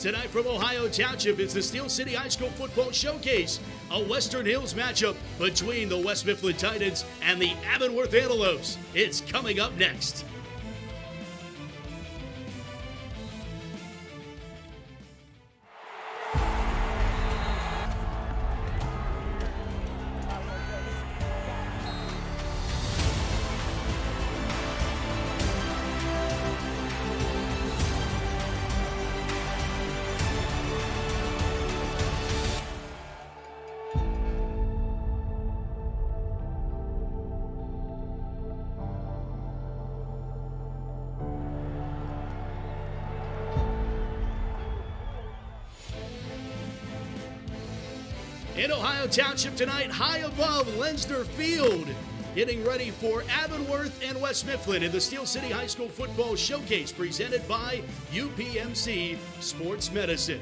Tonight from Ohio Township is the Steel City High School Football Showcase, a Western Hills matchup between the West Mifflin Titans and the Avonworth Antelopes. It's coming up next. In Ohio Township tonight, high above Lensner Field, getting ready for Avonworth and West Mifflin in the Steel City High School Football Showcase presented by UPMC Sports Medicine.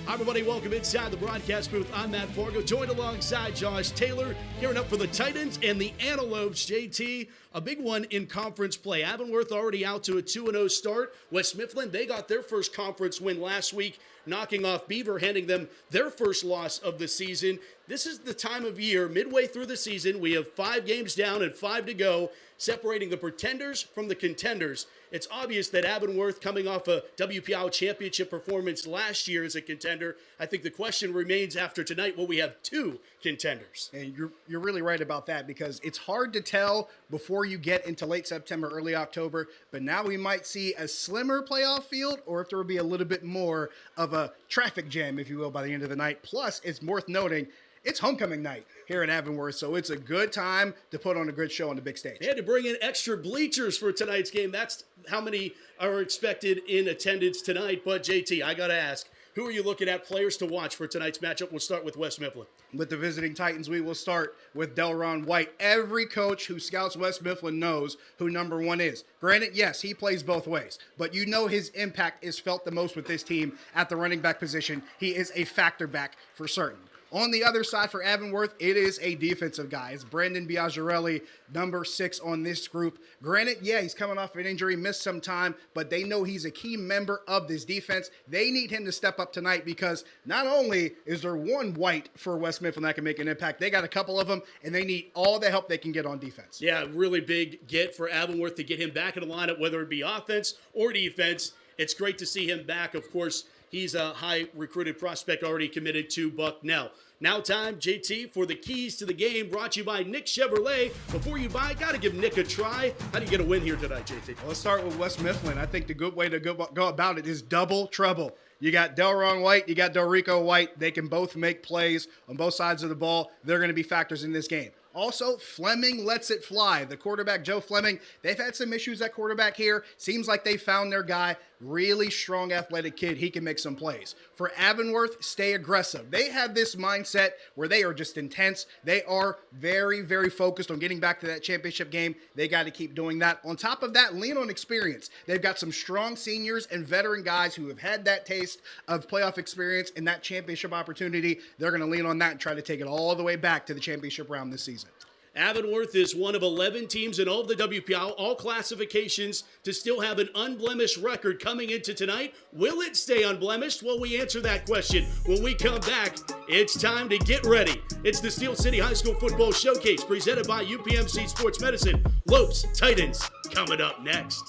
Hi everybody, welcome inside the broadcast booth. I'm Matt Fargo, joined alongside Josh Taylor, gearing up for the Titans and the Antelopes. JT, a big one in conference play. Avonworth already out to a 2-0 start. West Mifflin, they got their first conference win last week, knocking off Beaver, handing them their first loss of the season. This is the time of year, midway through the season, we have 5 games down and 5 to go, separating the pretenders from the contenders. It's obvious that Avonworth, coming off a WPIAL championship performance last year as a contender, I think the question remains after tonight, will we have 2 contenders? And you're really right about that, because it's hard to tell before you get into late September, early October, but now we might see a slimmer playoff field, or if there will be a little bit more of a traffic jam, if you will, by the end of the night. Plus, it's worth noting, it's homecoming night here in Avonworth, so it's a good time to put on a good show on the big stage. They had to bring in extra bleachers for tonight's game. That's how many are expected in attendance tonight. But, JT, I got to ask, who are you looking at players to watch for tonight's matchup? We'll start with West Mifflin. With the visiting Titans, we will start with Delron White. Every coach who scouts West Mifflin knows who number 1 is. Granted, yes, he plays both ways, but you know his impact is felt the most with this team at the running back position. He is a factor back for certain. On the other side for Avonworth, it is a defensive guy. It's Brandon Biagirelli, number 6 on this group. Granted, yeah, he's coming off an injury, missed some time, but they know he's a key member of this defense. They need him to step up tonight, because not only is there one white for West Mifflin that can make an impact, they got a couple of them, and they need all the help they can get on defense. Yeah, really big get for Avonworth to get him back in the lineup, whether it be offense or defense. It's great to see him back. Of course, he's a high recruited prospect already committed to Bucknell. Now time, JT, for the keys to the game, brought to you by Nick Chevrolet. Before you buy, got to give Nick a try. How do you get a win here tonight, JT? Well, let's start with West Mifflin. I think the good way to go about it is double trouble. You got Delron White, you got Delrico White. They can both make plays on both sides of the ball. They're going to be factors in this game. Also, Fleming lets it fly. The quarterback, Joe Fleming, they've had some issues at quarterback here. Seems like they found their guy. Really strong, athletic kid. He can make some plays. For Avonworth, stay aggressive. They have this mindset where they are just intense. They are very, very focused on getting back to that championship game. They got to keep doing that. On top of that, lean on experience. They've got some strong seniors and veteran guys who have had that taste of playoff experience and that championship opportunity. They're going to lean on that and try to take it all the way back to the championship round this season. Avonworth is one of 11 teams in all of the WPIAL, all classifications, to still have an unblemished record coming into tonight. Will it stay unblemished? Well, we answer that question when we come back. It's time to get ready. It's the Steel City High School Football Showcase presented by UPMC Sports Medicine. Lopes, Titans, coming up next.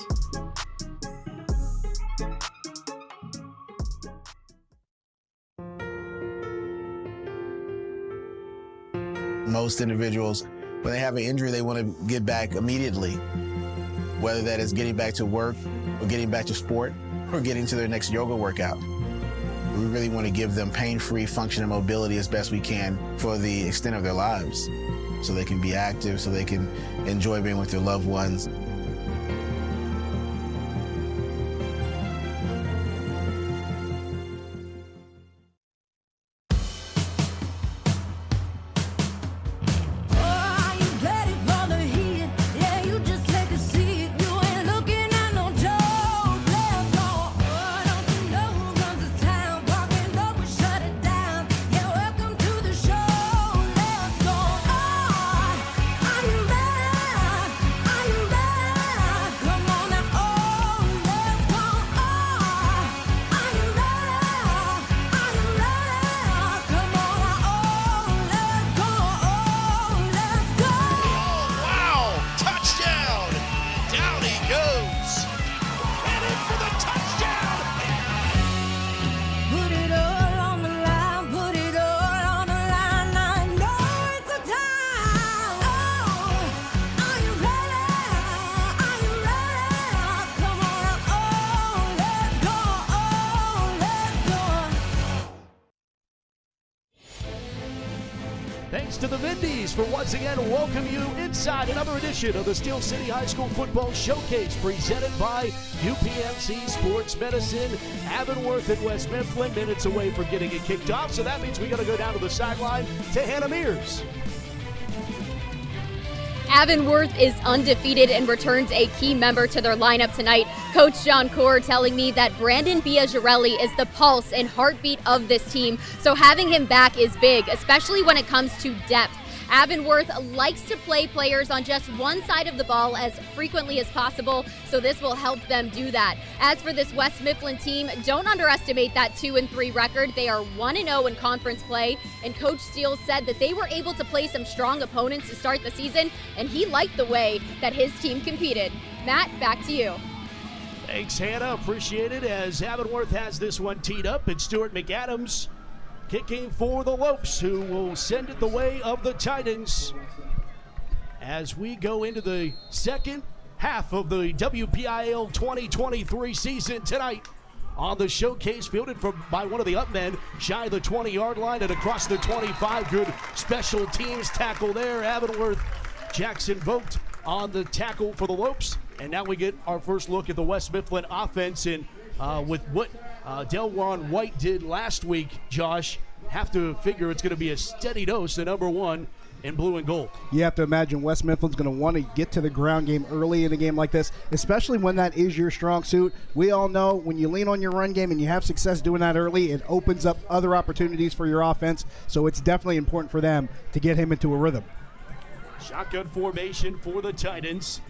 Most individuals, when they have an injury, they want to get back immediately, whether that is getting back to work or getting back to sport or getting to their next yoga workout. We really want to give them pain-free function and mobility as best we can for the extent of their lives, so they can be active, so they can enjoy being with their loved ones. Are you ready? thanks to the Vindies for once again welcome you inside another edition of the Steel City High School Football Showcase presented by UPMC Sports Medicine. Avonworth and West Mifflin minutes away from getting it kicked off, so that means we got to go down to the sideline to Hannah Mears. Avonworth is undefeated and returns a key member to their lineup tonight. Coach John Core telling me that Brandon Biagirelli is the pulse and heartbeat of this team, so having him back is big, especially when it comes to depth. Avonworth likes to play players on just one side of the ball as frequently as possible, so this will help them do that. As for this West Mifflin team, don't underestimate that 2-3 record. They are 1-0 in conference play, and Coach Steele said that they were able to play some strong opponents to start the season, and he liked the way that his team competed. Matt, back to you. Thanks, Hannah. Appreciate it as Avonworth has this one teed up. It's Stuart McAdams kicking for the Lopes, who will send it the way of the Titans as we go into the second half of the WPIL 2023 season tonight on the showcase, fielded by one of the upmen shy of the 20-yard line and across the 25. Good special teams tackle there. Avonworth, Jackson Vogt on the tackle for the Lopes. And now we get our first look at the West Mifflin offense, and with what Delron White did last week, Josh, have to figure it's going to be a steady dose of number one in blue and gold. You have to imagine West Mifflin's going to want to get to the ground game early in a game like this, especially when that is your strong suit. We all know when you lean on your run game and you have success doing that early, it opens up other opportunities for your offense, so it's definitely important for them to get him into a rhythm. Shotgun formation for the Titans,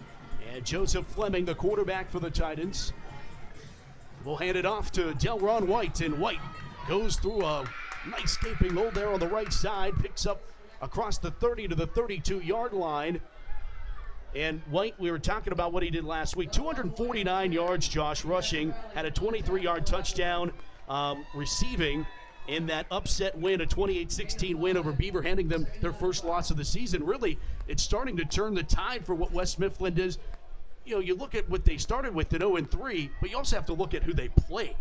and Joseph Fleming, the quarterback for the Titans, will hand it off to Delron White, and White goes through a nice gaping hole there on the right side, picks up across the 30 to the 32-yard line. And White, we were talking about what he did last week. 249 yards, Josh, rushing, had a 23-yard touchdown receiving in that upset win, a 28-16 win over Beaver, handing them their first loss of the season. Really, it's starting to turn the tide for what West Mifflin does. You know, you look at what they started with at 0-3, but you also have to look at who they played.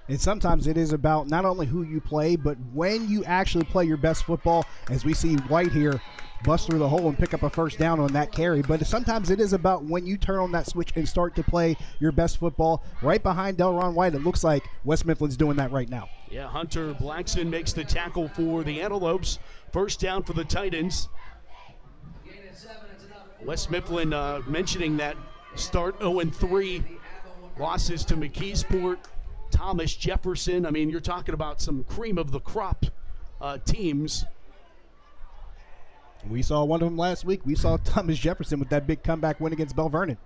And sometimes it is about not only who you play, but when you actually play your best football, as we see White here bust through the hole and pick up a first down on that carry. But sometimes it is about when you turn on that switch and start to play your best football. Right behind Delron White, it looks like West Mifflin's doing that right now. Yeah, Hunter Blackson makes the tackle for the Antelopes. First down for the Titans. West Mifflin mentioning that start 0-3, losses to McKeesport, Thomas Jefferson. I mean, you're talking about some cream of the crop teams. We saw one of them last week. We saw Thomas Jefferson with that big comeback win against Bell Vernon.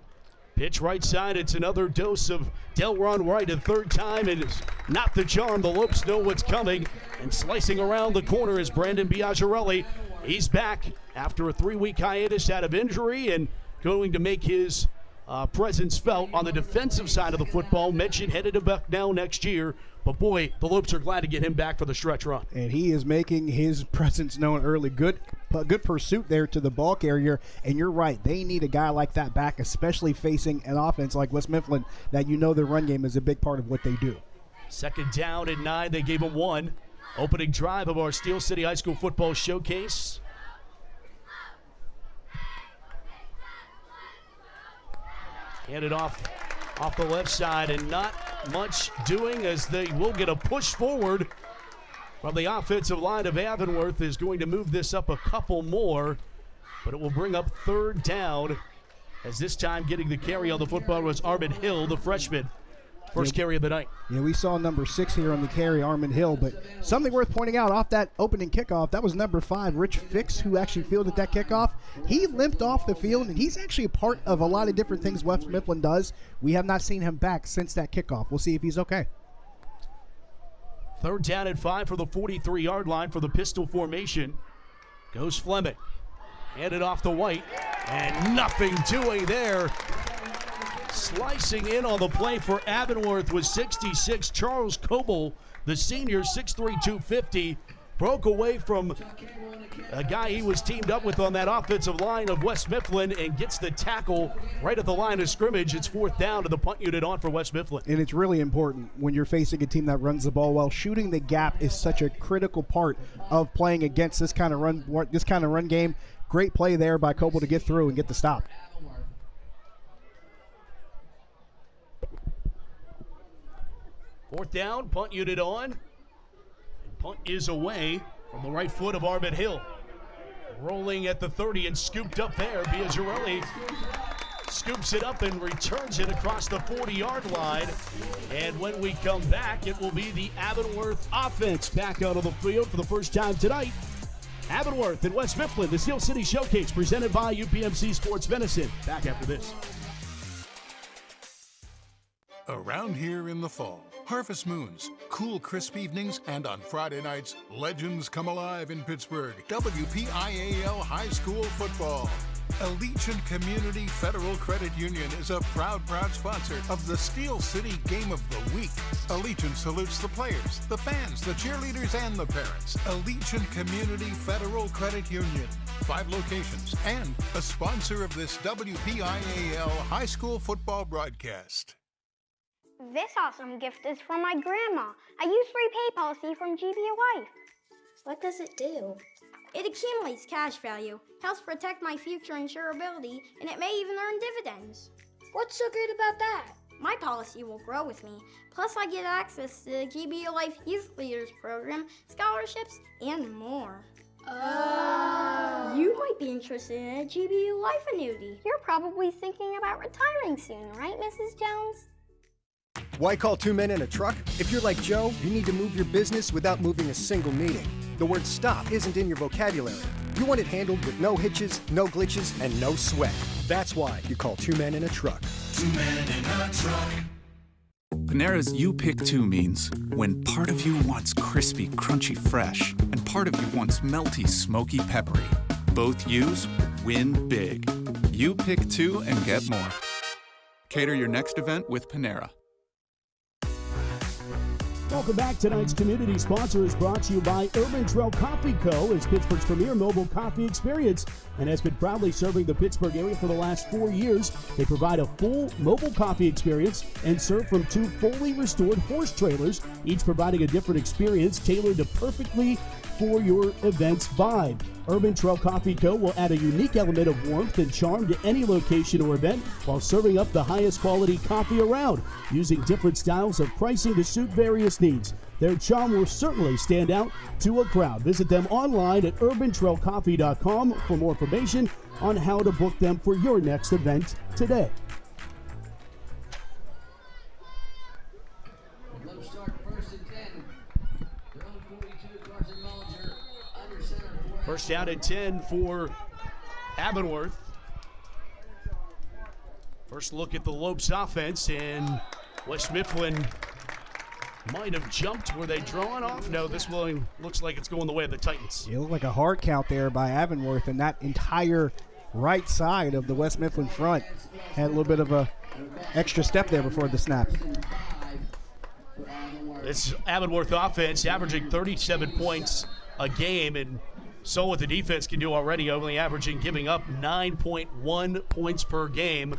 Pitch right side. It's another dose of Delron White, a third time, and it's not the charm. The Lopes know what's coming, and slicing around the corner is Brandon Biagirelli. He's back after a 3-week hiatus out of injury and going to make his presence felt on the defensive side of the football. Mentioned headed to Bucknell next year, but boy, the Lopes are glad to get him back for the stretch run. And he is making his presence known early. Good pursuit there to the ball carrier, and you're right, they need a guy like that back, especially facing an offense like West Mifflin that you know their run game is a big part of what they do. Second down and 9, they gave him 1. Opening drive of our Steel City High School Football Showcase. Handed off the left side, and not much doing as they will get a push forward from the offensive line of Avonworth. Is going to move this up a couple more, but it will bring up third down, as this time getting the carry on the football was Armin Hill, the freshman. First carry of the night. Yeah, we saw number 6 here on the carry, Armin Hill, but something worth pointing out off that opening kickoff, that was number 5, Rich Fix, who actually fielded that kickoff. He limped off the field, and he's actually a part of a lot of different things West Mifflin does. We have not seen him back since that kickoff. We'll see if he's okay. Third down and 5 for the 43-yard line for the pistol formation. Goes Fleming. Handed off to White, and nothing doing there. Slicing in on the play for Avonworth was 66, Charles Coble, the senior, 6'3", 250. broke away from a guy he was teamed up with on that offensive line of West Mifflin and gets the tackle right at the line of scrimmage. It's 4th down to the punt unit on for West Mifflin. And it's really important when you're facing a team that runs the ball well. Shooting the gap is such a critical part of playing against this kind of run game. Great play there by Coble to get through and get the stop. Fourth down, punt unit on. And punt is away from the right foot of Armin Hill. Rolling at the 30 and scooped up there. Biagirelli scoops it up and returns it across the 40-yard line. And when we come back, it will be the Avonworth offense back out of the field for the first time tonight. Avonworth and West Mifflin, the Steel City Showcase presented by UPMC Sports Medicine. Back after this. Around here in the fall, harvest moons, cool, crisp evenings, and on Friday nights, legends come alive in Pittsburgh. WPIAL High School Football. Allegiant Community Federal Credit Union is a proud sponsor of the Steel City Game of the Week. Allegiant salutes the players, the fans, the cheerleaders, and the parents. Allegiant Community Federal Credit Union. 5 locations and a sponsor of this WPIAL High School Football broadcast. This awesome gift is from my grandma. I use free pay policy from GB Life. What does it do? It accumulates cash value, helps protect my future insurability, and it may even earn dividends. What's so great about that? My policy will grow with me. Plus, I get access to the GB Life Youth Leaders Program, scholarships, and more. Oh. You might be interested in a GB Life annuity. You're probably thinking about retiring soon, right, Mrs. Jones? Why call 2 men in a truck? If you're like Joe, you need to move your business without moving a single meeting. The word stop isn't in your vocabulary. You want it handled with no hitches, no glitches, and no sweat. That's why you call 2 men in a truck. 2 men in a truck. Panera's You Pick 2 means when part of you wants crispy, crunchy, fresh, and part of you wants melty, smoky, peppery. Both U's win big. You pick 2 and get more. Cater your next event with Panera. Welcome back. Tonight's community sponsor is brought to you by Urban Trail Coffee Co. It's Pittsburgh's premier mobile coffee experience and has been proudly serving the Pittsburgh area for the last 4 years. They provide a full mobile coffee experience and serve from 2 fully restored horse trailers, each providing a different experience tailored to perfectly for your event's vibe. Urban Trail Coffee Co. will add a unique element of warmth and charm to any location or event while serving up the highest quality coffee around, using different styles of pricing to suit various needs. Their charm will certainly stand out to a crowd. Visit them online at urbantrailcoffee.com for more information on how to book them for your next event today. First down and 10 for Avonworth. First look at the Lopes offense, and West Mifflin might have jumped. Were they drawing off? No, this one looks like it's going the way of the Titans. It looked like a hard count there by Avonworth, and that entire right side of the West Mifflin front had a little bit of a extra step there before the snap. This Avonworth offense averaging 37 points a game, and so what the defense can do already, only giving up 9.1 points per game.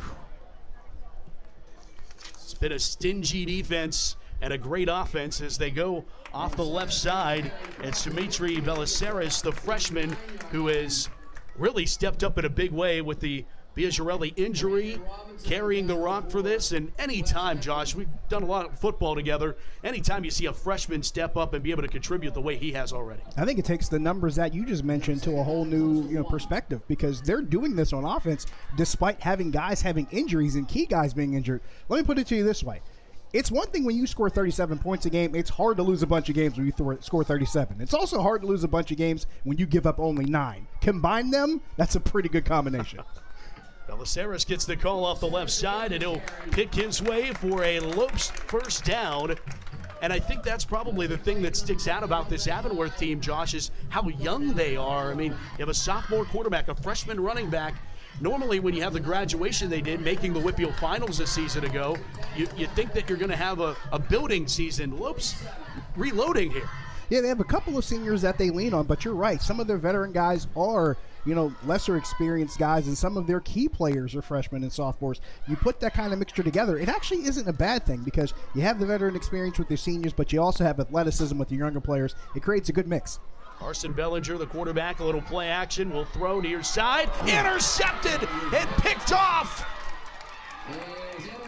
It's been a stingy defense and a great offense as they go off the left side. And Dimitri Belisaris, the freshman, who has really stepped up in a big way with the Biagirelli injury, carrying the rock for this. And anytime, Josh, we've done a lot of football together, anytime you see a freshman step up and be able to contribute the way he has already. I think it takes the numbers that you just mentioned to a whole new perspective, because they're doing this on offense despite having guys having injuries and key guys being injured. Let me put it to you this way. It's one thing when you score 37 points a game. It's hard to lose a bunch of games when you score 37. It's also hard to lose a bunch of games when you give up only 9. Combine them, that's a pretty good combination. Belisaris gets the call off the left side, and he'll pick his way for a Lopes first down. And I think that's probably the thing that sticks out about this Avonworth team, Josh, is how young they are. I mean, you have a sophomore quarterback, a freshman running back. Normally, when you have the graduation they did, making the Whitfield Finals a season ago, you think that you're going to have a building season. Lopes reloading here. Yeah, they have a couple of seniors that they lean on, but you're right. Some of their veteran guys are, lesser experienced guys, and some of their key players are freshmen and sophomores. You put that kind of mixture together, it actually isn't a bad thing because you have the veteran experience with your seniors, but you also have athleticism with your younger players. It creates a good mix. Carson Bellinger, the quarterback, a little play action, will throw near side, intercepted and picked off.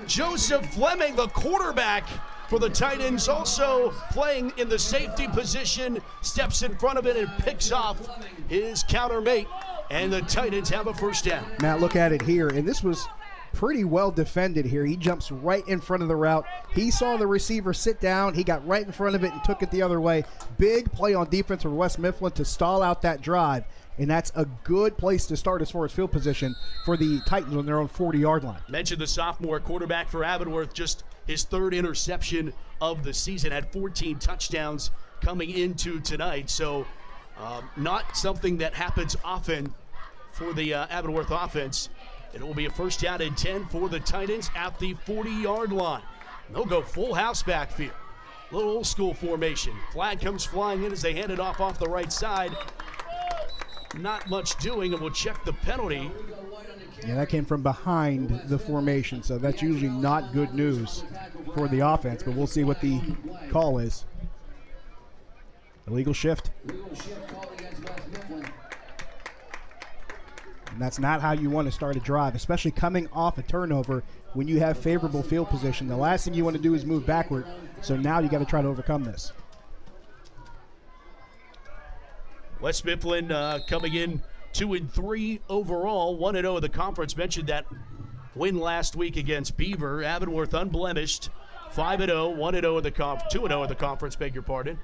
Joseph Fleming, the quarterback for the Titans, also playing in the safety position, steps in front of it and picks off his countermate, and the Titans have a first down. Matt, look at it here, and this was pretty well defended here. He jumps right in front of the route. He saw the receiver sit down. He got right in front of it and took it the other way. Big play on defense for West Mifflin to stall out that drive, and that's a good place to start as far as field position for the Titans on their own 40-yard line. Mentioned the sophomore quarterback for Avonworth, just his third interception of the season, had 14 touchdowns coming into tonight. So not something that happens often for the Avonworth offense. It will be a first down and 10 for the Titans at the 40-yard line. They'll go full house backfield. Little old school formation. Flag comes flying in as they hand it off the right side. Not much doing, and we'll check the penalty. Yeah, that came from behind the formation, so that's usually not good news for the offense, but we'll see what the call is. Illegal shift. And that's not how you want to start a drive, especially coming off a turnover when you have favorable field position. The last thing you want to do is move backward, so now you got to try to overcome this. West Mifflin coming in 2-3 overall, 1-0 in the conference. Mentioned that win last week against Beaver. Avonworth unblemished, 5-0, 1-0 in the 2-0 in the conference. Beg your pardon.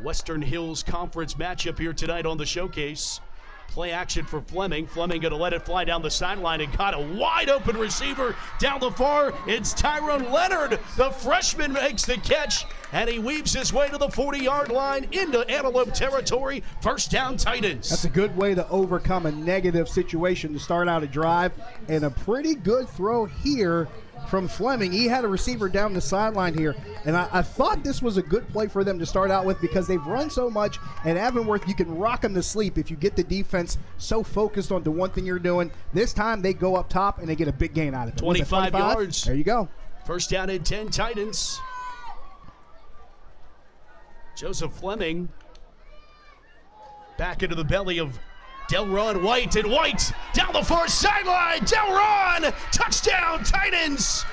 Western Hills Conference matchup here tonight on the showcase. Play action for Fleming. Fleming going to let it fly down the sideline and got a wide open receiver down the far. It's Tyrone Leonard. The freshman makes the catch, and he weaves his way to the 40-yard line into Antelope territory. First down, Titans. That's a good way to overcome a negative situation to start out a drive, and a pretty good throw here from Fleming. He had a receiver down the sideline here, and I thought this was a good play for them to start out with because they've run so much, and Avonworth, you can rock them to sleep if you get the defense so focused on the one thing you're doing. This time they go up top and they get a big gain out of it. 25 yards. There you go. First down and 10, Titans. Joseph Fleming back into the belly of Delron White, and White down the far sideline. Delron, touchdown, Titans.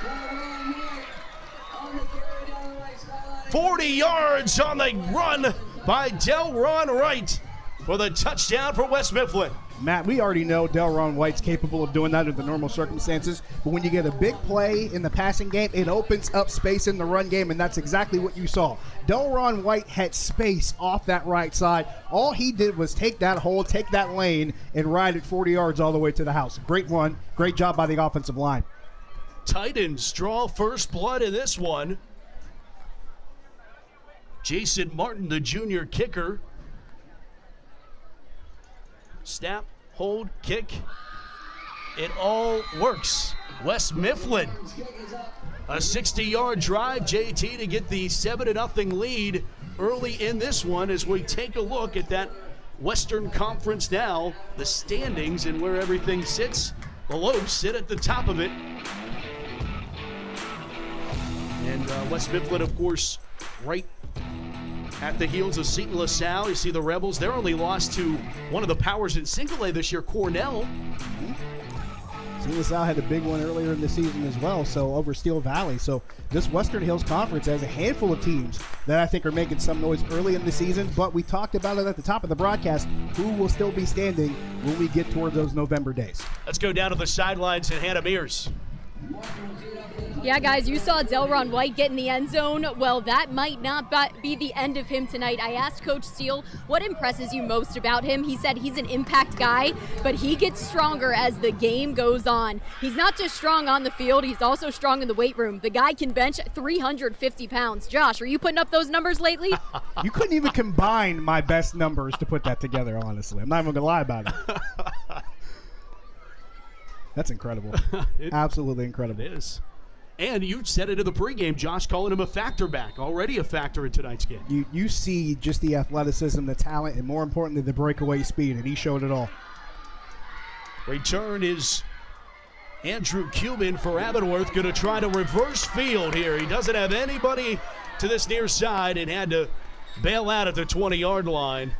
40 yards on the run by Delron White for the touchdown for West Mifflin. Matt, we already know Delron White's capable of doing that under the normal circumstances, but when you get a big play in the passing game, it opens up space in the run game, and that's exactly what you saw. Delron White had space off that right side. All he did was take that hole, take that lane, and ride it 40 yards all the way to the house. Great one. Great job by the offensive line. Titans draw first blood in this one. Jason Martin, the junior kicker. Snap, hold, kick. It all works. West Mifflin, a 60-yard drive, JT, to get the 7-0 lead early in this one as we take a look at that Western Conference now, the standings and where everything sits. The Lopes sit at the top of it. And West Mifflin, of course, right at the heels of Seton LaSalle. You see the Rebels, they're only lost to one of the powers in single A this year, Cornell. Seton LaSalle had a big one earlier in the season as well, so over Steel Valley. So this Western Hills Conference has a handful of teams that I think are making some noise early in the season, but we talked about it at the top of the broadcast, who will still be standing when we get toward those November days. Let's go down to the sidelines and Hannah Mears. Yeah, guys, you saw Delron White get in the end zone. Well, that might not be the end of him tonight. I asked Coach Steele what impresses you most about him. He said he's an impact guy, but he gets stronger as the game goes on. He's not just strong on the field, he's also strong in the weight room. The guy can bench 350 pounds. Josh, are you putting up those numbers lately? You couldn't even combine my best numbers to put that together, honestly. I'm not even going to lie about it. That's incredible. Absolutely incredible. It is. And you said it in the pregame, Josh, calling him a factor back, already a factor in tonight's game. You see just the athleticism, the talent, and more importantly, the breakaway speed, and he showed it all. Return is Andrew Cuban for Avonworth, going to try to reverse field here. He doesn't have anybody to this near side and had to bail out at the 20-yard line.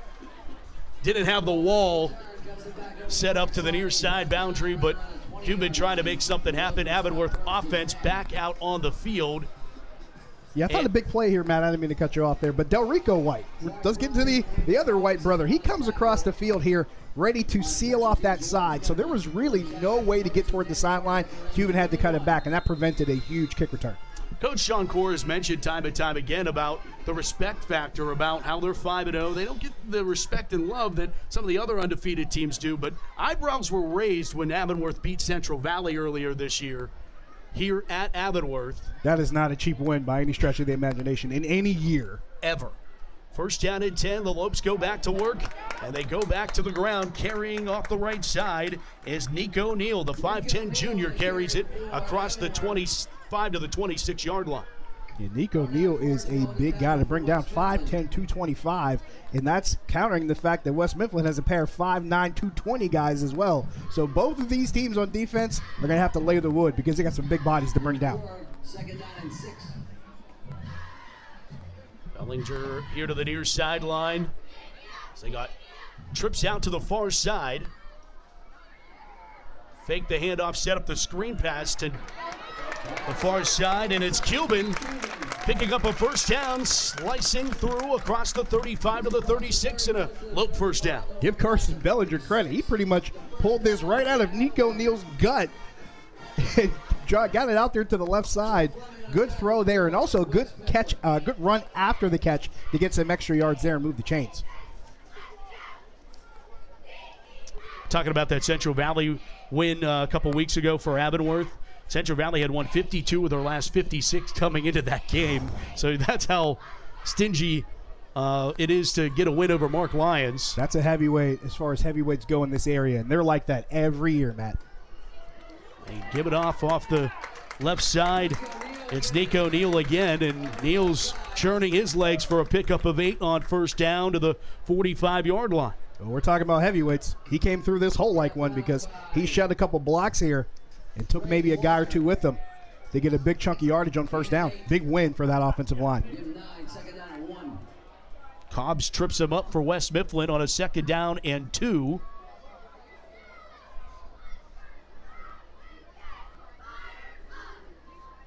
Didn't have the wall set up to the near side boundary, but Cuban trying to make something happen. Avonworth offense back out on the field. Yeah, I thought a big play here, Matt. I didn't mean to cut you off there. But Delrico White, let's get to the other White brother. He comes across the field here ready to seal off that side. So there was really no way to get toward the sideline. Cuban had to cut it back, and that prevented a huge kick return. Coach Sean Core has mentioned time and time again about the respect factor, about how they're 5-0. They don't get the respect and love that some of the other undefeated teams do, but eyebrows were raised when Avonworth beat Central Valley earlier this year here at Avonworth. That is not a cheap win by any stretch of the imagination in any year. Ever. First down and 10, the Lopes go back to work, and they go back to the ground. Carrying off the right side is Nico Neal. The 5'10 junior carries it across the 25 to the 26-yard line. Yeah, Nico Neal is a big guy to bring down, 5'10", 225, and that's countering the fact that West Mifflin has a pair of 5'9", 220 guys as well. So both of these teams on defense are going to have to lay the wood because they got some big bodies to bring down. Second down and 6. Bellinger here to the near sideline. So they got trips out to the far side. Fake the handoff, set up the screen pass to the far side, and it's Cuban picking up a first down, slicing through across the 35 to the 36 and a Lope first down. Give Carson Bellinger credit. He pretty much pulled this right out of Nico Neal's gut and got it out there to the left side. Good throw there, and also good catch, good run after the catch to get some extra yards there and move the chains. Talking about that Central Valley win a couple weeks ago for Avonworth. Central Valley had won 52 of their last 56 coming into that game. So that's how stingy it is to get a win over Mark Lyons. That's a heavyweight as far as heavyweights go in this area, and they're like that every year, Matt. They give it off the left side. It's Nico Neal again, and Neal's churning his legs for a pickup of 8 on first down to the 45-yard line. Well, we're talking about heavyweights. He came through this hole like one because he shed a couple blocks here and took maybe a guy or two with him. They get a big chunk of yardage on first down. Big win for that offensive line. Cobbs trips him up for West Mifflin on a second down and 2.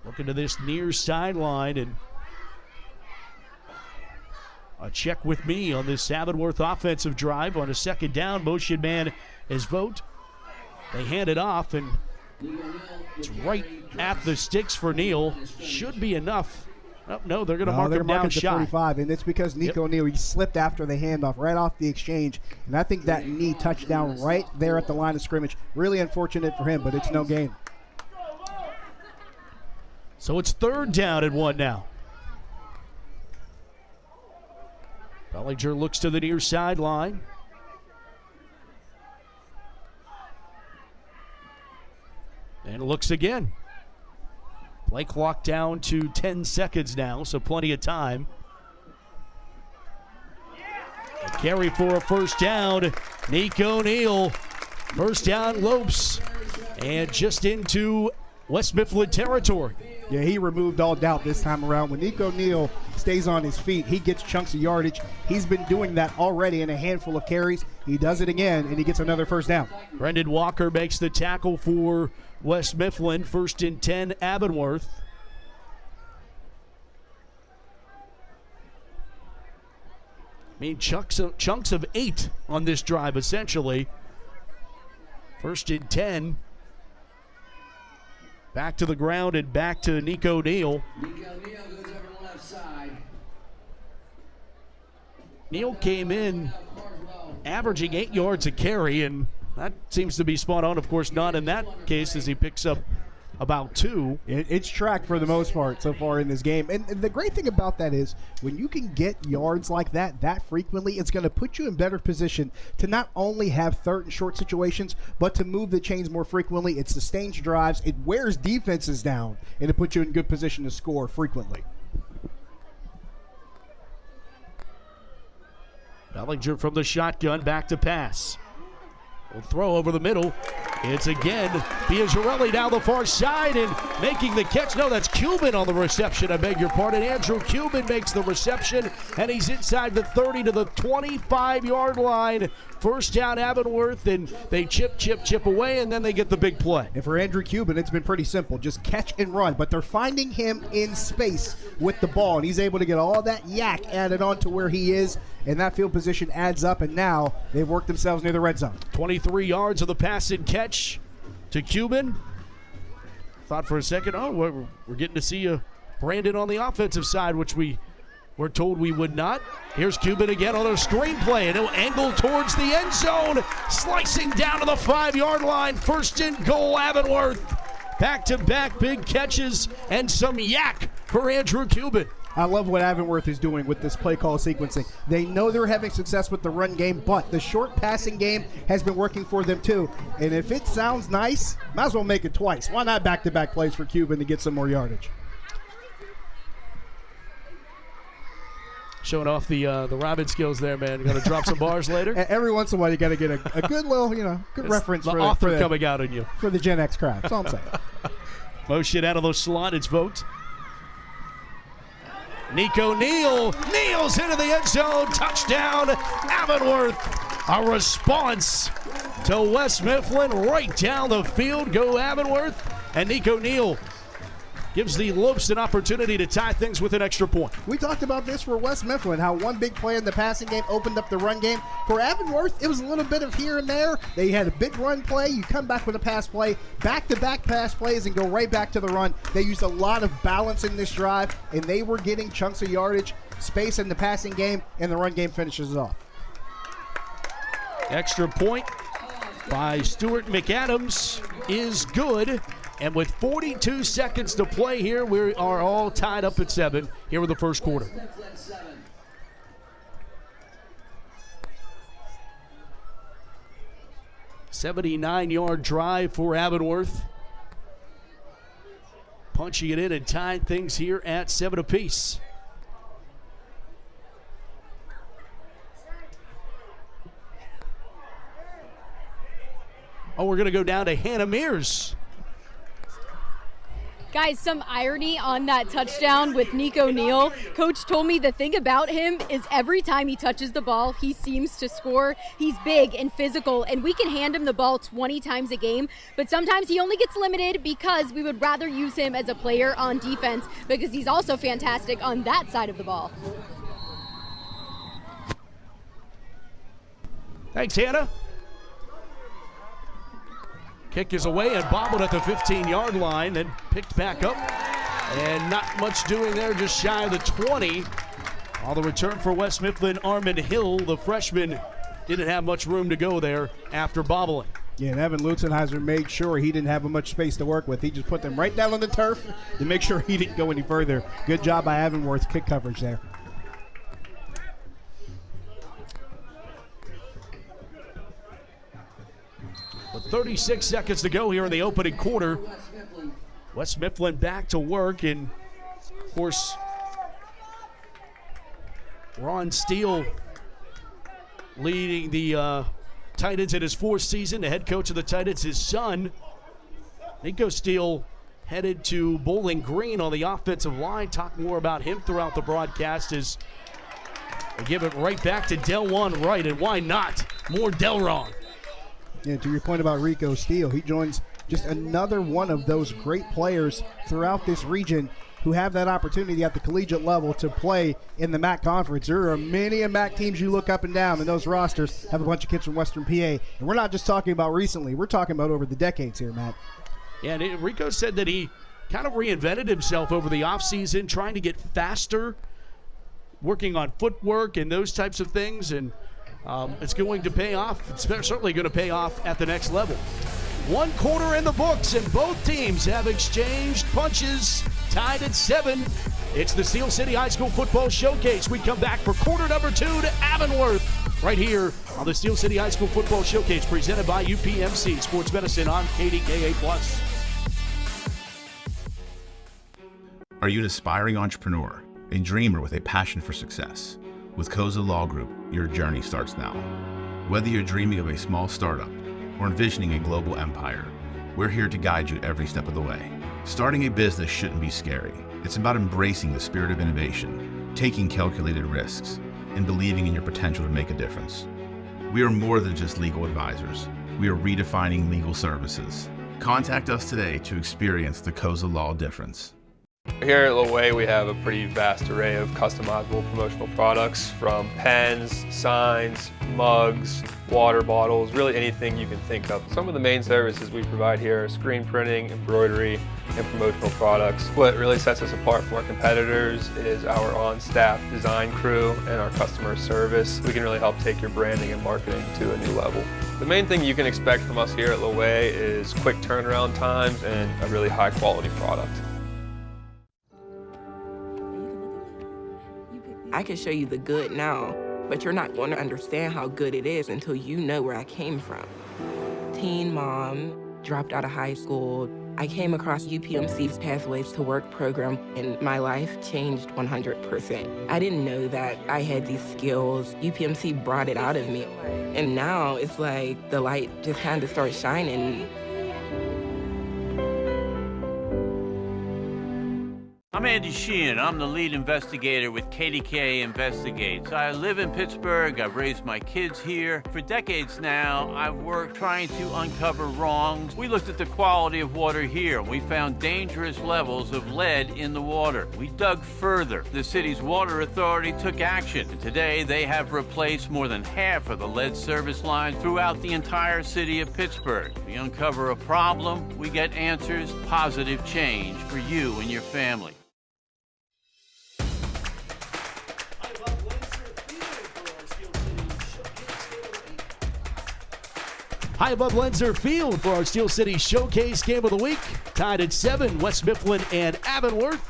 Looking to this near sideline, and a check with me on this Avonworth offensive drive on a second down. Motion man is Vogt. They hand it off, and it's right at the sticks for Neal. Should be enough. Oh, no, they're going to mark him down shy. 45, and it's because Nico Neal, he slipped after the handoff right off the exchange, and I think that knee touched down right there at the line of scrimmage. Really unfortunate for him, but it's no gain. So it's third down and 1 now. Bellinger looks to the near sideline. And looks again. Play clock down to 10 seconds now, so plenty of time. A carry for a first down. Nico Neal. First down, Lopes. And just into West Mifflin territory. Yeah, he removed all doubt this time around. When Nico Neal stays on his feet, he gets chunks of yardage. He's been doing that already in a handful of carries. He does it again, and he gets another first down. Brendan Walker makes the tackle for West Mifflin. First and 10, Avonworth. I mean, chunks of 8 on this drive, essentially. First and 10. Back to the ground and back to Nico Neal. Nico Neal goes over the left side. Neal came in averaging 8 yards a carry, and that seems to be spot on. Of course, not in that case as he picks up about 2. It's tracked for the most part so far in this game. And the great thing about that is when you can get yards like that frequently, it's going to put you in better position to not only have third and short situations, but to move the chains more frequently. It sustains drives. It wears defenses down, and it puts you in good position to score frequently. Bellinger from the shotgun, back to pass. We'll throw over the middle. It's again Biagirelli down the far side and making the catch. No, that's Cuban on the reception. I beg your pardon. Andrew Cuban makes the reception, and he's inside the 30 to the 25-yard line. First down, Avonworth, and they chip away, and then they get the big play. And for Andrew Cuban, it's been pretty simple. Just catch and run. But they're finding him in space with the ball, and he's able to get all that yak added on to where he is, and that field position adds up, and now they've worked themselves near the red zone. 23 yards of the pass and catch to Cuban. Thought for a second, we're getting to see Brandon on the offensive side, which we were told we would not. Here's Cuban again on a screenplay, and he'll angle towards the end zone, slicing down to the 5-yard line. First and goal, Avonworth. Back-to-back big catches and some yak for Andrew Cuban. I love what Avonworth is doing with this play call sequencing. They know they're having success with the run game, but the short passing game has been working for them too. And if it sounds nice, might as well make it twice. Why not back-to-back plays for Cuban to get some more yardage? Showing off the Robin skills there, man. You got to drop some bars later. Every once in a while, you got to get a good little, good it's reference the author coming out on you for the Gen X crowd. That's all I'm saying. Motion out of the slot. It's Vogt. Nico Neal's into the end zone. Touchdown, Avonworth. A response to West Mifflin right down the field. Go Avonworth. And Nico Neal gives the Lopes an opportunity to tie things with an extra point. We talked about this for West Mifflin, how one big play in the passing game opened up the run game. For Avonworth, it was a little bit of here and there. They had a big run play. You come back with a pass play, back-to-back pass plays, and go right back to the run. They used a lot of balance in this drive, and they were getting chunks of yardage, space in the passing game, and the run game finishes it off. Extra point by Stuart McAdams is good. And with 42 seconds to play here, we are all tied up at 7 here in the first quarter. $79-yard drive for Avonworth. Punching it in and tying things here at 7 apiece. We're going to go down to Hannah Mears. Guys, some irony on that touchdown with Nico Neal. Coach told me the thing about him is every time he touches the ball, he seems to score. He's big and physical, and we can hand him the ball 20 times a game, but sometimes he only gets limited because we would rather use him as a player on defense because he's also fantastic on that side of the ball. Thanks, Hannah. Kick is away and bobbled at the 15-yard line, then picked back up. And not much doing there, just shy of the 20. On the return for West Mifflin, Armin Hill, the freshman, didn't have much room to go there after bobbling. Yeah, and Evan Lutzenheiser made sure he didn't have much space to work with. He just put them right down on the turf to make sure he didn't go any further. Good job by Avonworth's kick coverage there. With 36 seconds to go here in the opening quarter, West Mifflin back to work, and of course, Ron Steele leading the Titans in his 4th season. The head coach of the Titans, his son, Nico Steele, headed to Bowling Green on the offensive line. Talk more about him throughout the broadcast as they give it right back to Delron Wright, and why not? More Delron. Yeah, to your point about Rico Steele, he joins just another one of those great players throughout this region who have that opportunity at the collegiate level to play in the MAC conference. There are many MAC teams you look up and down, and those rosters have a bunch of kids from Western PA. And we're not just talking about recently. We're talking about over the decades here, Matt. Yeah, and Rico said that he kind of reinvented himself over the offseason, trying to get faster, working on footwork and those types of things, and it's going to pay off. It's certainly going to pay off at the next level. One quarter in the books, and both teams have exchanged punches, tied at 7. It's the Steel City High School Football Showcase. We come back for quarter number 2 to Avonworth, right here on the Steel City High School Football Showcase, presented by UPMC Sports Medicine on KDKA+. Are you an aspiring entrepreneur, a dreamer with a passion for success? With Koza Law Group, your journey starts now. Whether you're dreaming of a small startup or envisioning a global empire, we're here to guide you every step of the way. Starting a business shouldn't be scary. It's about embracing the spirit of innovation, taking calculated risks, and believing in your potential to make a difference. We are more than just legal advisors. We are redefining legal services. Contact us today to experience the Koza Law difference. Here at Lopes, we have a pretty vast array of customizable promotional products, from pens, signs, mugs, water bottles, really anything you can think of. Some of the main services we provide here are screen printing, embroidery, and promotional products. What really sets us apart from our competitors is our on-staff design crew and our customer service. We can really help take your branding and marketing to a new level. The main thing you can expect from us here at Lopes is quick turnaround times and a really high quality product. I can show you the good now, but you're not going to understand how good it is until you know where I came from. Teen mom, dropped out of high school. I came across UPMC's Pathways to Work program, and my life changed 100%. I didn't know that I had these skills. UPMC brought it out of me. And now it's like the light just kind of starts shining. I'm Andy Sheehan. I'm the lead investigator with KDKA Investigates. I live in Pittsburgh. I've raised my kids here. For decades now, I've worked trying to uncover wrongs. We looked at the quality of water here, and we found dangerous levels of lead in the water. We dug further. The city's water authority took action, and today they have replaced more than half of the lead service lines throughout the entire city of Pittsburgh. We uncover a problem, we get answers, positive change for you and your family. High above Lenzer Field for our Steel City Showcase Game of the Week. Tied at 7, West Mifflin and Avonworth.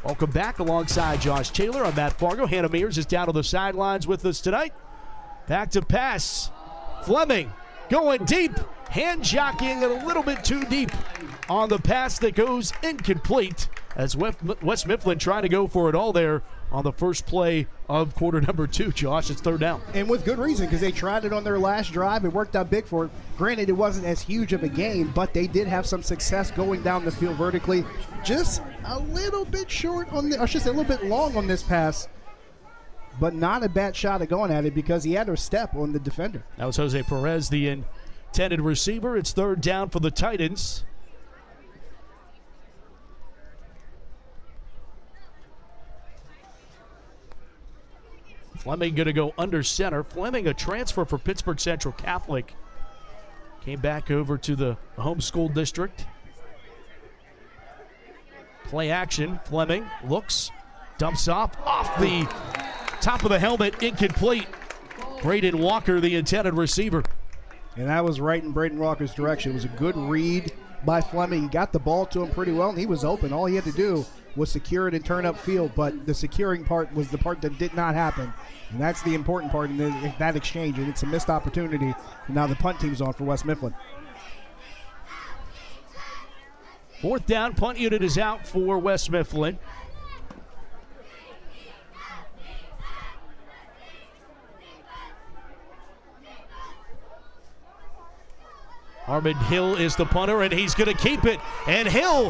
Welcome back alongside Josh Taylor. I'm Matt Fargo. Hannah Mears is down on the sidelines with us tonight. Back to pass. Fleming going deep. Hand jockeying it a little bit too deep on the pass that goes incomplete as West Mifflin trying to go for it all there on the first play of quarter number 2. Josh, it's 3rd down. And with good reason, because they tried it on their last drive. It worked out big for it. Granted, it wasn't as huge of a gain, but they did have some success going down the field vertically. Just a little bit short on the, I should say a little bit long on this pass, but not a bad shot at going at it because he had a step on the defender. That was Jose Perez, the intended receiver. It's 3rd down for the Titans. Fleming going to go under center. Fleming, a transfer for Pittsburgh Central Catholic. Came back over to the home school district. Play action. Fleming looks, dumps off the top of the helmet, incomplete. Braden Walker, the intended receiver. And that was right in Braden Walker's direction. It was a good read by Fleming. He got the ball to him pretty well, and he was open. All he had to do was secure it and turn upfield, but the securing part was the part that did not happen. And that's the important part in that exchange, and it's a missed opportunity. And now the punt team's on for West Mifflin. 4th down, punt unit is out for West Mifflin. Armin Hill is the punter, and he's going to keep it. And Hill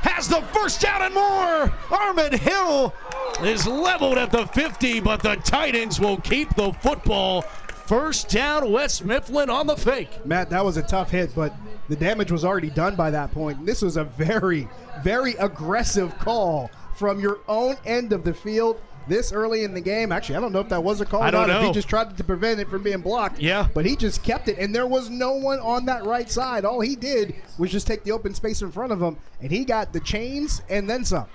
has the first down and more. Armin Hill is leveled at the 50, but the Titans will keep the football. 1st down, West Mifflin on the fake. Matt, that was a tough hit, but the damage was already done by that point. And this was a very, very aggressive call from your own end of the field this early in the game. Actually, I don't know if that was a call. I don't know. He just tried to prevent it from being blocked. Yeah. But he just kept it, and there was no one on that right side. All he did was just take the open space in front of him, and he got the chains and then some.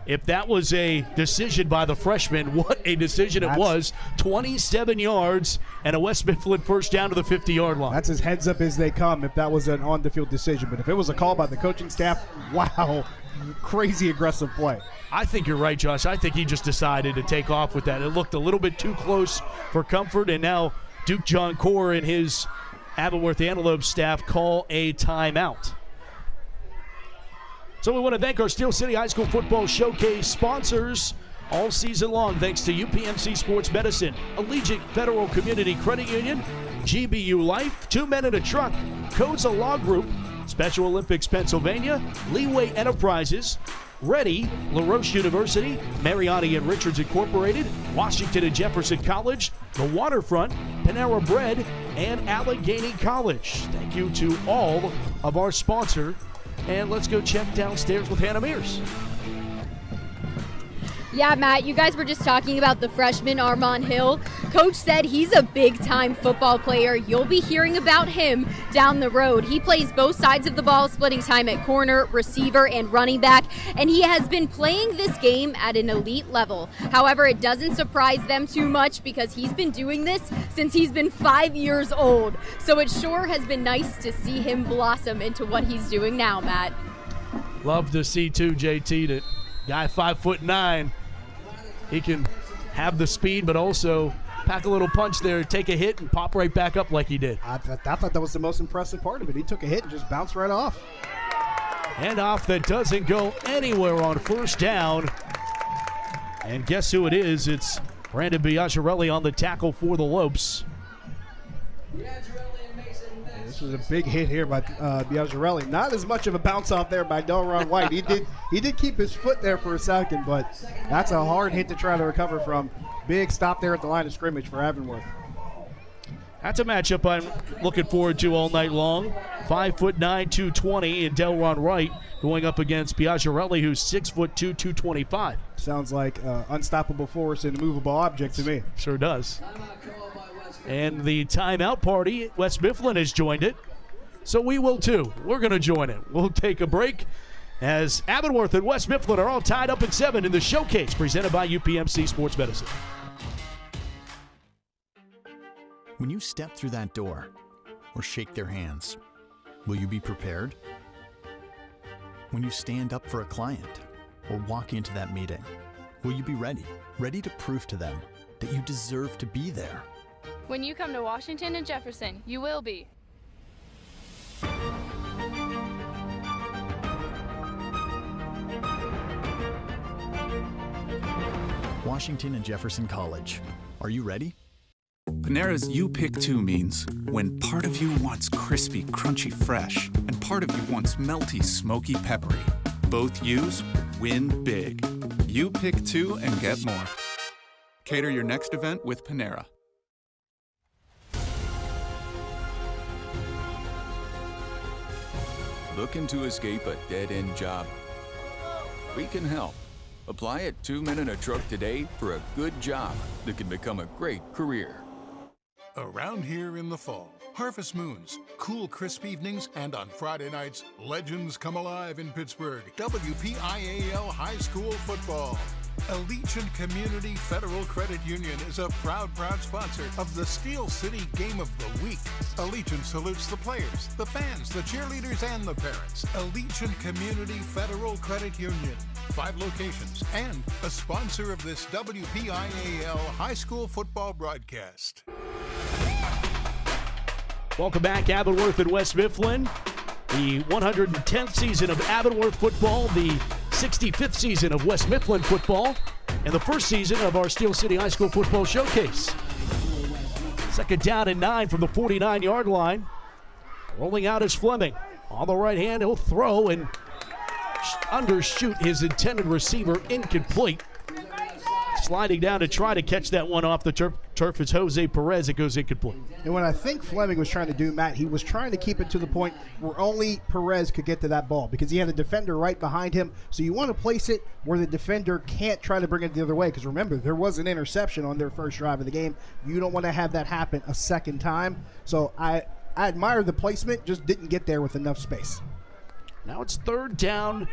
If that was a decision by the freshman, what a decision it was. 27 yards and a West Mifflin first down to the 50-yard line. That's as heads up as they come if that was an on-the-field decision. But if it was a call by the coaching staff, wow, crazy aggressive play. I think you're right, Josh. I think he just decided to take off with that. It looked a little bit too close for comfort, and now Duke John Core and his Avonworth Antelopes staff call a timeout. So we want to thank our Steel City High School Football Showcase sponsors all season long. Thanks to UPMC Sports Medicine, Allegiant Federal Community Credit Union, GBU Life, 2 Men in a Truck, Koza Law Group, Special Olympics Pennsylvania, Leeway Enterprises, Ready, LaRoche University, Mariani and Richards Incorporated, Washington and Jefferson College, the Waterfront, Panera Bread, and Allegheny College. Thank you to all of our sponsors. And let's go check downstairs with Hannah Mears. Yeah, Matt, you guys were just talking about the freshman Armand Hill. Coach said he's a big-time football player. You'll be hearing about him down the road. He plays both sides of the ball, splitting time at corner, receiver, and running back, and he has been playing this game at an elite level. However, it doesn't surprise them too much because he's been doing this since he's been 5 years old. So it sure has been nice to see him blossom into what he's doing now, Matt. Love to see, too, JT, that guy 5'9". He can have the speed, but also pack a little punch there, take a hit, and pop right back up like he did. I thought that was the most impressive part of it. He took a hit and just bounced right off. Handoff that doesn't go anywhere on first down. And guess who it is? It's Brandon Biagirelli on the tackle for the Lopes. This was a big hit here by Biagirelli. Not as much of a bounce off there by Delron White. He did keep his foot there for a second, but that's a hard hit to try to recover from. Big stop there at the line of scrimmage for Avonworth. That's a matchup I'm looking forward to all night long. 5'9", 220, and Delron Wright going up against Biagirelli, who's 6'2", 225. Sounds like unstoppable force and immovable object to me. Sure does. And the timeout party, West Mifflin has joined it, so we will too. We're going to join it. We'll take a break as Avonworth and West Mifflin are all tied up at 7 in the showcase presented by UPMC Sports Medicine. When you step through that door or shake their hands, will you be prepared? When you stand up for a client or walk into that meeting, will you be ready to prove to them that you deserve to be there? When you come to Washington and Jefferson, you will be. Washington and Jefferson College. Are you ready? Panera's You Pick 2 means when part of you wants crispy, crunchy, fresh, and part of you wants melty, smoky, peppery. Both U's win big. You pick 2 and get more. Cater your next event with Panera. Looking to escape a dead-end job? We can help. Apply at 2 Men in a Truck today for a good job that can become a great career. Around here in the fall, harvest moons, cool crisp evenings, and on Friday nights, legends come alive in Pittsburgh. WPIAL High School Football. Allegiant Community Federal Credit Union is a proud sponsor of the Steel City Game of the Week. Allegiant salutes the players, the fans, the cheerleaders, and the parents. Allegiant Community Federal Credit Union. 5 locations and a sponsor of this WPIAL High School Football broadcast. Welcome back, Avonworth and West Mifflin. The 110th season of Avonworth football, the 65th season of West Mifflin football, and the first season of our Steel City High School Football Showcase. Second down and 9 from the 49-yard line. Rolling out is Fleming. On the right hand, he'll throw and undershoot his intended receiver, incomplete. Sliding down to try to catch that one off the turf is Jose Perez. It goes incomplete. And what I think Fleming was trying to do, Matt, he was trying to keep it to the point where only Perez could get to that ball because he had a defender right behind him. So you want to place it where the defender can't try to bring it the other way because remember, there was an interception on their first drive of the game. You don't want to have that happen a second time. So I admire the placement, just didn't get there with enough space. Now it's third down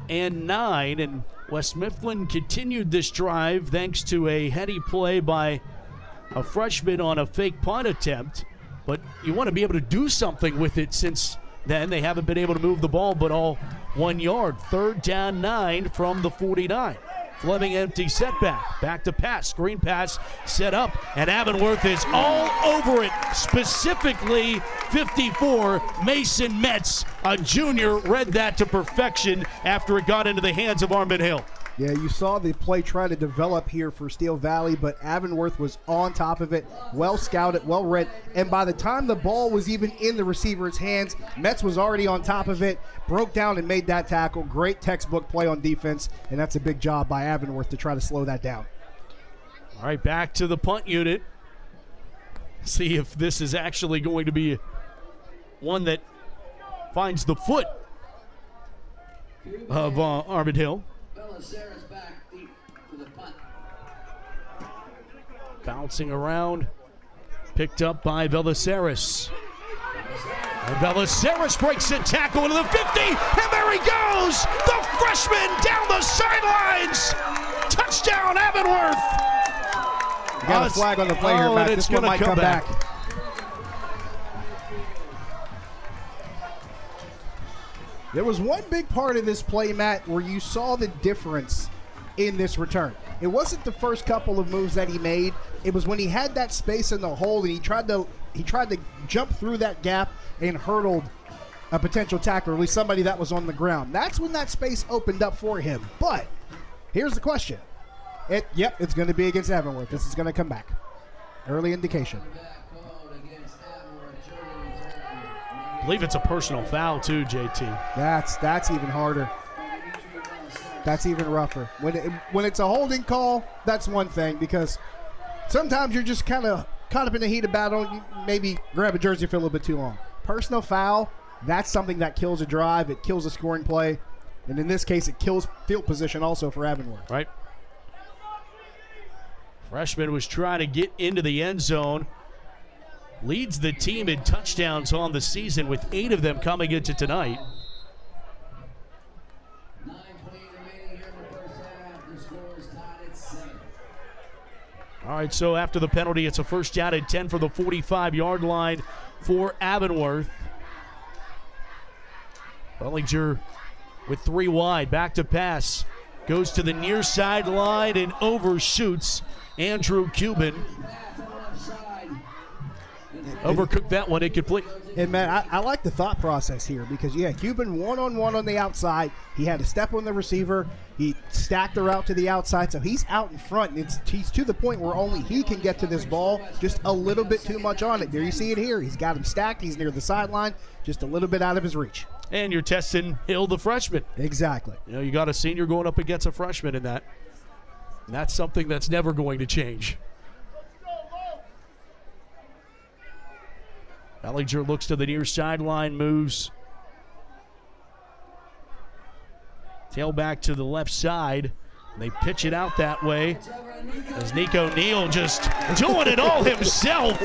9, and West Mifflin continued this drive thanks to a heady play by a freshman on a fake punt attempt. But you want to be able to do something with it since then. They haven't been able to move the ball, but all 1 yard. 3rd down 9 from the 49. Fleming empty setback. Back to pass. Screen pass set up, and Avonworth is all over it. Specifically, 54, Mason Metz, a junior, read that to perfection after it got into the hands of Armin Hill. Yeah, you saw the play try to develop here for Steel Valley, but Avonworth was on top of it, well scouted, well read, and by the time the ball was even in the receiver's hands, Metz was already on top of it, broke down and made that tackle. Great textbook play on defense, and that's a big job by Avonworth to try to slow that down. All right, back to the punt unit. See if this is actually going to be one that finds the foot of Armin Hill. Bouncing around, picked up by Velaceres. And Velaceres breaks a tackle into the 50, and there he goes! The freshman down the sidelines! Touchdown, Avonworth! You got a flag on the play here, Matt. This one might come back. There was one big part of this play, Matt, where you saw the difference in this return. It wasn't the first couple of moves that he made. It was when he had that space in the hole and he tried to jump through that gap and hurdled a potential tackler, or at least somebody that was on the ground. That's when that space opened up for him. But here's the question. It's going to be against Avonworth. This is going to come back. Early indication. I believe it's a personal foul too, JT. That's even harder. That's even rougher. When it's a holding call, that's one thing, because sometimes you're just kind of caught up in the heat of battle. You maybe grab a jersey for a little bit too long. Personal foul, that's something that kills a drive. It kills a scoring play. And in this case, it kills field position also for Avonworth. Right. Freshman was trying to get into the end zone. Leads the team in touchdowns on the season, with 8 of them coming into tonight. All right, so after the penalty, it's a 1st down and 10 for the 45-yard line for Avonworth. Bellinger with 3 wide, back to pass. Goes to the near sideline and overshoots Andrew Cuban. Overcooked that one incomplete. And, man, I like the thought process here, because, Cuban one-on-one on the outside. He had to step on the receiver. He stacked the route to the outside, so he's out in front. And he's to the point where only he can get to this ball, just a little bit too much on it. There you see it here. He's got him stacked. He's near the sideline, just a little bit out of his reach. And you're testing Hill, the freshman. Exactly. You got a senior going up against a freshman in that. And that's something that's never going to change. Bellinger looks to the near sideline, moves. Tailback to the left side. And they pitch it out that way as Nico Neal just doing it all himself.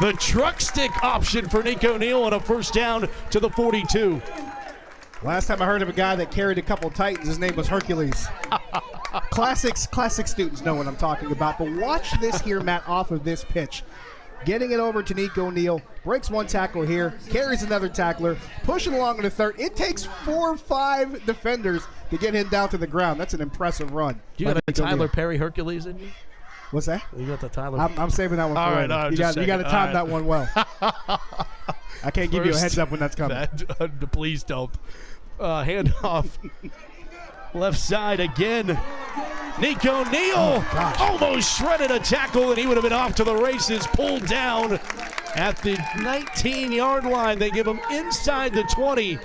The truck stick option for Nico Neal on a 1st down to the 42. Last time I heard of a guy that carried a couple Titans, his name was Hercules. Classic students know what I'm talking about. But watch this here, Matt, off of this pitch. Getting it over to Nico Neal, breaks 1 tackle here, carries another tackler, pushing along in the 3rd. It takes 4 or 5 defenders to get him down to the ground. That's an impressive run. You got a Tyler Perry Hercules in you? What's that? You got the Tyler. I'm saving that one for you. All right, you got to time that one well. I can't give you a heads up when that's coming. Please don't. Handoff. Left side again. Nico Neal almost shredded a tackle, and he would have been off to the races. Pulled down at the 19-yard line. They give him inside the 20,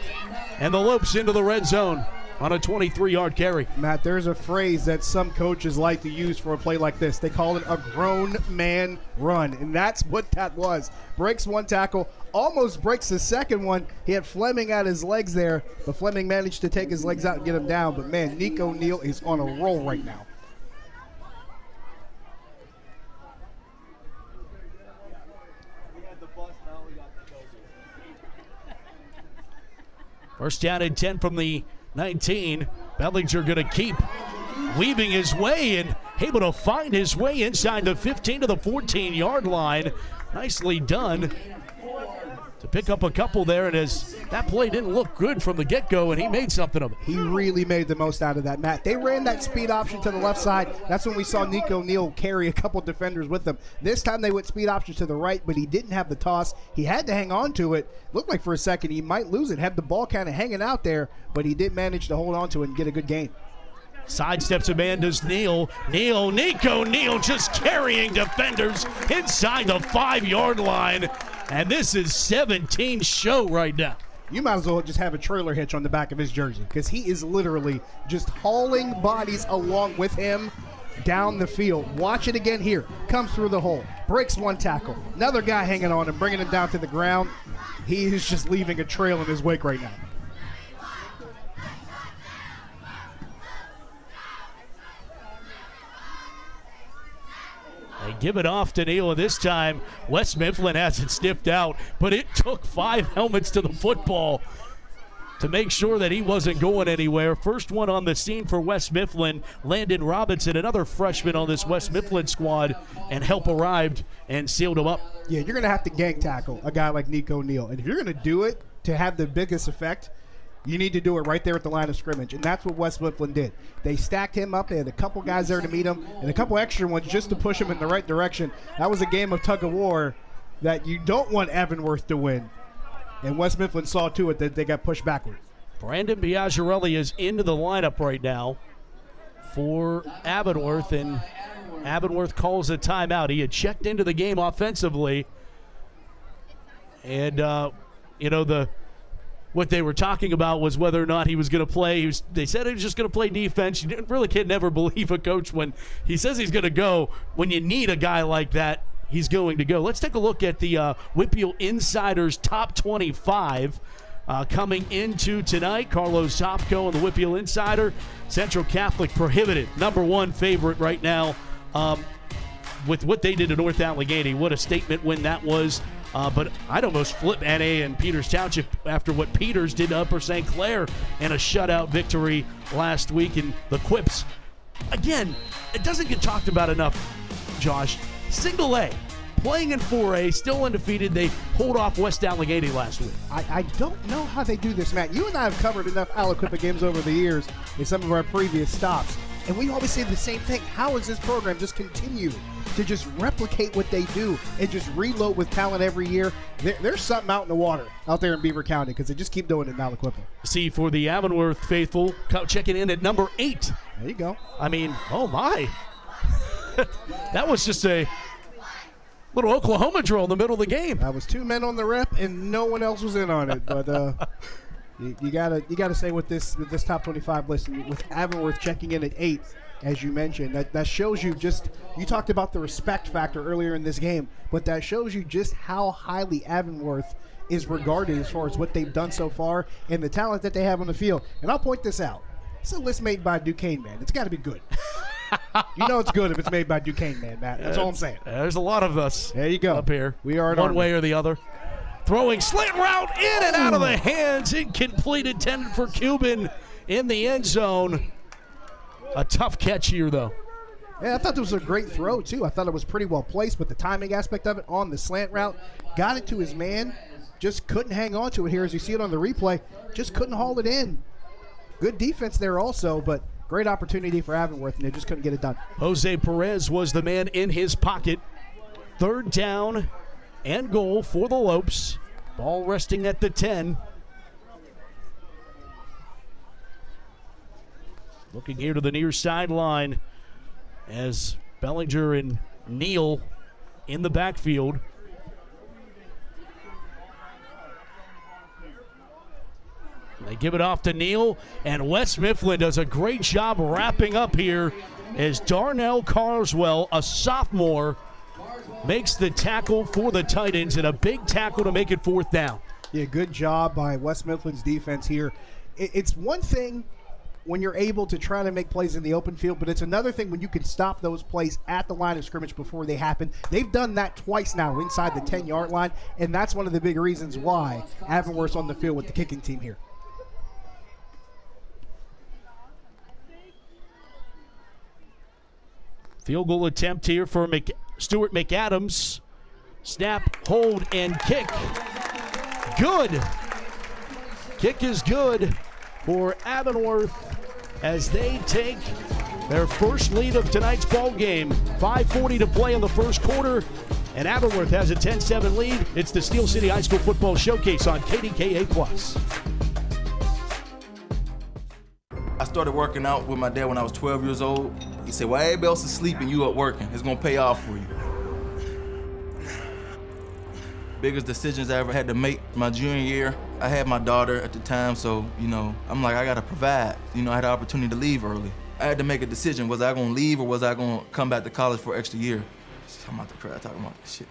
and the Lopes into the red zone on a 23-yard carry. Matt, there's a phrase that some coaches like to use for a play like this. They call it a grown man run, and that's what that was. Breaks 1 tackle, almost breaks the 2nd one. He had Fleming at his legs there, but Fleming managed to take his legs out and get him down. But, man, Nico Neal is on a roll right now. First down and 10 from the 19. Bellinger going to keep weaving his way and able to find his way inside the 15 to the 14-yard line. Nicely done to pick up a couple there, and as that play didn't look good from the get-go, and he made something of it. He really made the most out of that, Matt. They ran that speed option to the left side. That's when we saw Nico Neal carry a couple defenders with him. This time they went speed option to the right, but he didn't have the toss. He had to hang on to it. Looked like for a second he might lose it, had the ball kind of hanging out there, but he did manage to hold on to it and get a good gain. Sidesteps Amanda's Neal. Nico Neal just carrying defenders inside the 5-yard line. And this is 17 show right now. You might as well just have a trailer hitch on the back of his jersey because he is literally just hauling bodies along with him down the field. Watch it again here. Comes through the hole. Breaks one tackle. Another guy hanging on and bringing him down to the ground. He is just leaving a trail in his wake right now. They give it off to Neal, and this time West Mifflin has it sniffed out, but it took 5 helmets to the football to make sure that he wasn't going anywhere. First one on the scene for West Mifflin, Landon Robinson, another freshman on this West Mifflin squad, and help arrived and sealed him up. Yeah, you're going to have to gang tackle a guy like Nico Neal, and if you're going to do it to have the biggest effect, you need to do it right there at the line of scrimmage, and that's what West Mifflin did. They stacked him up. They had a couple guys there to meet him and a couple extra ones just to push him in the right direction. That was a game of tug of war that you don't want Avonworth to win, and West Mifflin saw to it that they got pushed backward. Brandon Biagirelli is into the lineup right now for Avonworth, and Avonworth calls a timeout. He had checked into the game offensively, and, what they were talking about was whether or not he was going to play. They said he was just going to play defense. You really can never believe a coach when he says he's going to go. When you need a guy like that, he's going to go. Let's take a look at the Whitfield Insiders Top 25 coming into tonight. Carlos Zofko and the Whitfield Insider. Central Catholic prohibited. #1 favorite right now with what they did to North Allegheny. What a statement win that was. But I'd almost flip NA and Peters Township after what Peters did to Upper St. Clair in a shutout victory last week. And the Quips, again, it doesn't get talked about enough, Josh. Single A, playing in 4A, still undefeated. They pulled off West Allegheny last week. I don't know how they do this, Matt. You and I have covered enough Aliquippa games over the years in some of our previous stops, and we always say the same thing. How is this program just continue to just replicate what they do and just reload with talent every year? There's something out in the water out there in Beaver County because they just keep doing it in Aliquippa. See, for the Avonworth faithful, checking in at #8. There you go. I mean, oh my. That was just a little Oklahoma drill in the middle of the game. That was 2 men on the rep and no one else was in on it. But you gotta say with this top 25 list, with Avonworth checking in at 8, as you mentioned, that shows you just, you talked about the respect factor earlier in this game, but that shows you just how highly Avonworth is regarded as far as what they've done so far and the talent that they have on the field. And I'll point this out. It's a list made by Duquesne, man. It's got to be good. You know it's good if it's made by Duquesne, man, Matt. That's all I'm saying. There's a lot of us there you go. Up here. We are one way or the other. Throwing slant route in and out of the hands. Incomplete, intended for Cuban in the end zone. A tough catch here, though. Yeah, I thought this was a great throw, too. I thought it was pretty well placed, but the timing aspect of it on the slant route, got it to his man, just couldn't hang on to it here as you see it on the replay. Just couldn't haul it in. Good defense there also, but great opportunity for Avonworth, and they just couldn't get it done. Jose Perez was the man in his pocket. 3rd down and goal for the Lopes. Ball resting at the 10. Looking here to the near sideline as Bellinger and Neal in the backfield. They give it off to Neal, and West Mifflin does a great job wrapping up here as Darnell Carswell, a sophomore, makes the tackle for the Titans, and a big tackle to make it 4th down. Yeah, good job by West Mifflin's defense here. It's one thing when you're able to try to make plays in the open field, but it's another thing when you can stop those plays at the line of scrimmage before they happen. They've done that twice now inside the 10-yard line, and that's one of the big reasons why Avonworth's on the field with the kicking team here. Field goal attempt here for Stuart McAdams. Snap, hold, and kick. Good. Kick is good for Avonworth as they take their first lead of tonight's ball game. 5:40 to play in the first quarter, and Avonworth has a 10-7 lead. It's the Steel City High School Football Showcase on KDKA+. I started working out with my dad when I was 12 years old. He said, "While everybody else is sleeping, you up working. It's gonna pay off for you." Biggest decisions I ever had to make my junior year. I had my daughter at the time, so, I'm like, I gotta provide. I had the opportunity to leave early. I had to make a decision. Was I gonna leave or was I gonna come back to college for an extra year? I'm about to cry talking about this shit.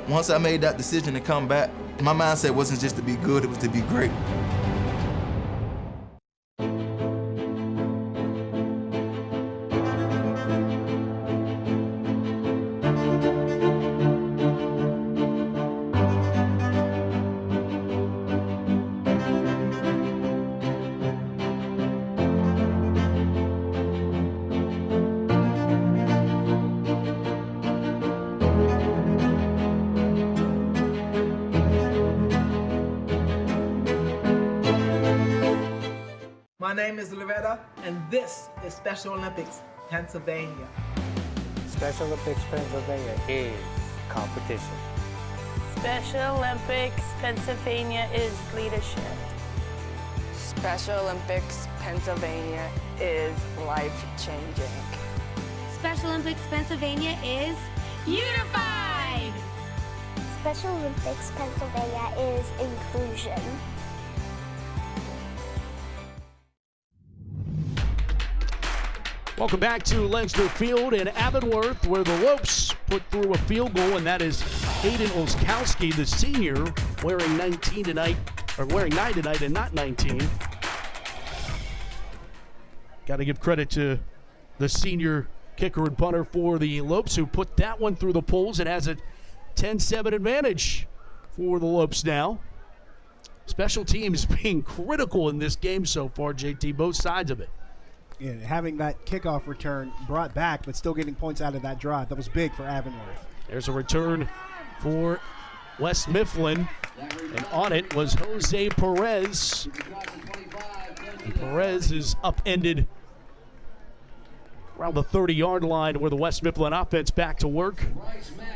Once I made that decision to come back, my mindset wasn't just to be good, it was to be great. My name is Loretta, and this is Special Olympics Pennsylvania. Special Olympics Pennsylvania is competition. Special Olympics Pennsylvania is leadership. Special Olympics Pennsylvania is life-changing. Special Olympics Pennsylvania is unified. Special Olympics Pennsylvania is inclusion. Welcome back to Leinster Field in Avonworth, where the Lopes put through a field goal, and that is Aiden Olskowski, the senior, wearing 19 tonight, or wearing 9 tonight and not 19. Got to give credit to the senior kicker and punter for the Lopes, who put that one through the poles and has a 10-7 advantage for the Lopes now. Special teams being critical in this game so far, JT, both sides of it. Yeah, having that kickoff return brought back, but still getting points out of that drive. That was big for Avonworth. There's a return for West Mifflin, and on it was Jose Perez. And Perez is upended around the 30-yard line, where the West Mifflin offense back to work,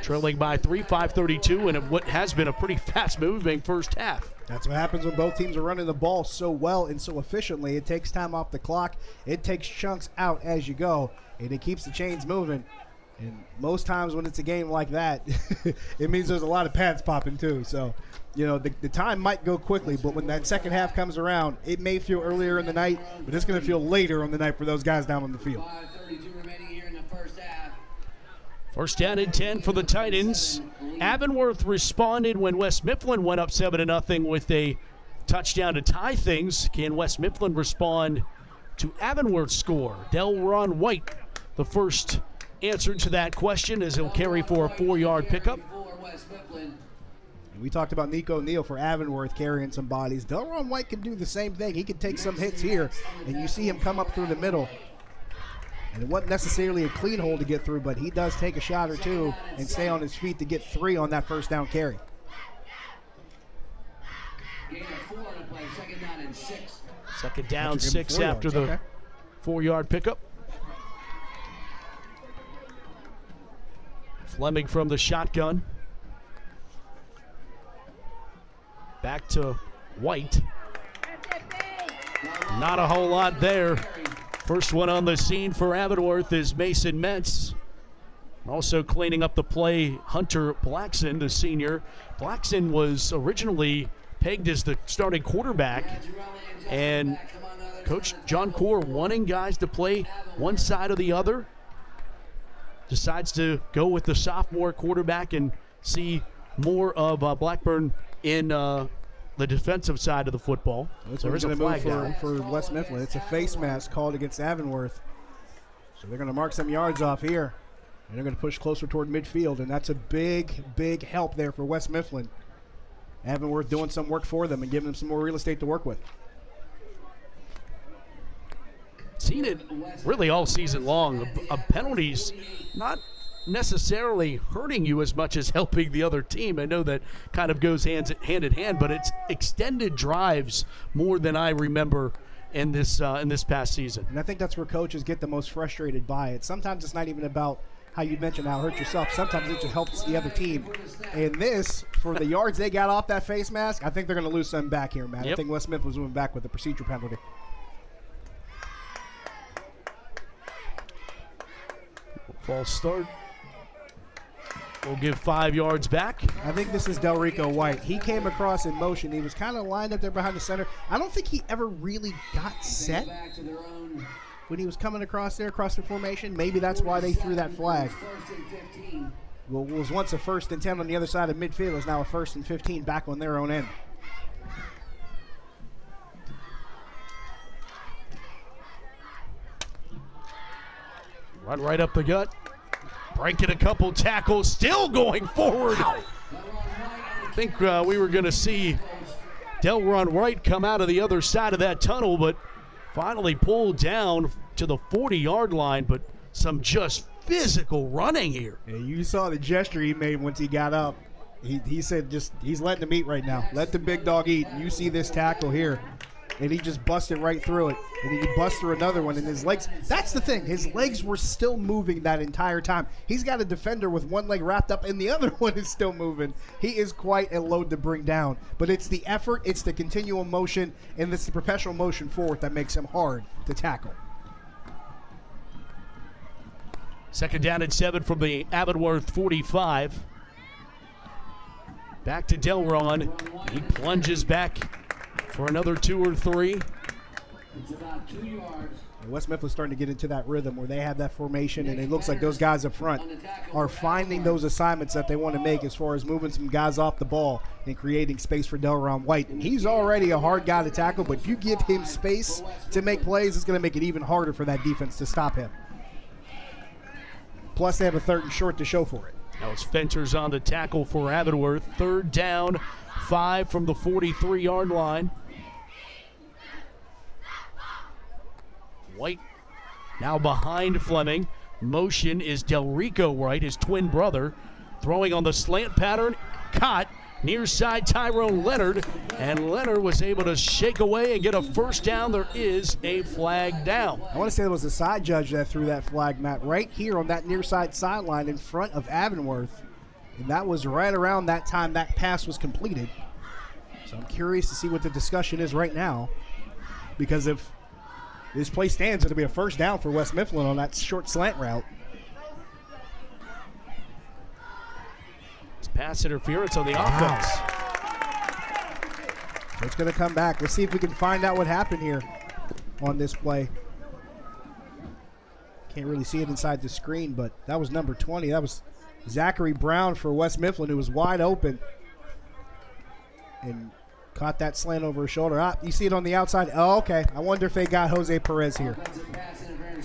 trailing by 3, 5:32, and what has been a pretty fast-moving first half. That's what happens when both teams are running the ball so well and so efficiently. It takes time off the clock. It takes chunks out as you go, and it keeps the chains moving. And most times when it's a game like that, it means there's a lot of pads popping too. So, the time might go quickly, but when that second half comes around, it may feel earlier in the night, but it's going to feel later on the night for those guys down on the field. First down and 10 for the Titans. Avonworth responded when West Mifflin went up 7-0 with a touchdown to tie things. Can West Mifflin respond to Avonworth's score? Delron White, the first answer to that question, as he'll carry for a 4-yard pickup. We talked about Nico Neal for Avonworth carrying some bodies. Delron White can do the same thing. He can take some hits here, and you see him come up through the middle. And it wasn't necessarily a clean hole to get through, but he does take a shot or two and stay on his feet to get 3 on that first down carry. Second down, 6 after the 4-yard pickup. Fleming from the shotgun. Back to White. Not a whole lot there. First one on the scene for Avonworth is Mason Metz. Also cleaning up the play, Hunter Blackson, the senior. Blackson was originally pegged as the starting quarterback, and Coach John Core, wanting guys to play one side or the other, decides to go with the sophomore quarterback and see more of Blackburn in the defensive side of the football. There is a flag down for West Mifflin. It's a face mask called against Avonworth. So they're going to mark some yards off here, and they're going to push closer toward midfield, and that's a big, big help there for West Mifflin. Avonworth doing some work for them and giving them some more real estate to work with. seen it really all season long. Penalties not necessarily hurting you as much as helping the other team. I know that kind of goes hand in hand, but it's extended drives more than I remember in this past season. And I think that's where coaches get the most frustrated by it. Sometimes it's not even about how you mentioned how hurt yourself. Sometimes it just helps the other team. And this, for the yards they got off that face mask, I think they're going to lose something back here, man. Yep. I think West Mifflin was moving back with the procedure penalty. False start. We'll give 5 yards back. I think this is Delrico White. He came across in motion. He was kind of lined up there behind the center. I don't think he ever really got set when he was coming across there, across the formation. Maybe that's why they threw that flag. Well, it was once a 1st and 10 on the other side of midfield. It's now a 1st and 15 back on their own end. Run right up the gut. Breaking a couple tackles, still going forward. I think we were going to see Delron Wright come out of the other side of that tunnel, but finally pulled down to the 40-yard line, but some just physical running here. Yeah, you saw the gesture he made once he got up. He said he's letting them eat right now. Let the big dog eat. And you see this tackle here. And he just busted right through it. And he busts through another one. And his legs, that's the thing. His legs were still moving that entire time. He's got a defender with one leg wrapped up and the other one is still moving. He is quite a load to bring down. But it's the effort, it's the continual motion, and it's the professional motion forward that makes him hard to tackle. 2nd down and 7 from the Avonworth 45. Back to Delron. He plunges back for another 2 or 3. It's about 2 yards. West Mifflin's starting to get into that rhythm where they have that formation, and it looks like those guys up front are finding those assignments that they want to make as far as moving some guys off the ball and creating space for Delron White. And he's already a hard guy to tackle, but if you give him space to make plays, it's going to make it even harder for that defense to stop him. Plus, they have a 3rd and short to show for it. Now it's Fenter's on the tackle for Avonworth. 3rd down, 5 from the 43-yard line. White now behind Fleming. Motion is Delrico Wright, his twin brother. Throwing on the slant pattern. Caught near side Tyrone Leonard. And Leonard was able to shake away and get a 1st down. There is a flag down. I want to say there was a side judge that threw that flag, Matt, right here on that near side sideline in front of Avonworth. And that was right around that time that pass was completed. So I'm curious to see what the discussion is right now. Because if this play stands, it'll be a 1st down for West Mifflin on that short slant route. It's pass interference on the offense. So it's going to come back. Let's see if we can find out what happened here on this play. Can't really see it inside the screen, but that was number 20. That was Zachary Brown for West Mifflin, who was wide open and caught that slant over his shoulder. You see it on the outside. Oh, okay. I wonder if they got Jose Perez here.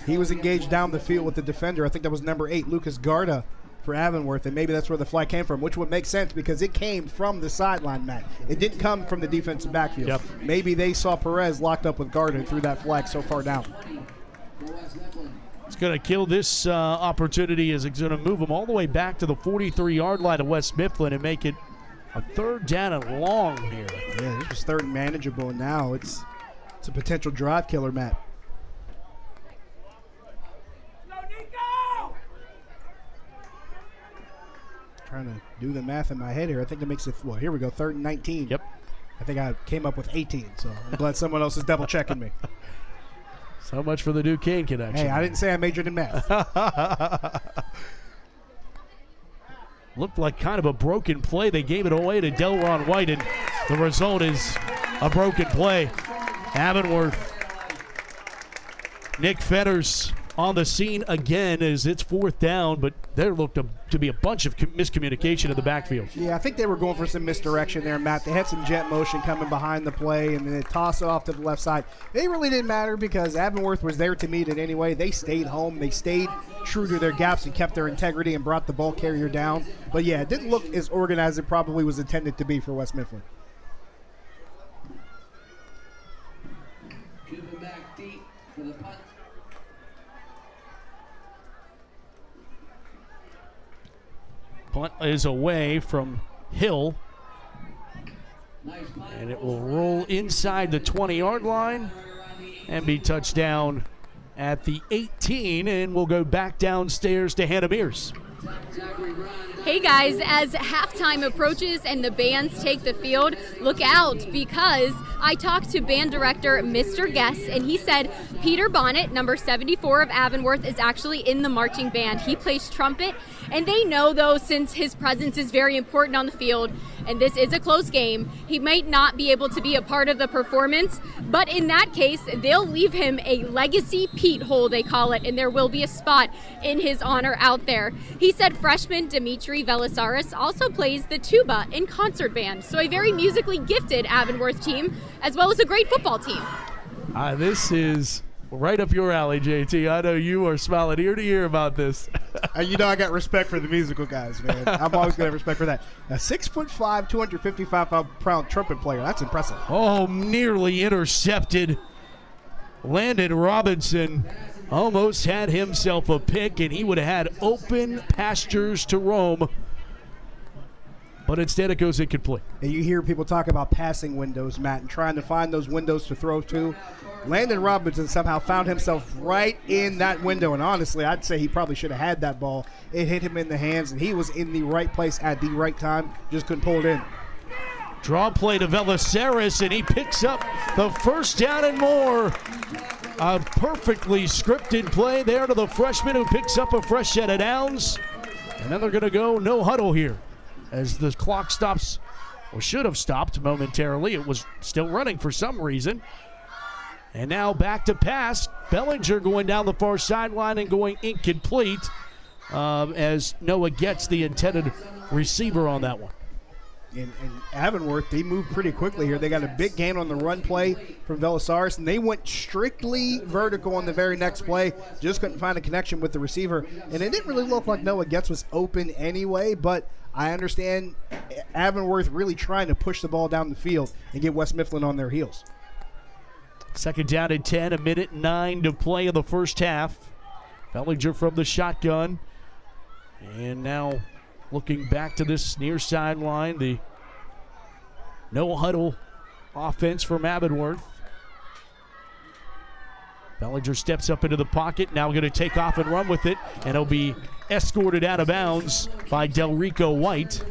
He was engaged down the field with the defender. I think that was number 8, Lucas Garda for Avonworth, and maybe that's where the flag came from, which would make sense because it came from the sideline, Matt. It didn't come from the defensive backfield. Yep. Maybe they saw Perez locked up with Garda and threw that flag so far down. It's going to kill this opportunity as it's going to move them all the way back to the 43-yard line of West Mifflin and make it a 3rd down and long here. Yeah, this was 3rd and manageable. Now it's a potential drive killer, Matt. Trying to do the math in my head here. I think it makes it, well, here we go, 3rd and 19. Yep. I think I came up with 18, so I'm glad someone else is double checking me. So much for the Duquesne connection. Hey, I didn't say I majored in math. Looked like kind of a broken play. They gave it away to Delron White, and the result is a broken play. Avonworth. Nick Fetters on the scene again as it's 4th down, but there looked to be a bunch of miscommunication in the backfield. Yeah, I think they were going for some misdirection there, Matt. They had some jet motion coming behind the play, and then they tossed it off to the left side. It really didn't matter because Avonworth was there to meet it anyway. They stayed home. They stayed true to their gaps and kept their integrity and brought the ball carrier down. But, yeah, it didn't look as organized as it probably was intended to be for West Mifflin. Cuban back deep for the punt. Punt is away from Hill. And it will roll inside the 20-yard line and be touched down at the 18, and we'll go back downstairs to Hannah Mears. Hey guys, as halftime approaches and the bands take the field, look out, because I talked to band director Mr. Guess, and he said Peter Bonnet, number 74 of Avonworth, is actually in the marching band. He plays trumpet, and they know, though, since his presence is very important on the field, and this is a close game, he might not be able to be a part of the performance, but in that case, they'll leave him a legacy Pete hole, they call it, and there will be a spot in his honor out there. He said freshman Dimitri Velisaris also plays the tuba in concert band, so a very musically gifted Avonworth team, as well as a great football team. This is right up your alley, JT. I know you are smiling ear to ear about this. You know I got respect for the musical guys, man. I'm always going to have respect for that. A 6'5", 255-pound trumpet player. That's impressive. Oh, nearly intercepted. Landon Robinson almost had himself a pick, and he would have had open pastures to roam. But instead it goes incomplete. And you hear people talk about passing windows, Matt, and trying to find those windows to throw to. Landon Robinson somehow found himself right in that window, and honestly, I'd say he probably should have had that ball. It hit him in the hands, and he was in the right place at the right time, just couldn't pull it in. Draw play to Velisaris, and he picks up the first down and more. A perfectly scripted play there to the freshman who picks up a fresh set of downs. And then they're going to go no huddle here as the clock stops, or should have stopped momentarily. It was still running for some reason. And now back to pass. Bellinger going down the far sideline and going incomplete as Noah gets the intended receiver on that one. In Avonworth, they moved pretty quickly here. They got a big gain on the run play from Velisaris, and they went strictly vertical on the very next play. Just couldn't find a connection with the receiver. And it didn't really look like Noah Getz was open anyway, but I understand Avonworth really trying to push the ball down the field and get West Mifflin on their heels. Second down and 10, 1:09 to play in the first half. Bellinger from the shotgun. And now looking back to this near sideline, the no huddle offense from Avonworth. Bellinger steps up into the pocket, now going to take off and run with it, and he'll be escorted out of bounds by Delrico White.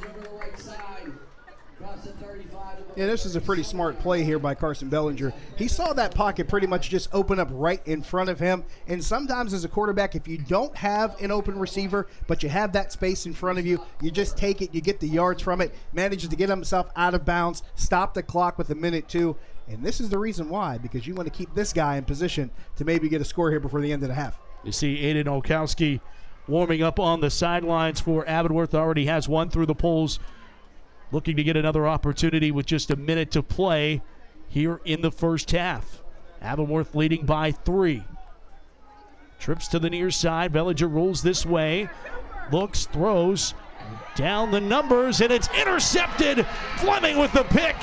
Yeah, this is a pretty smart play here by Carson Bellinger. He saw that pocket pretty much just open up right in front of him. And sometimes as a quarterback, if you don't have an open receiver, but you have that space in front of you, you just take it, you get the yards from it, manages to get himself out of bounds, stop the clock with 1:02. And this is the reason why, because you want to keep this guy in position to maybe get a score here before the end of the half. You see Aiden Olkowski warming up on the sidelines for Avonworth. Already has one through the polls. Looking to get another opportunity with just a minute to play here in the first half. Avonworth leading by 3. Trips to the near side. Bellinger rolls this way. Looks, throws, down the numbers, and it's intercepted. Fleming with the pick.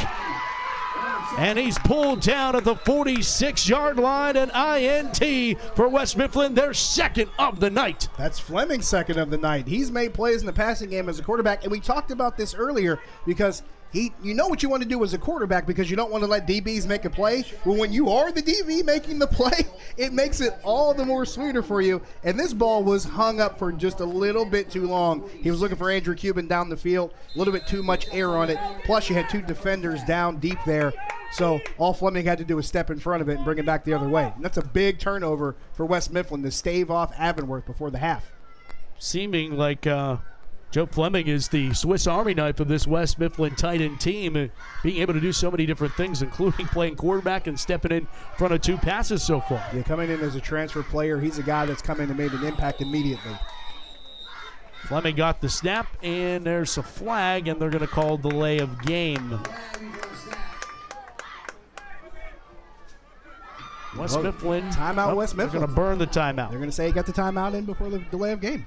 And he's pulled down at the 46-yard line, an INT for West Mifflin, their second of the night. That's Fleming's second of the night. He's made plays in the passing game as a quarterback, and we talked about this earlier because you know what you want to do as a quarterback because you don't want to let DBs make a play. Well, when you are the DB making the play, it makes it all the more sweeter for you. And this ball was hung up for just a little bit too long. He was looking for Andrew Cuban down the field, a little bit too much air on it. Plus, you had 2 defenders down deep there. So all Fleming had to do was step in front of it and bring it back the other way. And that's a big turnover for West Mifflin to stave off Avonworth before the half. Seeming like Joe Fleming is the Swiss Army knife of this West Mifflin tight end team, being able to do so many different things, including playing quarterback and stepping in front of 2 passes so far. Yeah, coming in as a transfer player, he's a guy that's come in and made an impact immediately. Fleming got the snap, and there's a flag, and they're going to call delay of game. West Mifflin. Timeout, West Mifflin. They're going to burn the timeout. They're going to say he got the timeout in before the delay of game.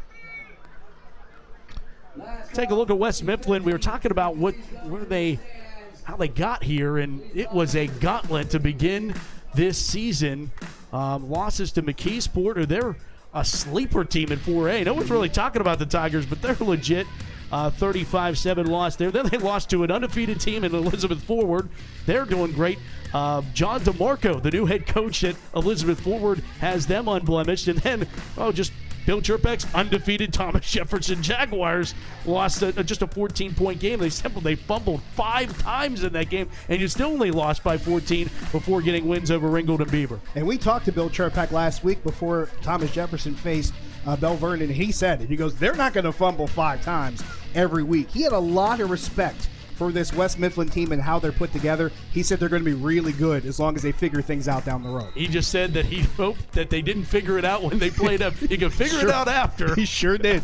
Take a look at West Mifflin. We were talking about how they got here, and it was a gauntlet to begin this season. Losses to McKeesport, they're a sleeper team in 4A. No one's really talking about the Tigers, but they're legit. 35-7 loss there. Then they lost to an undefeated team in Elizabeth Forward. They're doing great. John DeMarco, the new head coach at Elizabeth Forward, has them unblemished. And then, just Bill Chirpek's undefeated Thomas Jefferson Jaguars lost just a 14-point game. They fumbled 5 times in that game, and you still only lost by 14 before getting wins over Ringgold and Beaver. And we talked to Bill Chirpek last week before Thomas Jefferson faced Bell Vernon, and he said it. He goes, they're not going to fumble 5 times every week. He had a lot of respect for this West Mifflin team and how they're put together. He said they're going to be really good as long as they figure things out down the road. He just said that he hoped that they didn't figure it out when they played up. You can figure it out after. He sure did.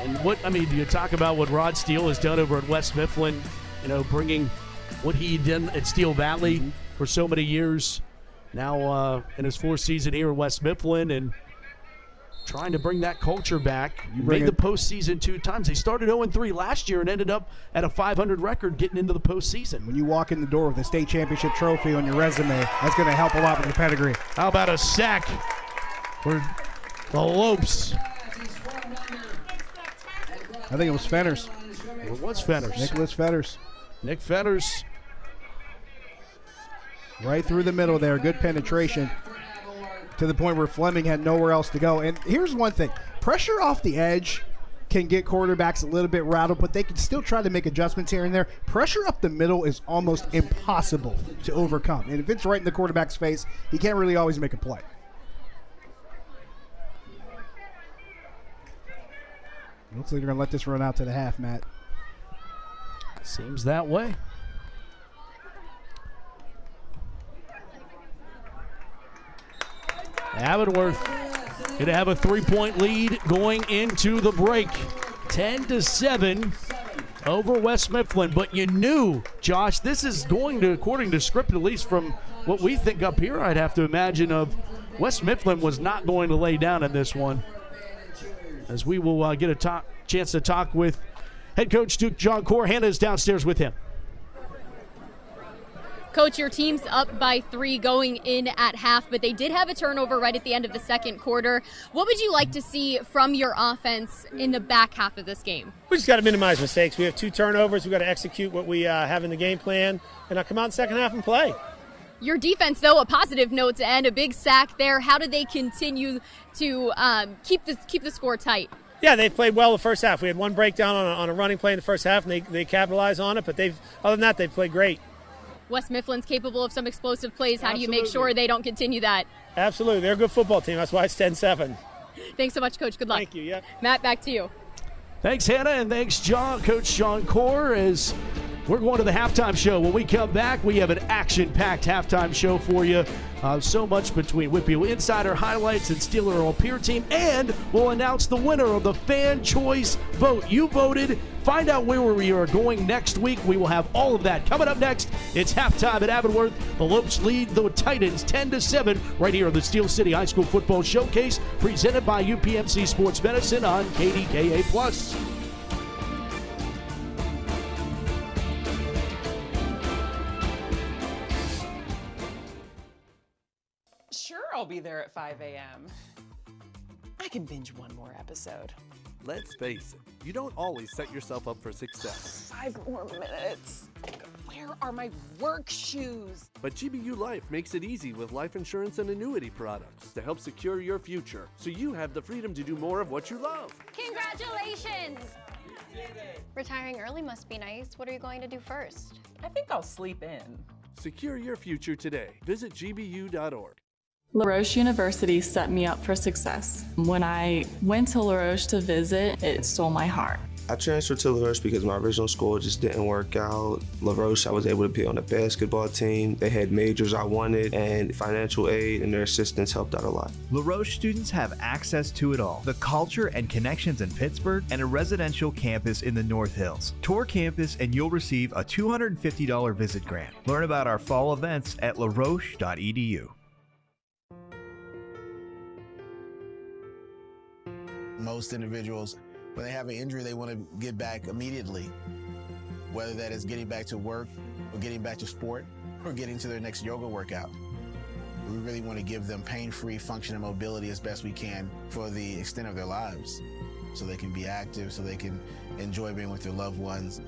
And you talk about what Rod Steele has done over at West Mifflin, bringing what he did at Steel Valley for so many years. Now in his 4th season here at West Mifflin, and trying to bring that culture back. You made the postseason 2 times. They started 0-3 last year and ended up at a 500 record getting into the postseason. When you walk in the door with a state championship trophy on your resume, that's going to help a lot with your pedigree. How about a sack for the Lopes? I think it was Fenners. It was Fenners. Nicholas Fetters. Nick Fetters. Right through the middle there. Good penetration to the point where Fleming had nowhere else to go. And here's one thing. Pressure off the edge can get quarterbacks a little bit rattled, but they can still try to make adjustments here and there. Pressure up the middle is almost impossible to overcome. And if it's right in the quarterback's face, he can't really always make a play. Looks like they're going to let this run out to the half, Matt. Seems that way. Avonworth going to have a 3-point lead going into the break. 10-7 over West Mifflin. But you knew, Josh, this is going to, according to script, at least from what we think up here, I'd have to imagine, of West Mifflin was not going to lay down in this one. As we will get a chance to talk with head coach Duke John Core. Hannah is downstairs with him. Coach, your team's up by 3 going in at half, but they did have a turnover right at the end of the second quarter. What would you like to see from your offense in the back half of this game? We just got to minimize mistakes. We have 2 turnovers. We've got to execute what we have in the game plan, and I'll come out in the second half and play. Your defense, though, a positive note to end, a big sack there. How did they continue to keep the score tight? Yeah, they played well the first half. We had 1 breakdown on a running play in the first half, and they capitalized on it. But other than that, they played great. West Mifflin's capable of some explosive plays. How do you make sure they don't continue that? Absolutely. They're a good football team. That's why it's 10-7. Thanks so much, Coach. Good luck. Thank you. Yeah. Matt, back to you. Thanks, Hannah, and thanks, Coach John Core, as we're going to the halftime show. When we come back, we have an action-packed halftime show for you. So much between Whitfield Insider highlights and Steeler All-Peer team, and we'll announce the winner of the Fan Choice Vote. You voted. Find out where we are going next week. We will have all of that coming up next. It's halftime at Avonworth. The Lopes lead the Titans 10-7 right here on the Steel City High School Football Showcase, presented by UPMC Sports Medicine on KDKA+. Sure, I'll be there at 5 a.m. I can binge one more episode. Let's face it, you don't always set yourself up for success. 5 more minutes. Where are my work shoes? But GBU Life makes it easy with life insurance and annuity products to help secure your future, so you have the freedom to do more of what you love. Congratulations! Retiring early must be nice. What are you going to do first? I think I'll sleep in. Secure your future today. Visit gbu.org. La Roche University set me up for success. When I went to La Roche to visit, it stole my heart. I transferred to La Roche because my original school just didn't work out. La Roche, I was able to be on the basketball team. They had majors I wanted, and financial aid and their assistance helped out a lot. La Roche students have access to it all: the culture and connections in Pittsburgh and a residential campus in the North Hills. Tour campus and you'll receive a $250 visit grant. Learn about our fall events at laroche.edu. Most individuals, when they have an injury, they want to get back immediately, whether that is getting back to work or getting back to sport or getting to their next yoga workout. We really want to give them pain-free function and mobility as best we can for the extent of their lives, so they can be active, so they can enjoy being with their loved ones.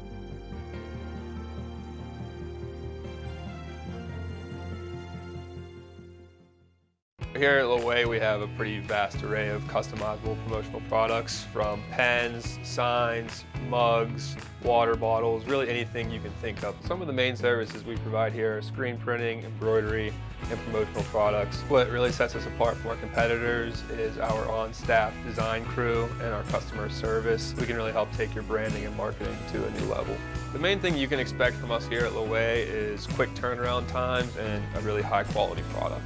Here at Lopes, we have a pretty vast array of customizable promotional products, from pens, signs, mugs, water bottles, really anything you can think of. Some of the main services we provide here are screen printing, embroidery, and promotional products. What really sets us apart from our competitors is our on-staff design crew and our customer service. We can really help take your branding and marketing to a new level. The main thing you can expect from us here at Lopes is quick turnaround times and a really high-quality product.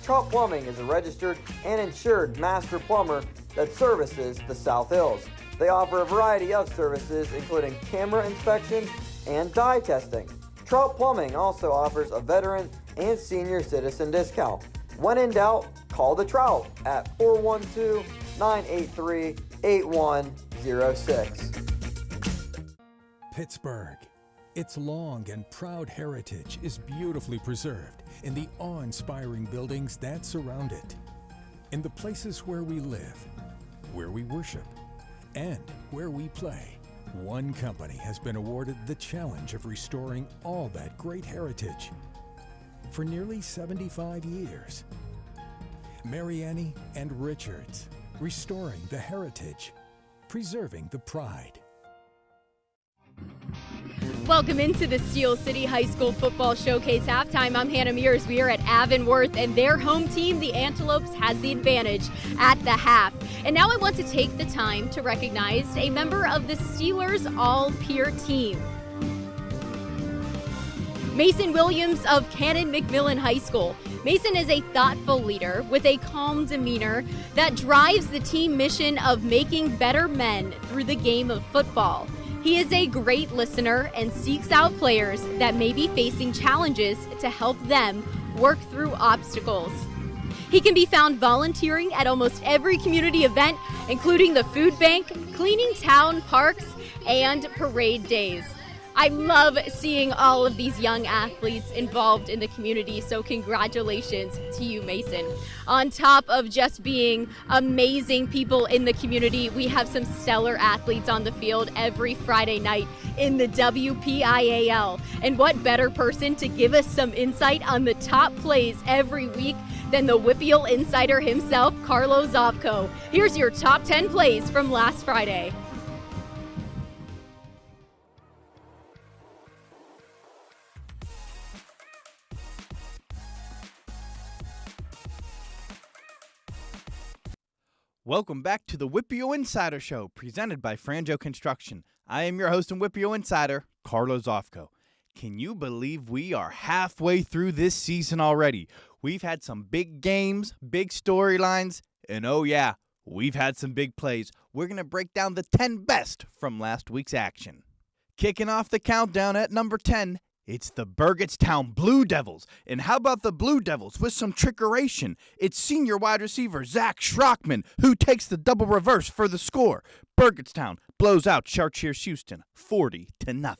Trout Plumbing is a registered and insured master plumber that services the South Hills. They offer a variety of services, including camera inspections and dye testing. Trout Plumbing also offers a veteran and senior citizen discount. When in doubt, call the Trout at 412-983-8106. Pittsburgh. Its long and proud heritage is beautifully preserved in the awe-inspiring buildings that surround it, in the places where we live, where we worship, and where we play. One company has been awarded the challenge of restoring all that great heritage for nearly 75 years. Mariani and Richards, restoring the heritage, preserving the pride. Welcome into the Steel City High School Football Showcase halftime. I'm Hannah Mears. We are at Avonworth, and their home team, the Antelopes, has the advantage at the half. And now I want to take the time to recognize a member of the Steelers all-peer team. Mason Williams of Cannon McMillan High School. Mason is a thoughtful leader with a calm demeanor that drives the team mission of making better men through the game of football. He is a great listener and seeks out players that may be facing challenges to help them work through obstacles. He can be found volunteering at almost every community event, including the food bank, cleaning town parks, and parade days. I love seeing all of these young athletes involved in the community, so congratulations to you, Mason. On top of just being amazing people in the community, we have some stellar athletes on the field every Friday night in the WPIAL. And what better person to give us some insight on the top plays every week than the Whippeal insider himself, Carlo Zofko. Here's your top 10 plays from last Friday. Welcome back to the Whippeal Insider Show, presented by Franjo Construction. I am your host and Whippeal Insider, Carlo Zofko. Can you believe we are halfway through this season already? We've had some big games, big storylines, and oh yeah, we've had some big plays. We're going to break down the 10 best from last week's action. Kicking off the countdown at number 10, it's the Burgettstown Blue Devils. And how about the Blue Devils with some trickeration? It's senior wide receiver Zach Schrockman who takes the double reverse for the score. Burgettstown blows out Chartiers Houston 40-0.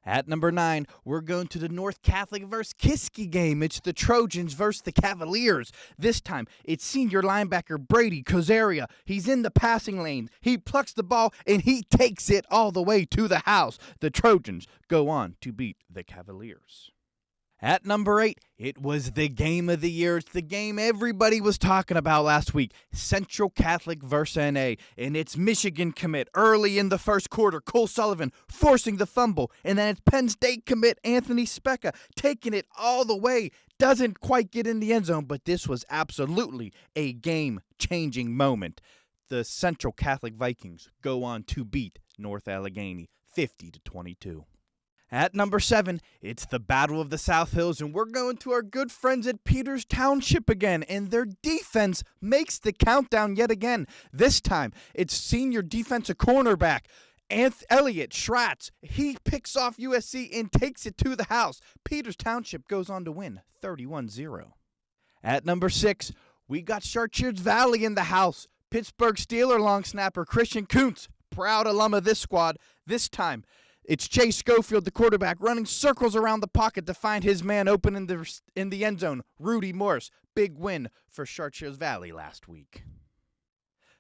At number 9, we're going to the North Catholic vs. Kiski game. It's the Trojans versus the Cavaliers. This time, it's senior linebacker Brady Kozaria. He's in the passing lane. He plucks the ball, and he takes it all the way to the house. The Trojans go on to beat the Cavaliers. At number 8, it was the game of the year. It's the game everybody was talking about last week. Central Catholic versus NA. And it's Michigan commit early in the first quarter. Cole Sullivan forcing the fumble. And then it's Penn State commit Anthony Specca taking it all the way. Doesn't quite get in the end zone, but this was absolutely a game-changing moment. The Central Catholic Vikings go on to beat North Allegheny 50-22. At number 7, it's the Battle of the South Hills, and we're going to our good friends at Peters Township again, and their defense makes the countdown yet again. This time, it's senior defensive cornerback Elliot Schratz. He picks off USC and takes it to the house. Peters Township goes on to win 31-0. At number 6, we got Chartiers Valley in the house. Pittsburgh Steeler long snapper Christian Kuntz, proud alum of this squad. This time, It's Chase Schofield, the quarterback, running circles around the pocket to find his man open in the end zone. Rudy Morris, big win for Chartiers Valley last week.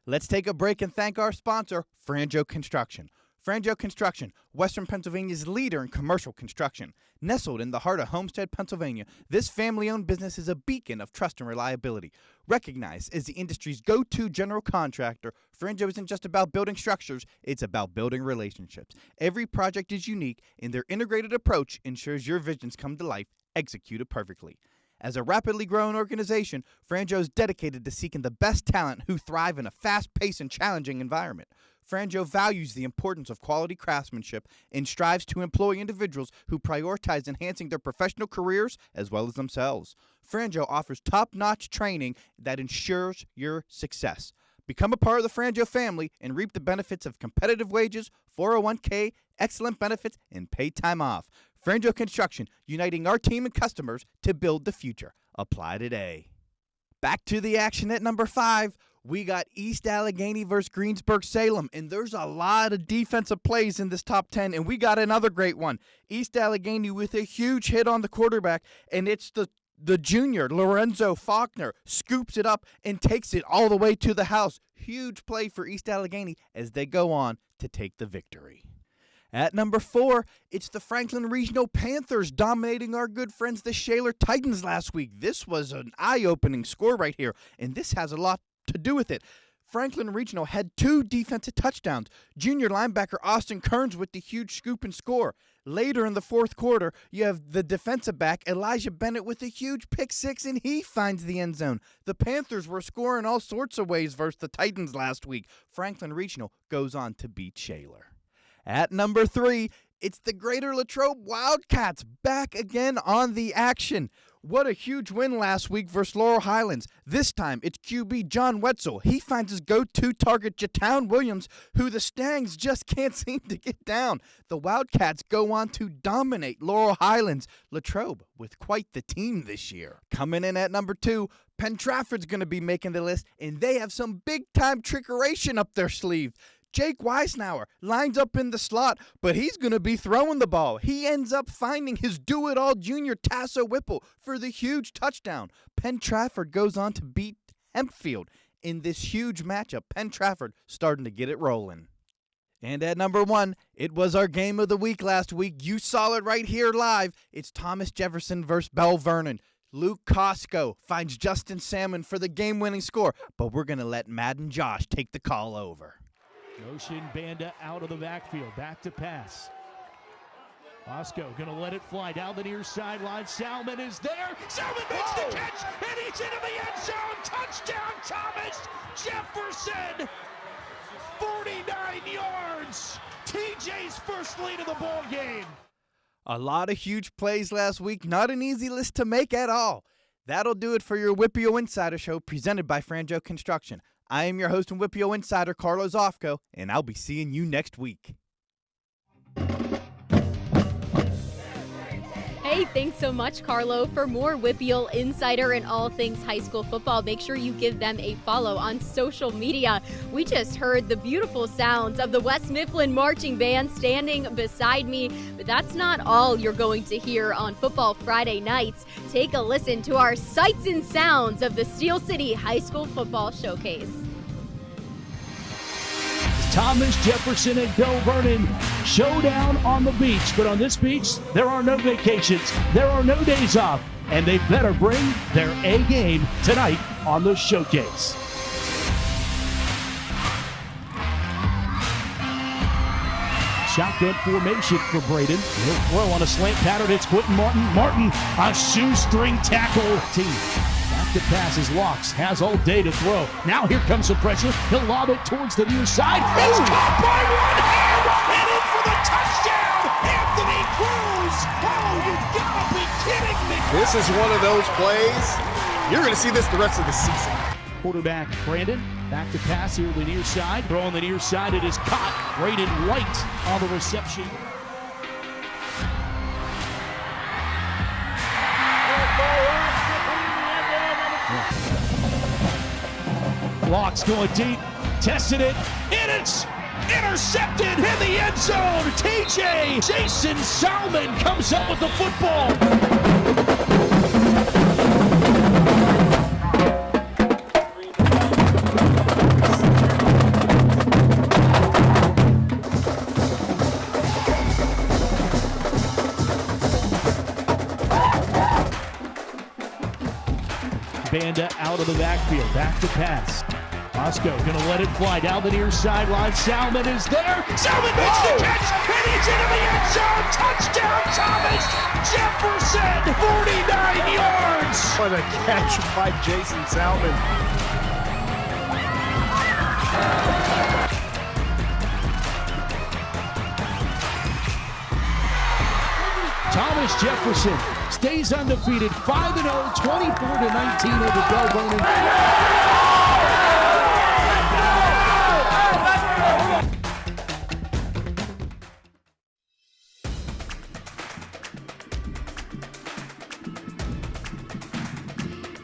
Let's take a break and thank our sponsor, Franjo Construction. Franjo Construction, Western Pennsylvania's leader in commercial construction. Nestled in the heart of Homestead, Pennsylvania, this family-owned business is a beacon of trust and reliability. Recognized as the industry's go-to general contractor, Franjo isn't just about building structures, it's about building relationships. Every project is unique, and their integrated approach ensures your visions come to life, executed perfectly. As a rapidly growing organization, Franjo is dedicated to seeking the best talent who thrive in a fast-paced and challenging environment. Franjo values the importance of quality craftsmanship and strives to employ individuals who prioritize enhancing their professional careers as well as themselves. Franjo offers top-notch training that ensures your success. Become a part of the Franjo family and reap the benefits of competitive wages, 401k, excellent benefits, and paid time off. Franjo Construction, uniting our team and customers to build the future. Apply today. Back to the action at number 5. We got East Allegheny versus Greensburg-Salem, and there's a lot of defensive plays in this top 10, and we got another great one. East Allegheny with a huge hit on the quarterback, and it's the junior, Lorenzo Faulkner, scoops it up and takes it all the way to the house. Huge play for East Allegheny as they go on to take the victory. At number 4, it's the Franklin Regional Panthers dominating our good friends, the Shaler Titans, last week. This was an eye-opening score right here, and this has a lot to do with it. Franklin Regional had 2 defensive touchdowns. Junior linebacker Austin Kearns with the huge scoop and score. Later in the fourth quarter, you have the defensive back Elijah Bennett with a huge pick 6, and he finds the end zone. The Panthers were scoring all sorts of ways versus the Titans last week. Franklin Regional goes on to beat Shaler. At number 3, it's the Greater Latrobe Wildcats back again on the action. What a huge win last week versus Laurel Highlands. This time, it's QB John Wetzel. He finds his go-to target, Jatown Williams, who the Stangs just can't seem to get down. The Wildcats go on to dominate Laurel Highlands. Latrobe with quite the team this year. Coming in at number 2, Penn Trafford's going to be making the list, and they have some big-time trickeration up their sleeve. Jake Weisnauer lines up in the slot, but he's going to be throwing the ball. He ends up finding his do-it-all junior Tasso Whipple for the huge touchdown. Penn Trafford goes on to beat Hempfield in this huge matchup. Penn Trafford starting to get it rolling. And at number 1, it was our game of the week last week. You saw it right here live. It's Thomas Jefferson versus Bell Vernon. Luke Costco finds Justin Salmon for the game-winning score, but we're going to let Madden Josh take the call over. Motion Banda out of the backfield. Back to pass. Costco going to let it fly down the near sideline. Salmon is there. Salmon makes the catch, and he's into the end zone. Touchdown, Thomas Jefferson. 49 yards. TJ's first lead of the ball game. A lot of huge plays last week. Not an easy list to make at all. That'll do it for your Whippio Insider Show presented by Franjo Construction. I am your host and Whippio Insider, Carlos Zofko, and I'll be seeing you next week. Hey, thanks so much, Carlo. For more Whippio Insider and all things high school football, make sure you give them a follow on social media. We just heard the beautiful sounds of the West Mifflin Marching Band standing beside me, but that's not all you're going to hear on Football Friday nights. Take a listen to our sights and sounds of the Steel City High School Football Showcase. Thomas Jefferson and Bell Vernon showdown on the beach. But on this beach, there are no vacations. There are no days off. And they better bring their A game tonight on the Showcase. Shotgun formation for Braden. He'll throw on a slant pattern. It's Quentin Martin. Martin, a shoestring tackle team. To pass his Locks, has all day to throw. Now here comes some pressure. He'll lob it towards the near side. It's caught by one hand, and in for the touchdown, Anthony Cruz. Oh, you gotta be kidding me. This is one of those plays. You're gonna see this the rest of the season. Quarterback Brandon, back to pass here on the near side. Throw on the near side, it is caught. Braden White on the reception. Locks going deep, tested it, and it's intercepted in the end zone. TJ Jason Salmon comes up with the football. Banda out of the backfield, back to pass. Zofko gonna let it fly down the near sideline. Salmon is there. Salmon makes the catch, and he's into the end zone. Touchdown, Thomas Jefferson, 49 yards. What a catch by Jason Salmon. Thomas Jefferson stays undefeated, 5-0, 24-19 over Bell Vernon.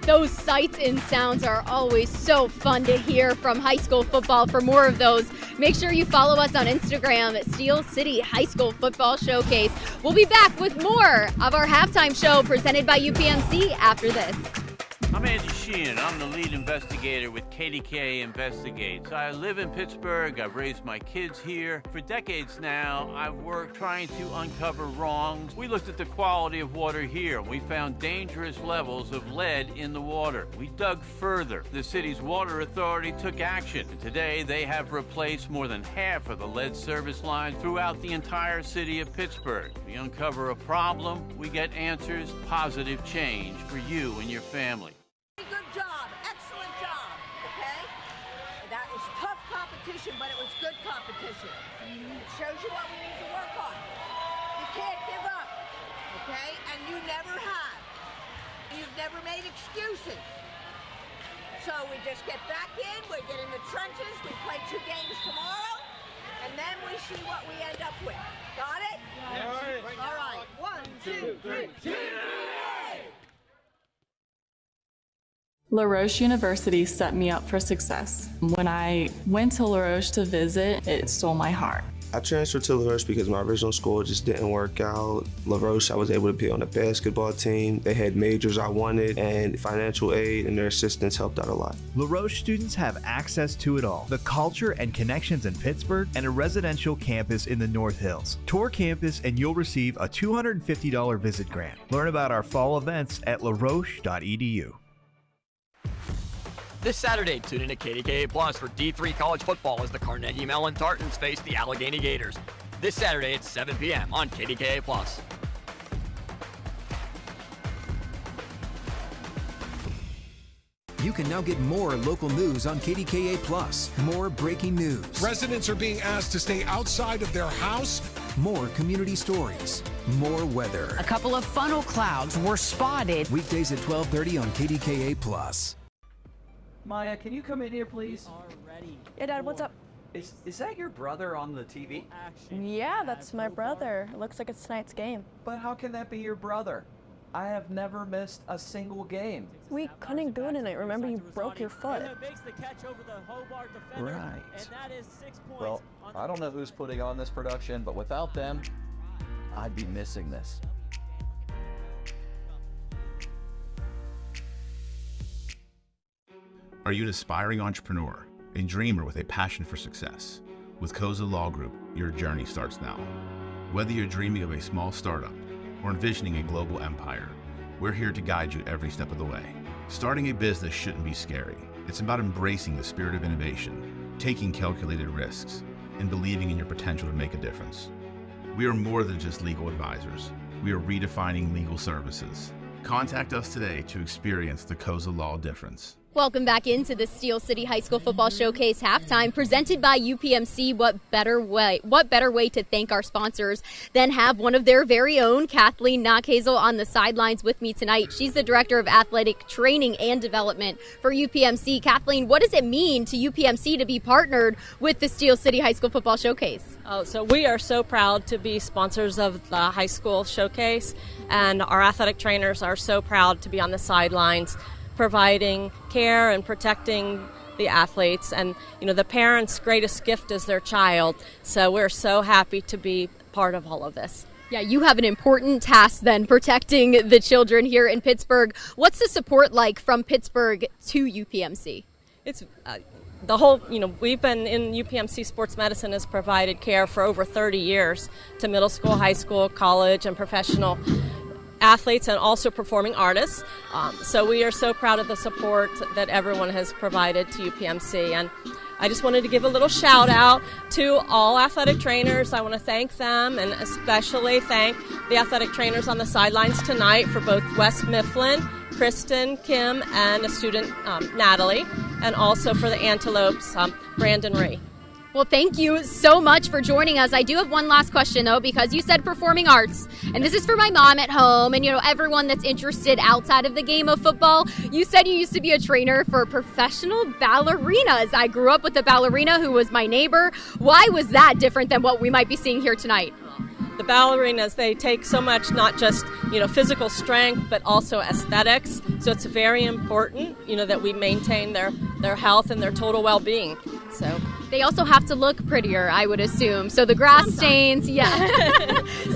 Those sights and sounds are always so fun to hear from high school football. For more of those, make sure you follow us on Instagram at Steel City High School Football Showcase. We'll be back with more of our halftime show presented by UPMC after this. I'm Andy Sheehan. I'm the lead investigator with KDKA Investigates. I live in Pittsburgh. I've raised my kids here. For decades now, I've worked trying to uncover wrongs. We looked at the quality of water here. We found dangerous levels of lead in the water. We dug further. The city's water authority took action. And today, they have replaced more than half of the lead service lines throughout the entire city of Pittsburgh. We uncover a problem, we get answers, positive change for you and your family. Good job, excellent job, okay? That was tough competition, but it was good competition. It shows you what we need to work on. You can't give up, okay? And you never have. You've never made excuses. So we just get back in, we get in the trenches, we play 2 games tomorrow, and then we see what we end up with. Got it? All right. 1, 2, 3. La Roche University set me up for success. When I went to La Roche to visit, it stole my heart. I transferred to La Roche because my original school just didn't work out. La Roche, I was able to be on the basketball team. They had majors I wanted, and financial aid and their assistance helped out a lot. La Roche students have access to it all: the culture and connections in Pittsburgh and a residential campus in the North Hills. Tour campus and you'll receive a $250 visit grant. Learn about our fall events at laroche.edu. This Saturday, tune in to KDKA Plus for D3 college football as the Carnegie Mellon Tartans face the Allegheny Gators. This Saturday at 7 p.m. on KDKA Plus. You can now get more local news on KDKA Plus. More breaking news. Residents are being asked to stay outside of their house. More community stories. More weather. A couple of funnel clouds were spotted. Weekdays at 12:30 on KDKA Plus. Maya, can you come in here, please? Already. Yeah, Dad, what's up? Is that your brother on the TV? Yeah, that's my brother. It looks like it's tonight's game. But how can that be your brother? I have never missed a single game. We couldn't go tonight. Remember, you broke your foot. Right. Well, I don't know who's putting on this production, but without them, I'd be missing this. Are you an aspiring entrepreneur, a dreamer with a passion for success? With Koza Law Group, your journey starts now. Whether you're dreaming of a small startup or envisioning a global empire, we're here to guide you every step of the way. Starting a business shouldn't be scary. It's about embracing the spirit of innovation, taking calculated risks, and believing in your potential to make a difference. We are more than just legal advisors. We are redefining legal services. Contact us today to experience the Koza Law difference. Welcome back into the Steel City High School Football Showcase halftime presented by UPMC. What better way to thank our sponsors than have one of their very own, Kathleen Knockhazel, on the sidelines with me tonight. She's the Director of Athletic Training and Development for UPMC. Kathleen, what does it mean to UPMC to be partnered with the Steel City High School Football Showcase? Oh, so we are so proud to be sponsors of the high school showcase, and our athletic trainers are so proud to be on the sidelines providing care and protecting the athletes. And, the parents' greatest gift is their child. So we're so happy to be part of all of this. Yeah, you have an important task then, protecting the children here in Pittsburgh. What's the support like from Pittsburgh to UPMC? It's the whole, we've been in UPMC Sports Medicine has provided care for over 30 years to middle school, high school, college, and professional athletes and also performing artists. So we are so proud of the support that everyone has provided to UPMC. And I just wanted to give a little shout out to all athletic trainers. I want to thank them and especially thank the athletic trainers on the sidelines tonight for both West Mifflin, Kristen, Kim, and a student, Natalie, and also for the Antelopes, Brandon Ree. Well, thank you so much for joining us. I do have one last question, though, because you said performing arts, and this is for my mom at home and, everyone that's interested outside of the game of football. You said you used to be a trainer for professional ballerinas. I grew up with a ballerina who was my neighbor. Why was that different than what we might be seeing here tonight? The ballerinas, they take so much, not just, physical strength, but also aesthetics. So it's very important, that we maintain their health and their total well-being. So they also have to look prettier, I would assume. So the grass stains, yeah.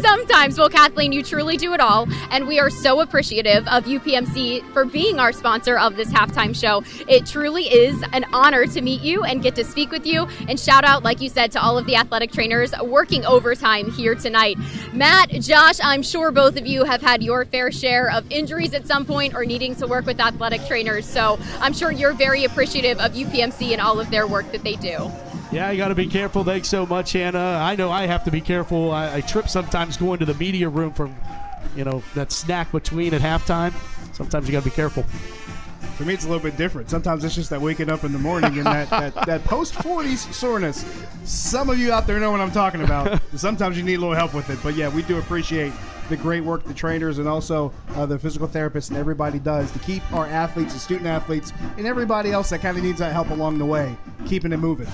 Sometimes. Well, Kathleen, you truly do it all. And we are so appreciative of UPMC for being our sponsor of this halftime show. It truly is an honor to meet you and get to speak with you. And shout out, like you said, to all of the athletic trainers working overtime here tonight. Matt, Josh, I'm sure both of you have had your fair share of injuries at some point or needing to work with athletic trainers. So I'm sure you're very appreciative of UPMC and all of their work that they do. Yeah, you got to be careful. Thanks so much, Hannah. I know I have to be careful. I trip sometimes going to the media room from, that snack between at halftime. Sometimes you got to be careful. For me, it's a little bit different. Sometimes it's just that waking up in the morning and that post-40s soreness. Some of you out there know what I'm talking about. Sometimes you need a little help with it. But, yeah, we do appreciate the great work the trainers and also the physical therapists and everybody does to keep our athletes and student athletes and everybody else that kind of needs that help along the way, keeping it moving.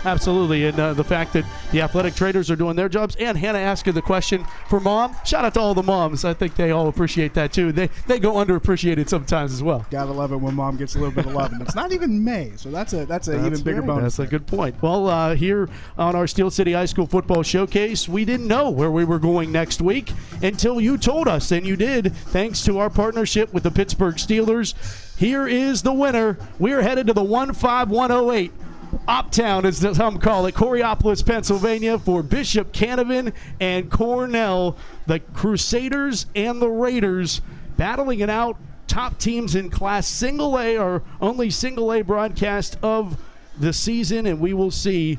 Absolutely, and the fact that the athletic trainers are doing their jobs, and Hannah asking the question for Mom. Shout out to all the moms. I think they all appreciate that too. They go underappreciated sometimes as well. Gotta love it when Mom gets a little bit of love, and it's not even May, so that's an even bigger bonus. That's a good point. Well, here on our Steel City High School Football Showcase, we didn't know where we were going next week until you told us, and you did, thanks to our partnership with the Pittsburgh Steelers. Here is the winner. We're headed to the 15108. Uptown, as some call it, Coriopolis, Pennsylvania, for Bishop Canavan and Cornell. The Crusaders and the Raiders battling it out. Top teams in Class Single A, or only Single A broadcast of the season, and we will see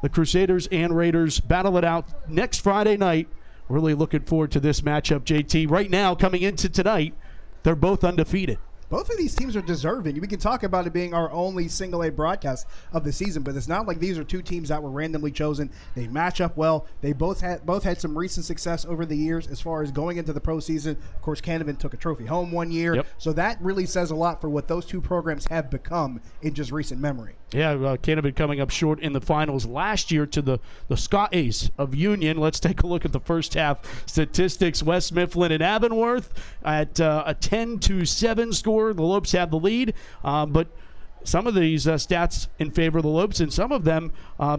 the Crusaders and Raiders battle it out next Friday night. Really looking forward to this matchup, JT. Right now, coming into tonight, they're both undefeated. Both of these teams are deserving. We can talk about it being our only single-A broadcast of the season, but it's not like these are two teams that were randomly chosen. They match up well. They both had some recent success over the years as far as going into the postseason. Of course, Canavan took a trophy home one year, so that really says a lot for what those two programs have become in just recent memory. Yeah, Canavan coming up short in the finals last year to the Scotties of Union. Let's take a look at the first half statistics. West Mifflin and Avonworth at a 10-7 score. The Lopes have the lead, but some of these stats in favor of the Lopes and some of them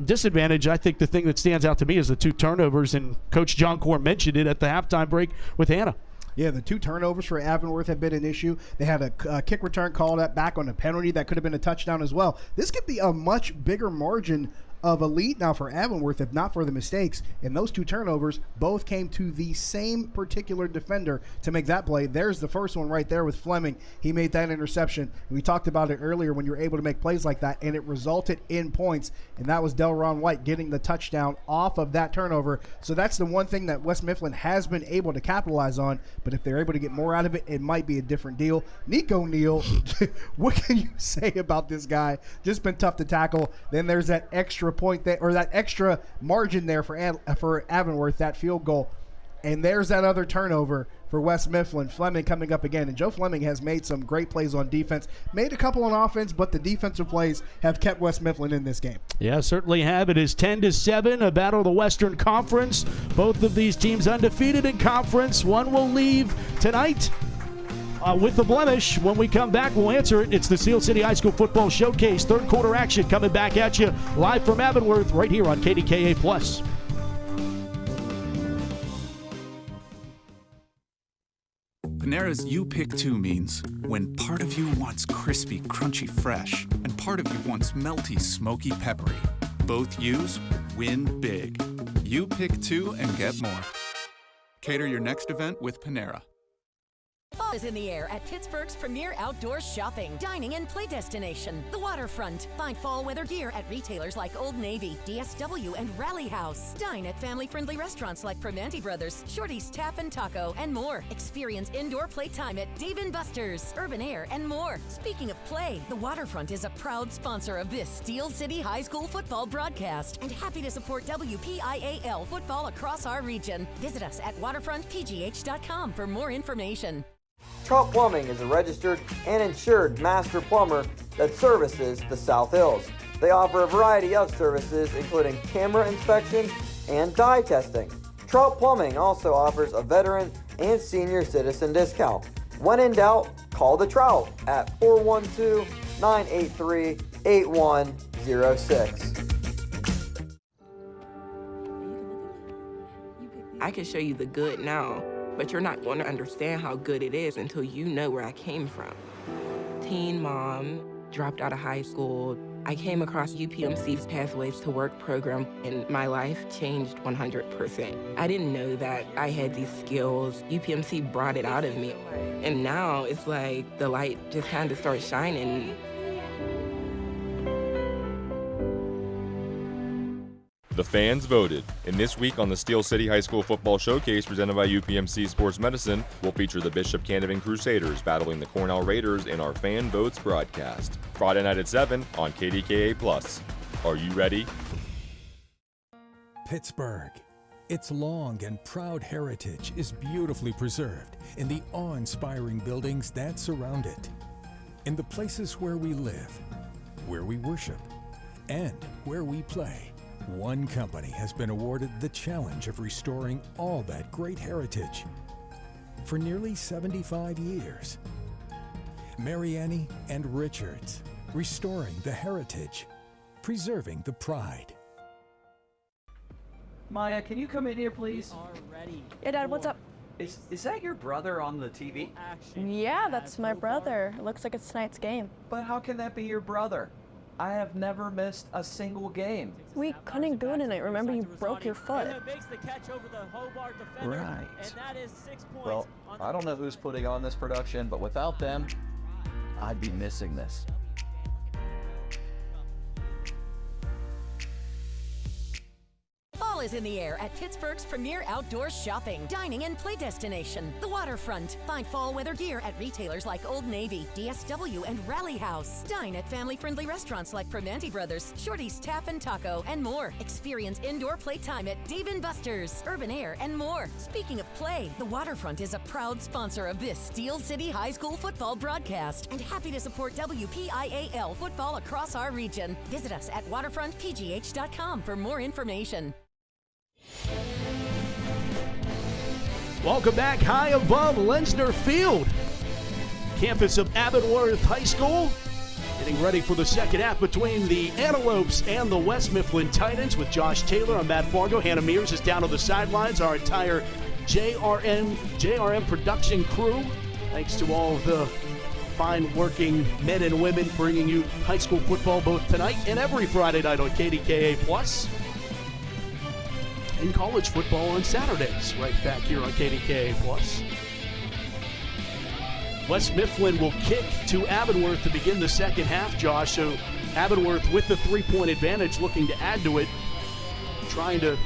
disadvantage. I think the thing that stands out to me is the two turnovers, and Coach John Core mentioned it at the halftime break with Hannah. Yeah, the two turnovers for Avonworth have been an issue. They had a kick return called up back on a penalty that could have been a touchdown as well. This could be a much bigger margin of a lead now for Avonworth if not for the mistakes. And those two turnovers both came to the same particular defender to make that play. There's the first one right there with Fleming. He made that interception. We talked about it earlier when you're able to make plays like that, and it resulted in points. And that was Delron White getting the touchdown off of that turnover. So that's the one thing that West Mifflin has been able to capitalize on. But if they're able to get more out of it, it might be a different deal. Nico Neal, what can you say about this guy? Just been tough to tackle. Then there's that extra point there, or that extra margin there for Avonworth, that field goal. And there's that other turnover for West Mifflin. Fleming coming up again. And Joe Fleming has made some great plays on defense. Made a couple on offense, but the defensive plays have kept West Mifflin in this game. Yeah, certainly have. It is 10-7, a battle of the Western Conference. Both of these teams undefeated in conference. One will leave tonight with the blemish. When we come back, we'll answer it. It's the Steel City High School Football Showcase. Third quarter action coming back at you live from Avonworth right here on KDKA+. Panera's You Pick 2 means when part of you wants crispy, crunchy, fresh, and part of you wants melty, smoky, peppery. Both U's win big. You pick 2 and get more. Cater your next event with Panera. Fall is in the air at Pittsburgh's premier outdoor shopping, dining, and play destination, the Waterfront. Find fall weather gear at retailers like Old Navy, DSW, and Rally House. Dine at family-friendly restaurants like Primanti Brothers, Shorty's Tap and Taco, and more. Experience indoor playtime at Dave & Buster's, Urban Air, and more. Speaking of play, the Waterfront is a proud sponsor of this Steel City High School football broadcast and happy to support WPIAL football across our region. Visit us at waterfrontpgh.com for more information. Trout Plumbing is a registered and insured master plumber that services the South Hills. They offer a variety of services including camera inspections and dye testing. Trout Plumbing also offers a veteran and senior citizen discount. When in doubt, call the Trout at 412-983-8106. I can show you the good now, but you're not going to understand how good it is until you know where I came from. Teen mom, dropped out of high school. I came across UPMC's Pathways to Work program, and my life changed 100%. I didn't know that I had these skills. UPMC brought it out of me. And now it's like the light just kind of starts shining. The fans voted, and this week on the Steel City High School Football Showcase presented by UPMC Sports Medicine, we'll feature the Bishop Canevin Crusaders battling the Cornell Raiders in our Fan Votes broadcast. Friday night at 7 on KDKA+. Are you ready? Pittsburgh. Its long and proud heritage is beautifully preserved in the awe-inspiring buildings that surround it, in the places where we live, where we worship, and where we play. One company has been awarded the challenge of restoring all that great heritage for nearly 75 years. Mariani and Richards, restoring the heritage, preserving the pride. Maya, can you come in here, please? Already. Yeah, Dad, what's up? Is that your brother on the TV? Yeah, that's my brother. It looks like it's tonight's game. But how can that be your brother? I have never missed a single game. We couldn't go tonight. Remember, you broke your foot. Right. Well, I don't know who's putting on this production, but without them, I'd be missing this. Fall is in the air at Pittsburgh's premier outdoor shopping, dining, and play destination, the Waterfront. Find fall weather gear at retailers like Old Navy, DSW, and Rally House. Dine at family-friendly restaurants like Primanti Brothers, Shorty's Tap and Taco, and more. Experience indoor playtime at Dave & Buster's, Urban Air, and more. Speaking of play, the Waterfront is a proud sponsor of this Steel City High School football broadcast and happy to support WPIAL football across our region. Visit us at waterfrontpgh.com for more information. Welcome back high above Lensner Field, campus of Avonworth High School. Getting ready for the second half between the Antelopes and the West Mifflin Titans with Josh Taylor. I'm Matt Fargo. Hannah Mears is down on the sidelines. Our entire JRM production crew. Thanks to all of the fine working men and women bringing you high school football both tonight and every Friday night on KDKA+. And college football on Saturdays, right back here on KDKA+. West Mifflin will kick to Avonworth to begin the second half, Josh. So Avonworth with the three-point advantage, looking to add to it, trying to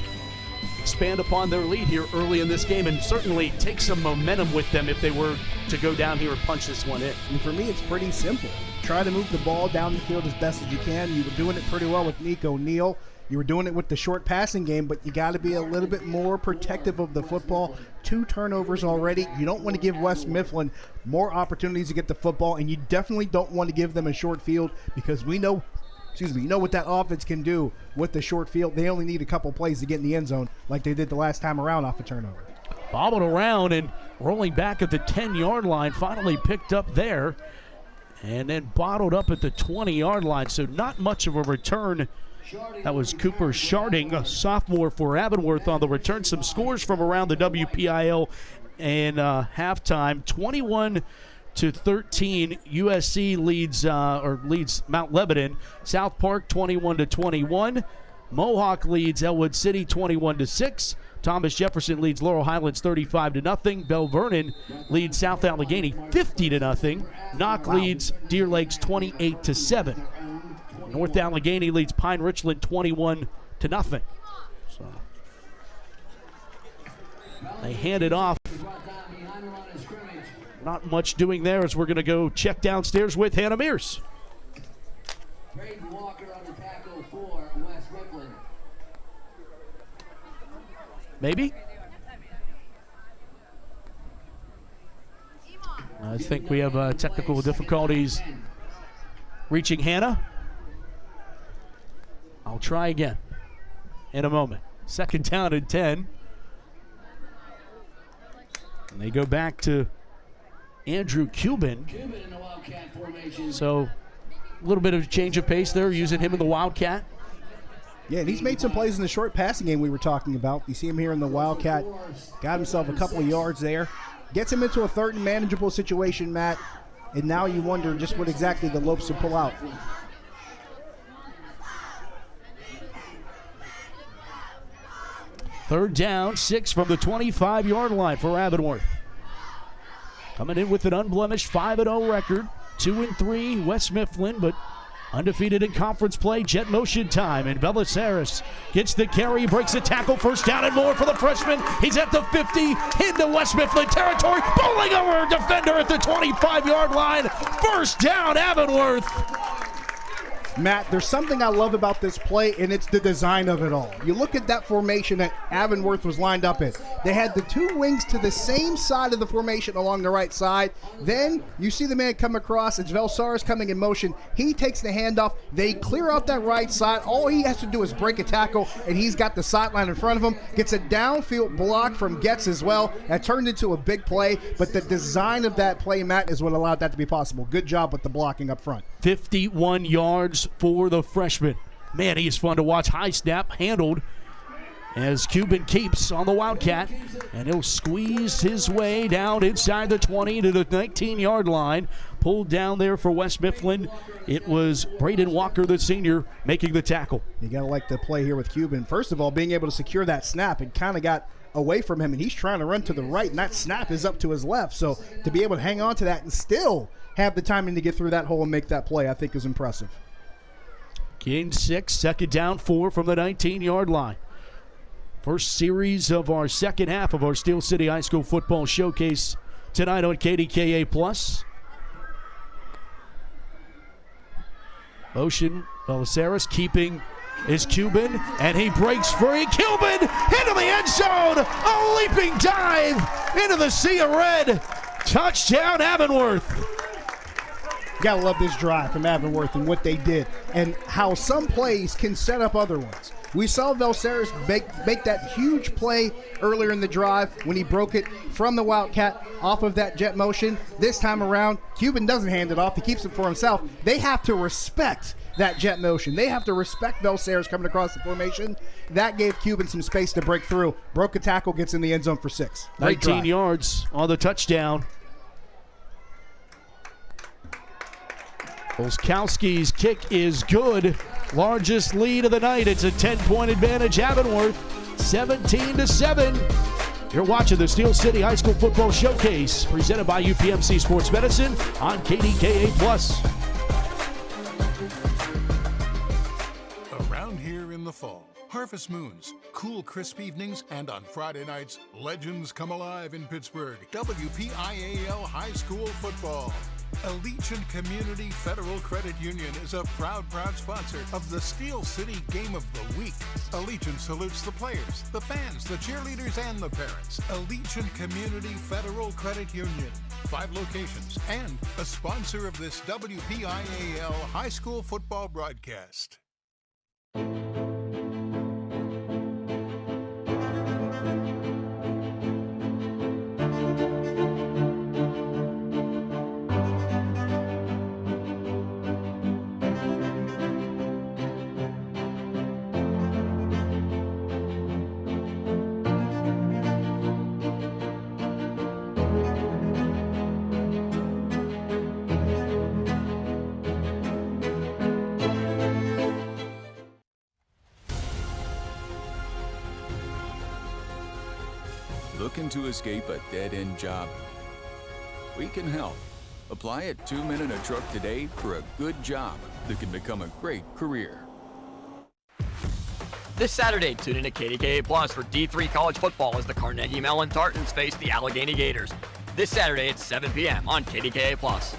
expand upon their lead here early in this game and certainly take some momentum with them if they were to go down here and punch this one in. And for me, it's pretty simple. Try to move the ball down the field as best as you can. You were doing it pretty well with Nico Neal. You were doing it with the short passing game, but you got to be a little bit more protective of the football. 2 turnovers already. You don't want to give West Mifflin more opportunities to get the football, and you definitely don't want to give them a short field because we know, you know what that offense can do with the short field. They only need a couple plays to get in the end zone like they did the last time around off a turnover. bobbled around and rolling back at the 10-yard line, finally picked up there, and then bottled up at the 20-yard line. So not much of a return. That was Cooper Sharding, a sophomore for Avonworth, on the return. Some scores from around the WPIL and halftime. 21-13, USC leads Mount Lebanon. South Park 21-21. Mohawk leads Elwood City 21-6. Thomas Jefferson leads Laurel Highlands 35-0. Bell Vernon leads South Allegheny 50-0. Knock leads Deer Lakes 28-7. North Allegheny leads Pine Richland 21-0. So they hand it off. Not much doing there as we're going to go check downstairs with Hannah Mears. Maybe? I think we have technical difficulties reaching Hannah. I'll try again in a moment. Second down and 10. And they go back to Andrew Cuban. So a little bit of a change of pace there, using him in the Wildcat. Yeah, and he's made some plays in the short passing game we were talking about. You see him here in the Wildcat. Got himself a couple of yards there. Gets him into a third and manageable situation, Matt. And now you wonder just what exactly the Lopes will pull out. Third down, 6 from the 25-yard line for Avonworth. Coming in with an unblemished 5-0 record. 2-3 West Mifflin, but undefeated in conference play. Jet motion time, and Belisaris gets the carry, breaks a tackle, first down and more for the freshman. He's at the 50, into West Mifflin territory, bowling over a defender at the 25-yard line. First down, Avonworth. Matt, there's something I love about this play, and it's the design of it all. You look at that formation that Avonworth was lined up in. They had the two wings to the same side of the formation along the right side. Then you see the man come across. It's Velsaris coming in motion. He takes the handoff. They clear out that right side. All he has to do is break a tackle, and he's got the sideline in front of him. Gets a downfield block from Getz as well. That turned into a big play, but the design of that play, Matt, is what allowed that to be possible. Good job with the blocking up front. 51 yards for the freshman. Man, he is fun to watch. High snap handled as Cuban keeps on the Wildcat, and he'll squeeze his way down inside the 20 to the 19-yard line. Pulled down there for West Mifflin. It was Braden Walker, the senior, making the tackle. You got to like the play here with Cuban. First of all, being able to secure that snap, it kind of got away from him, and he's trying to run to the right, and that snap is up to his left. So to be able to hang on to that and still have the timing to get through that hole and make that play, I think is impressive. Gain 6, second down 4 from the 19-yard line. First series of our second half of our Steel City High School football showcase tonight on KDKA+. Motion, Belisaris keeping is Cuban, and he breaks free. Cuban into the end zone. A leaping dive into the sea of red. Touchdown, Avonworth. You gotta love this drive from Avonworth and what they did and how some plays can set up other ones. We saw Velsaris make that huge play earlier in the drive when he broke it from the Wildcat off of that jet motion. This time around, Cuban doesn't hand it off. He keeps it for himself. They have to respect that jet motion. They have to respect Velsaris coming across the formation. That gave Cuban some space to break through. Broke a tackle, gets in the end zone for 6. 19 yards on the touchdown. Olskowski's kick is good. Largest lead of the night. It's a 10-point advantage. Avonworth, 17-7. You're watching the Steel City High School Football Showcase, presented by UPMC Sports Medicine on KDKA+. Around here in the fall, harvest moons, cool, crisp evenings, and on Friday nights, legends come alive in Pittsburgh. WPIAL High School Football. Allegiant Community Federal Credit Union is a proud sponsor of the Steel City Game of the Week. Allegiant salutes the players, the fans, the cheerleaders, and the parents. Allegiant Community Federal Credit Union, 5 locations, and a sponsor of this WPIAL High School Football broadcast. Looking to escape a dead-end job? We can help. Apply at 2 Men in a Truck today for a good job that can become a great career. This Saturday, tune in to KDKA Plus for D3 college football as the Carnegie Mellon Tartans face the Allegheny Gators. This Saturday at 7 p.m. on KDKA Plus.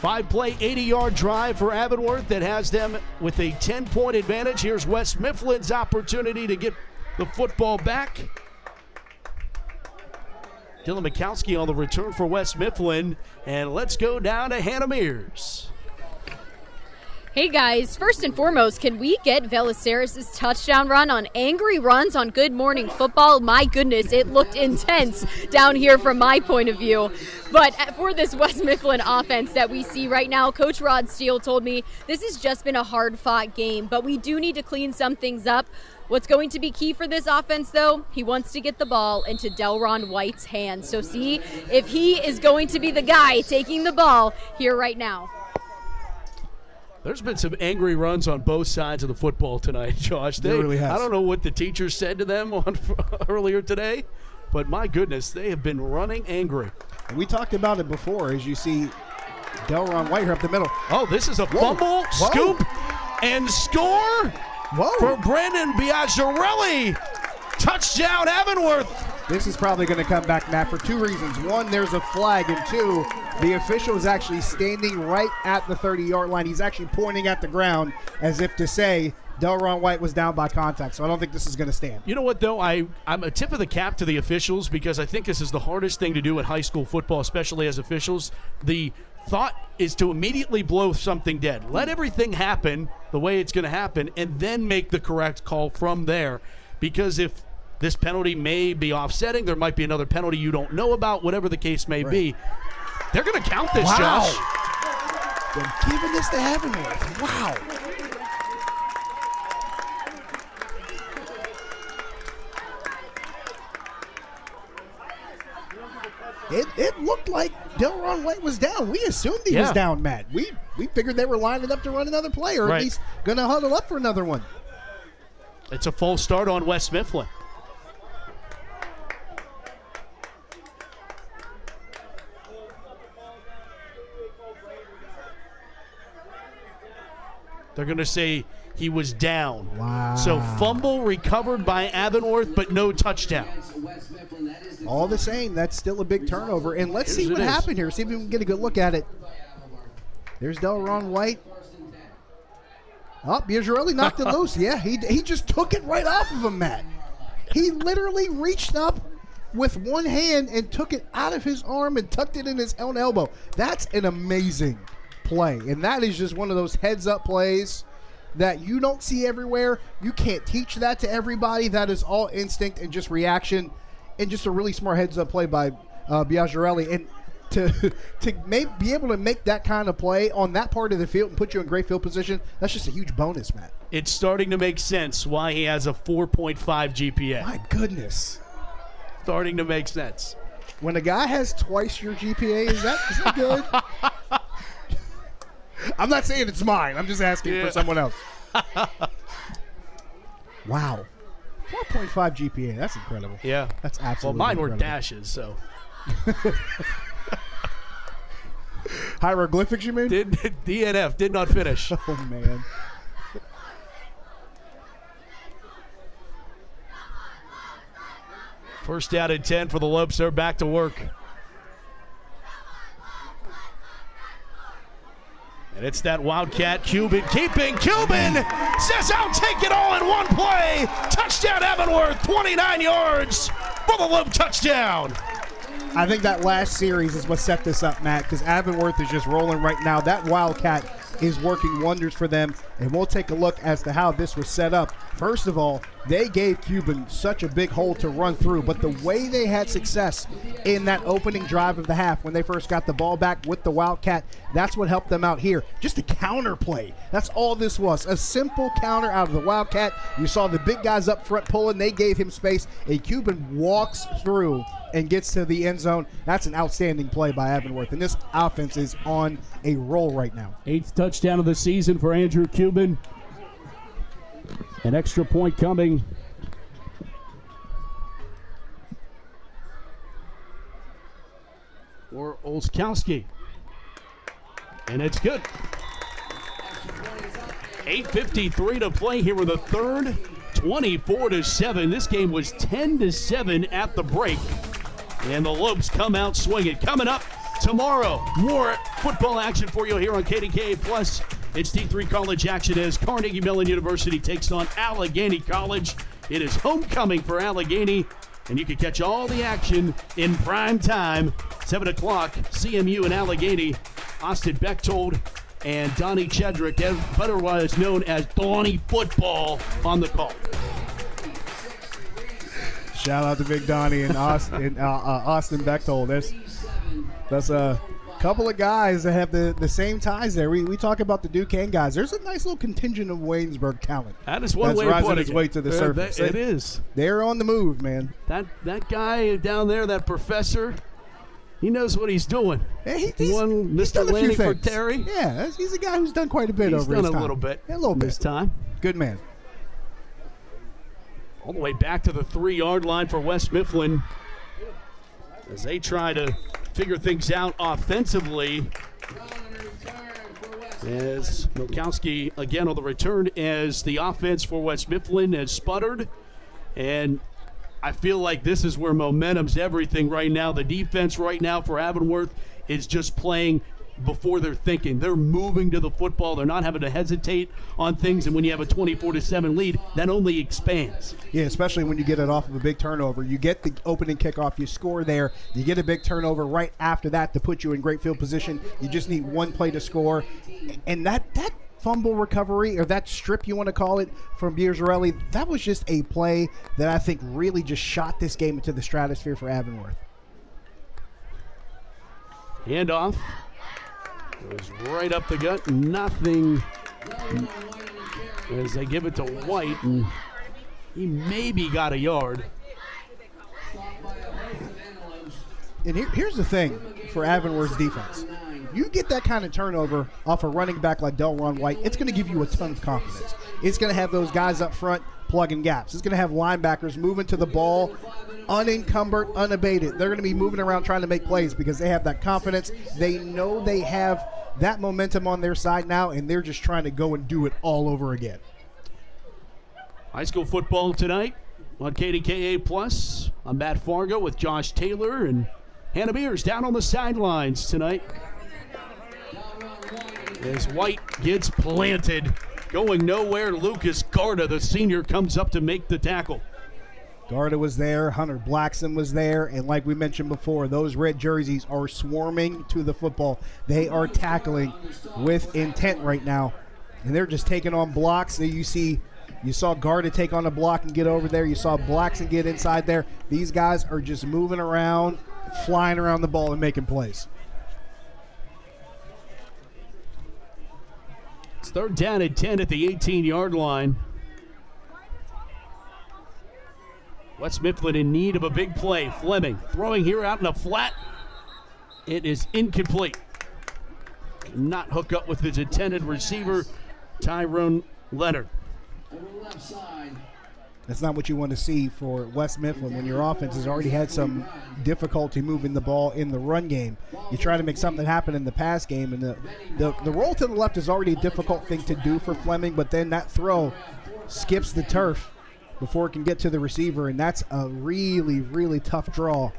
Five-play, 80-yard drive for Avonworth that has them with a 10-point advantage. Here's West Mifflin's opportunity to get the football back. Dylan Mikowski on the return for West Mifflin. And let's go down to Hannah Mears. Hey guys, first and foremost, can we get Velaceres' touchdown run on Angry Runs on Good Morning Football? My goodness, it looked intense down here from my point of view. But for this West Mifflin offense that we see right now, Coach Rod Steele told me this has just been a hard-fought game, but we do need to clean some things up. What's going to be key for this offense, though, he wants to get the ball into Delron White's hands. So see if he is going to be the guy taking the ball here right now. There's been some angry runs on both sides of the football tonight, Josh. There really has. I don't know what the teachers said to them earlier today, but my goodness, they have been running angry. And we talked about it before, as you see Delron White here up the middle. Oh, this is a fumble, scoop, and score for Brandon Biaggiarelli. Touchdown, Avonworth. This is probably going to come back, Matt, for two reasons. One, there's a flag, and two, the official is actually standing right at the 30-yard line. He's actually pointing at the ground as if to say Delron White was down by contact, so I don't think this is going to stand. You know what, though? I'm a tip of the cap to the officials because I think this is the hardest thing to do in high school football, especially as officials. The thought is to immediately blow something dead. Let everything happen the way it's going to happen and then make the correct call from there, because if this penalty may be offsetting, there might be another penalty you don't know about, whatever the case may be. They're going to count this, Josh. They're giving this to Avonworth. Wow. It looked like Delron White was down. We assumed he was down, Matt. We figured they were lining up to run another play, or at least going to huddle up for another one. It's a false start on West Mifflin. They're going to say he was down. Wow. So fumble recovered by Avonworth, but no touchdown. All the same, that's still a big turnover. And let's see what happened here. See if we can get a good look at it. There's Delron White. Oh, Biaggiarelli knocked it loose. Yeah, he just took it right off of him, Matt. He literally reached up with one hand and took it out of his arm and tucked it in his own elbow. That's an amazing play, and that is just one of those heads-up plays that you don't see everywhere. You can't teach that to everybody. That is all instinct and just reaction, and just a really smart heads-up play by Biaggiarelli. And to be able to make that kind of play on that part of the field and put you in great field position, that's just a huge bonus, Matt. It's starting to make sense why he has a 4.5 GPA. My goodness. Starting to make sense. When a guy has twice your GPA, is that good? I'm not saying it's mine. I'm just asking for someone else. Wow. 4.5 GPA. That's incredible. Yeah. That's absolutely Well, mine were incredible. dashes, so. Hieroglyphics, you mean? DNF, did not finish. Oh, man. First down and 10 for the Lopes. They're back to work. And it's that Wildcat Cuban keeping. Cuban says, I'll take it all in one play. Touchdown Avonworth, 29 yards for the Lope touchdown. I think that last series is what set this up, Matt, because Avonworth is just rolling right now. That Wildcat is working wonders for them, and we'll take a look as to how this was set up. First of all, they gave Cuban such a big hole to run through, but the way they had success in that opening drive of the half when they first got the ball back with the Wildcat, that's what helped them out here. Just a counter play. That's all this was, a simple counter out of the Wildcat. You saw the big guys up front pulling. They gave him space. A Cuban walks through and gets to the end zone. That's an outstanding play by Avonworth, and this offense is on a roll right now. 8th touchdown of the season for Andrew Cuban. An extra point coming for Olszkowski. And it's good. 8:53 to play here with the third. 24-7. This game was 10-7 at the break. And the Lopes come out swinging. Coming up tomorrow, more football action for you here on KDKA Plus. It's D3 college action as Carnegie Mellon University takes on Allegheny College. It is homecoming for Allegheny, and you can catch all the action in prime time, 7 o'clock, CMU and Allegheny. Austin Bechtold and Donnie Chedrick, otherwise known as Donnie Football, on the call. Shout out to Big Donnie and Austin Bechtold. That's a couple of guys that have the same ties there. We talk about the Duquesne guys. There's a nice little contingent of Waynesburg talent. That is one way of putting its way to the surface. It is. They're on the move, man. That guy down there, that professor, he knows what he's doing. Hey, he's won Mr. Lanning for Terry. Yeah, he's a guy who's done quite a bit over his time. He's done a little bit. Yeah, a little bit. This time. Good man. All the way back to the 3-yard line for West Mifflin as they try to figure things out offensively. As Milkowski again on the return, as the offense for West Mifflin has sputtered. And I feel like this is where momentum's everything right now. The defense right now for Avonworth is just playing before they're thinking. They're moving to the football. They're not having to hesitate on things. And when you have a 24-7 lead, that only expands. Yeah, especially when you get it off of a big turnover. You get the opening kickoff, you score there. You get a big turnover right after that to put you in great field position. You just need one play to score. And that fumble recovery, or that strip you want to call it, from Biagirelli, that was just a play that I think really just shot this game into the stratosphere for Avonworth. Handoff. It was right up the gut. Nothing as they give it to White, and he maybe got a yard. And here's the thing for Avonworth's defense. You get that kind of turnover off a running back like Delron White, it's going to give you a ton of confidence. It's going to have those guys up front plugging gaps. It's going to have linebackers moving to the ball unencumbered, unabated. They're going to be moving around trying to make plays because they have that confidence. They know they have that momentum on their side now, and they're just trying to go and do it all over again. High school football tonight on KDKA Plus. I'm Matt Fargo with Josh Taylor, and Hannah Beers down on the sidelines tonight. As White gets planted, going nowhere, Lucas Garda, the senior, comes up to make the tackle. Garda was there, Hunter Blackson was there, and like we mentioned before, those red jerseys are swarming to the football. They are tackling with intent right now, and they're just taking on blocks. You saw Garda take on a block and get over there. You saw Blackson get inside there. These guys are just moving around, flying around the ball and making plays. It's third down and 10 at the 18-yard line. West Mifflin in need of a big play. Fleming throwing here out in a flat. It is incomplete. Not hook up with his intended receiver, Tyrone Leonard. That's not what you want to see for West Mifflin when your offense has already had some difficulty moving the ball in the run game. You try to make something happen in the pass game, and the roll to the left is already a difficult thing to do for Fleming, but then that throw skips the turf before it can get to the receiver, and that's a really, really tough draw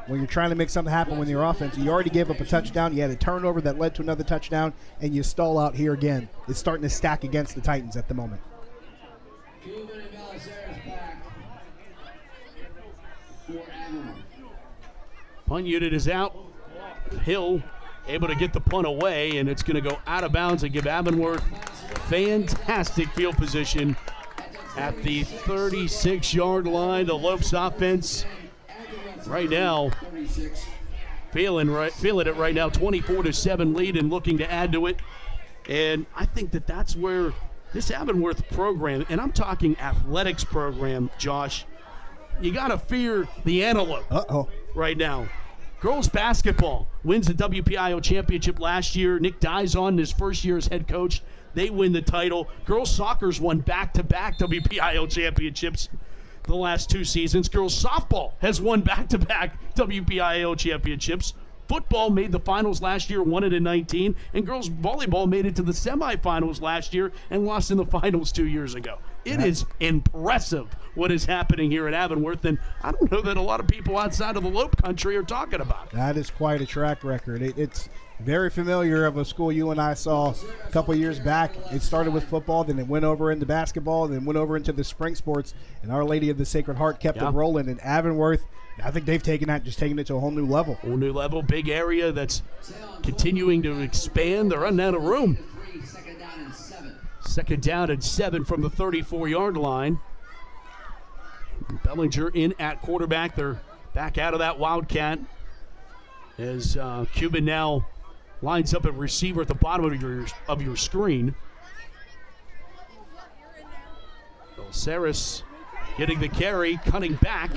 when you're trying to make something happen with your offense. You already gave up a touchdown. You had a turnover that led to another touchdown, and you stall out here again. It's starting to stack against the Titans at the moment. Punt unit is out. Hill able to get the punt away, and it's going to go out of bounds and give Avonworth fantastic field position at the 36-yard line. The Lopes offense right now feeling it right now. 24-7 lead and looking to add to it. And I think that's where this Avonworth program, and I'm talking athletics program, Josh, you got to fear the Antelopes right now. Girls basketball wins the WPIO championship last year. Nick Dizon, in his first year as head coach, They win the title. Girls soccer's won back-to-back WPIAL championships the last 2 seasons. Girls softball has won back-to-back WPIAL championships. Football made the finals last year, won it in 19, and girls volleyball made it to the semifinals last year and lost in the finals 2 years ago. It is impressive what is happening here at Avonworth, and I don't know that a lot of people outside of the Lope country are talking about it. That is quite a track record. It's very familiar of a school you and I saw a couple years back. It started with football, then it went over into basketball, then went over into the spring sports, and Our Lady of the Sacred Heart kept it rolling. And Avonworth, I think they've taken it to a whole new level. Whole new level, big area that's continuing to expand. They're running out of room. Second down and 7 from the 34-yard line. Bellinger in at quarterback. They're back out of that Wildcat as Cuban now lines up at receiver at the bottom of your screen. Bellaceres getting the carry, cutting back,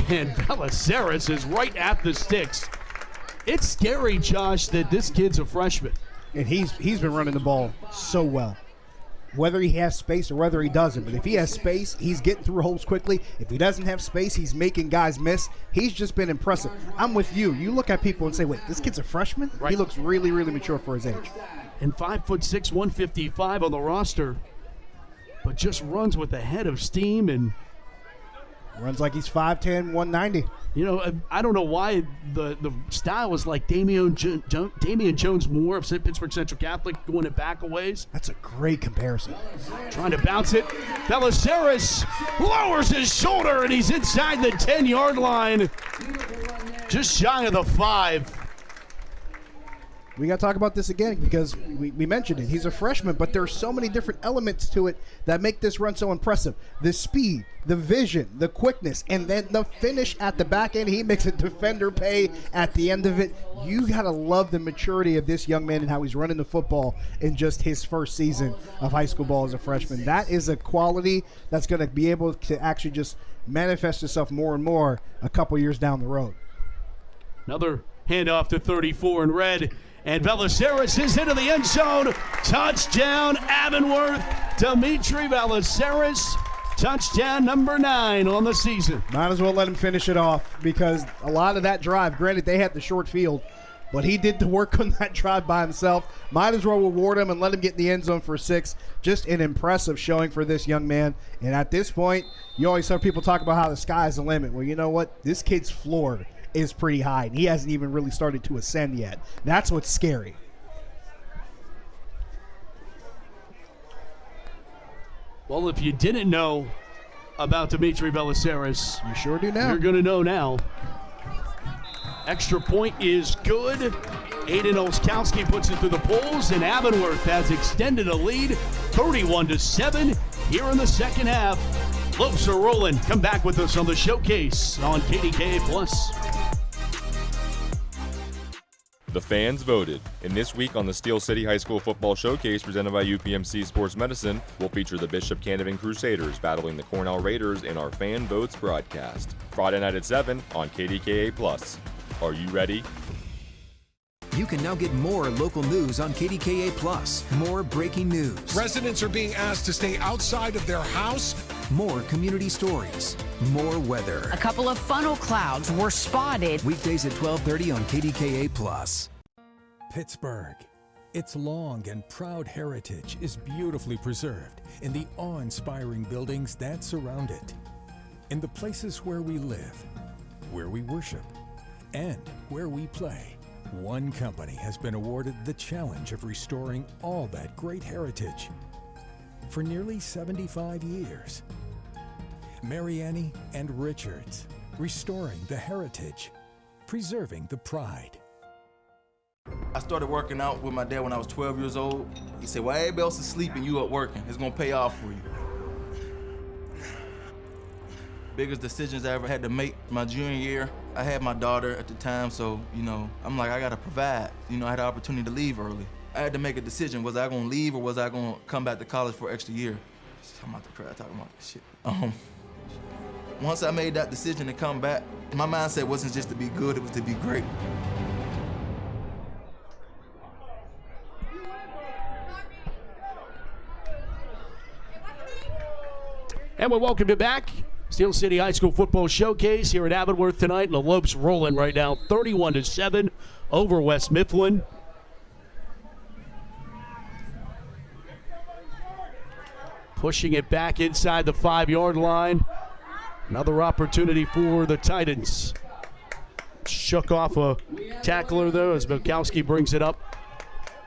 and Bellaceres is right at the sticks. It's scary, Josh, that this kid's a freshman. And he's been running the ball so well, whether he has space or whether he doesn't. But if he has space, he's getting through holes quickly. If he doesn't have space, he's making guys miss. He's just been impressive. I'm with you. You look at people and say, wait, this kid's a freshman? Right. He looks really, really mature for his age. And 5'6", 155 on the roster, but just runs with a head of steam and runs like he's 5'10", 190. You know, I don't know why the style is like Damian Jones Moore of Pittsburgh Central Catholic, going it back a ways. That's a great comparison. Trying to bounce it. Bellaceres lowers his shoulder, and he's inside the 10-yard line, just shy of the 5. We got to talk about this again because we mentioned it. He's a freshman, but there's so many different elements to it that make this run so impressive. The speed, the vision, the quickness, and then the finish at the back end. He makes a defender pay at the end of it. You got to love the maturity of this young man and how he's running the football in just his first season of high school ball as a freshman. That is a quality that's going to be able to actually just manifest itself more and more a couple years down the road. Another handoff to 34 in red. And Bellaceres is into the end zone. Touchdown, Avonworth. Dimitri Bellaceres, touchdown number 9 on the season. Might as well let him finish it off because a lot of that drive, granted they had the short field, but he did the work on that drive by himself. Might as well reward him and let him get in the end zone for 6. Just an impressive showing for this young man. And at this point, you always hear people talk about how the sky's the limit. Well, you know what? This kid's floor is pretty high, and he hasn't even really started to ascend yet. That's what's scary. Well, if you didn't know about Dimitri Bellaceres, you sure do now. You're going to know now. Extra point is good. Aiden Olskowski puts it through the poles, and Avonworth has extended a lead 31-7 here in the second half. Lopes are rolling. Come back with us on the showcase on KDKA+. The fans voted. And this week on the Steel City High School Football Showcase presented by UPMC Sports Medicine, we'll feature the Bishop Canevin Crusaders battling the Cornell Raiders in our Fan Votes broadcast. Friday night at 7 on KDKA+. Are you ready? You can now get more local news on KDKA+. More breaking news. Residents are being asked to stay outside of their house. More community stories. More weather. A couple of funnel clouds were spotted. Weekdays at 12:30 on KDKA+. Pittsburgh. Its long and proud heritage is beautifully preserved in the awe-inspiring buildings that surround it. In the places where we live, where we worship, and where we play. One company has been awarded the challenge of restoring all that great heritage for nearly 75 years. Mariani and Richards, restoring the heritage, preserving the pride. I started working out with my dad when I was 12 years old. He said, while everybody else is sleeping, you up working. It's gonna pay off for you. Biggest decisions I ever had to make my junior year. I had my daughter at the time, so, I'm like, I gotta provide. I had the opportunity to leave early. I had to make a decision. Was I gonna leave or was I gonna come back to college for an extra year? I'm about to cry talking about this shit. Once I made that decision to come back, my mindset wasn't just to be good, it was to be great. And we welcome you back. Steel City High School Football Showcase here at Avonworth tonight. And the Lopes rolling right now, 31-7 over West Mifflin. Pushing it back inside the 5-yard line. Another opportunity for the Titans. Shook off a tackler, though, as Bukowski brings it up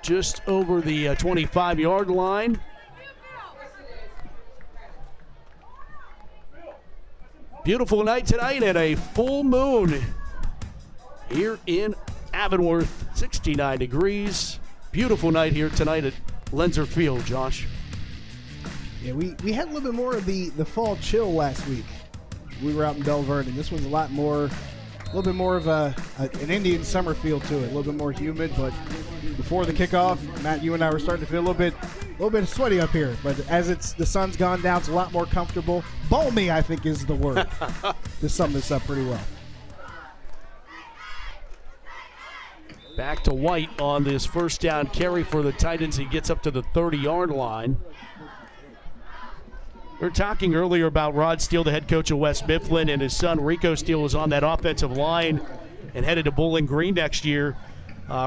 just over the 25-yard line. Beautiful night tonight and a full moon here in Avonworth, 69 degrees. Beautiful night here tonight at Lenzer Field, Josh. Yeah, we had a little bit more of the fall chill last week. We were out in Belle Vernon. This one's a little bit more of an Indian summer feel to it. A little bit more humid, but before the kickoff, Matt, you and I were starting to feel a little bit sweaty up here. But as the sun's gone down, it's a lot more comfortable. Balmy, I think, is the word to sum this up pretty well. Back to White on this first down carry for the Titans. He gets up to the 30-yard line. We were talking earlier about Rod Steele, the head coach of West Mifflin, and his son Rico Steele is on that offensive line and headed to Bowling Green next year.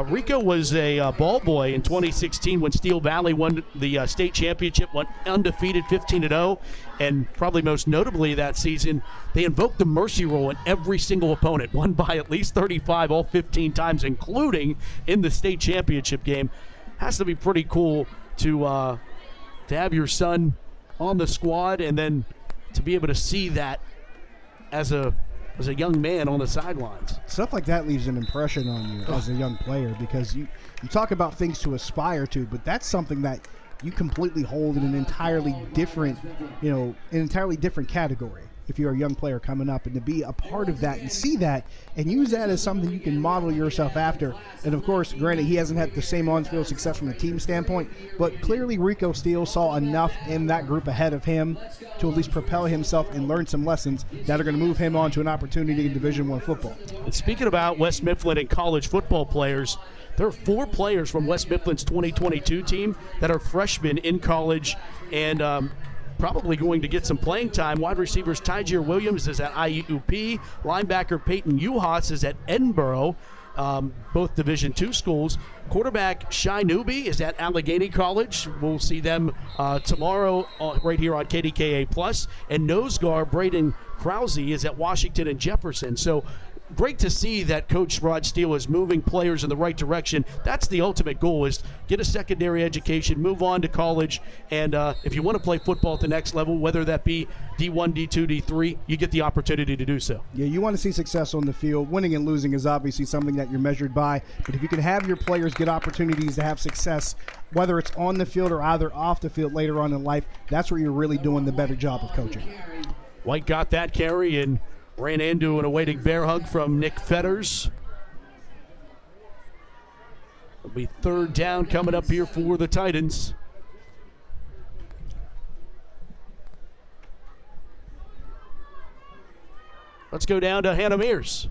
Rico was a ball boy in 2016 when Steel Valley won the state championship, went undefeated 15-0, and probably most notably that season, they invoked the mercy rule in every single opponent, won by at least 35 all 15 times, including in the state championship game. Has to be pretty cool to have your son on the squad and then to be able to see that as a young man on the sidelines. Stuff like that leaves an impression on you as a young player, because you talk about things to aspire to, but that's something that you completely hold in an entirely different category if you're a young player coming up, and to be a part of that and see that and use that as something you can model yourself after. And of course, granted, he hasn't had the same on-field success from a team standpoint, but clearly Rico Steele saw enough in that group ahead of him to at least propel himself and learn some lessons that are going to move him on to an opportunity in Division I football. And speaking about West Mifflin and college football players, there are 4 players from West Mifflin's 2022 team that are freshmen in college and probably going to get some playing time. Wide receivers Tyjer Williams is at IUP. Linebacker Peyton Uhas is at Edinboro, both Division II schools. Quarterback Shai Newby is at Allegheny College. We'll see them tomorrow right here on KDKA+. And nose guard Braden Krause is at Washington and Jefferson. So great to see that Coach Rod Steele is moving players in the right direction. That's the ultimate goal, is get a secondary education, move on to college, and if you want to play football at the next level, whether that be D1, D2, D3, you get the opportunity to do so. Yeah, you want to see success on the field. Winning and losing is obviously something that you're measured by, but if you can have your players get opportunities to have success, whether it's on the field or either off the field later on in life, that's where you're really doing the better job of coaching. White got that carry and ran into an awaiting bear hug from Nick Fetters. It'll be third down coming up here for the Titans. Let's go down to Hannah Mears.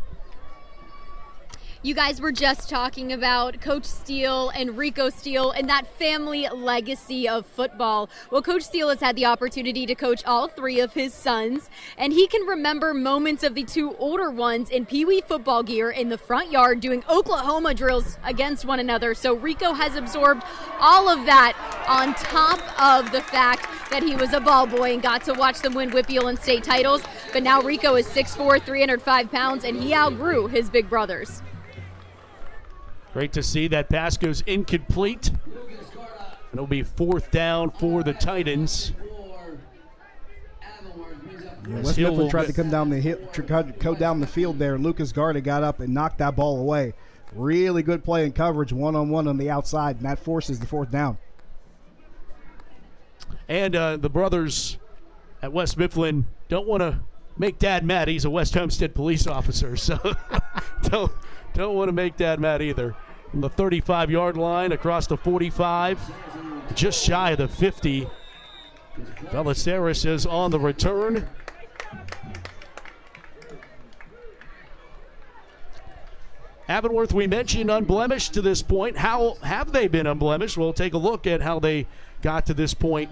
You guys were just talking about Coach Steele and Rico Steele and that family legacy of football. Well, Coach Steele has had the opportunity to coach all 3 of his sons, and he can remember moments of the 2 older ones in Pee Wee football gear in the front yard doing Oklahoma drills against one another. So Rico has absorbed all of that on top of the fact that he was a ball boy and got to watch them win WPIAL and state titles. But now Rico is 6'4", 305 pounds, and he outgrew his big brothers. Great to see. That pass goes incomplete. And it'll be 4th down for the Titans. Yeah, West Mifflin tried to come down the hill, go down the field there. Lucas Garda got up and knocked that ball away. Really good play and coverage, one-on-one on the outside, and that forces the 4th down. And the brothers at West Mifflin don't want to make Dad mad. He's a West Homestead police officer, so don't want to make Dad mad either. From the 35-yard line across the 45, just shy of the 50. Belisaris is on the return. Avonworth, we mentioned unblemished to this point. How have they been unblemished? We'll take a look at how they got to this point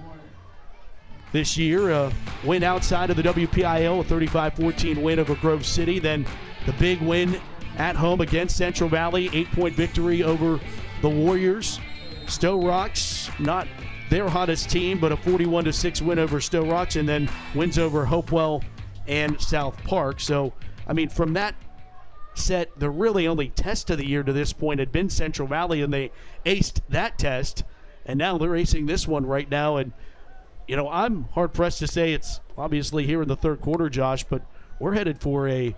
this year. Win outside of the WPIL, a 35-14 win over Grove City. Then the big win at home against Central Valley, 8-point victory over the Warriors. Stowe Rocks, not their hottest team, but a 41-6 win over Stowe Rocks, and then wins over Hopewell and South Park. So, I mean, from that set, the really only test of the year to this point had been Central Valley, and they aced that test, and now they're acing this one right now. And, you know, I'm hard-pressed to say it's obviously here in the third quarter, Josh, but we're headed for a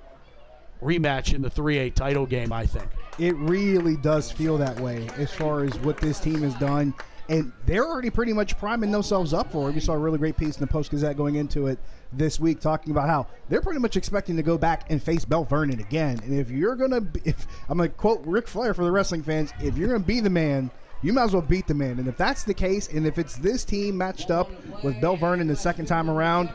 rematch in the 3A title game, I think. It really does feel that way as far as what this team has done. And they're already pretty much priming themselves up for it. We saw a really great piece in the Post-Gazette going into it this week talking about how they're pretty much expecting to go back and face Bell Vernon again. And if you're going to, I'm going to quote Ric Flair for the wrestling fans, if you're going to be the man, you might as well beat the man. And if that's the case, and if it's this team matched up with Bell Vernon the second time around,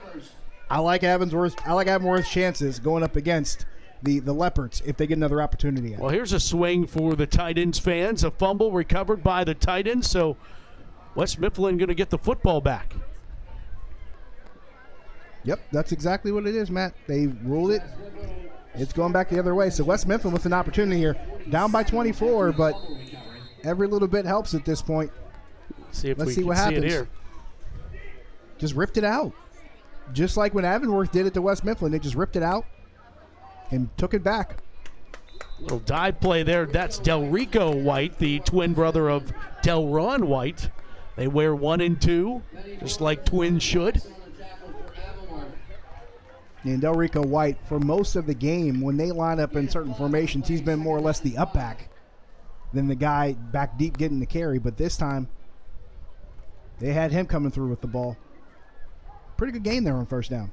I like Avonworth's chances going up against the Leopards if they get another opportunity. Well, here's a swing for the Titans fans. A fumble recovered by the Titans. So West Mifflin going to get the football back. Yep, that's exactly what it is, Matt. They ruled it. It's going back the other way. So West Mifflin with an opportunity here. Down by 24, but every little bit helps at this point. Let's see what happens. It here. Just ripped it out. Just like when Avonworth did it to West Mifflin. They just ripped it out and took it back. Little dive play there. That's Delrico White, the twin brother of Delron White. They wear 1 and 2, just like twins should. And Delrico White, for most of the game, when they line up in certain formations, he's been more or less the up back than the guy back deep getting the carry. But this time, they had him coming through with the ball. Pretty good game there on first down.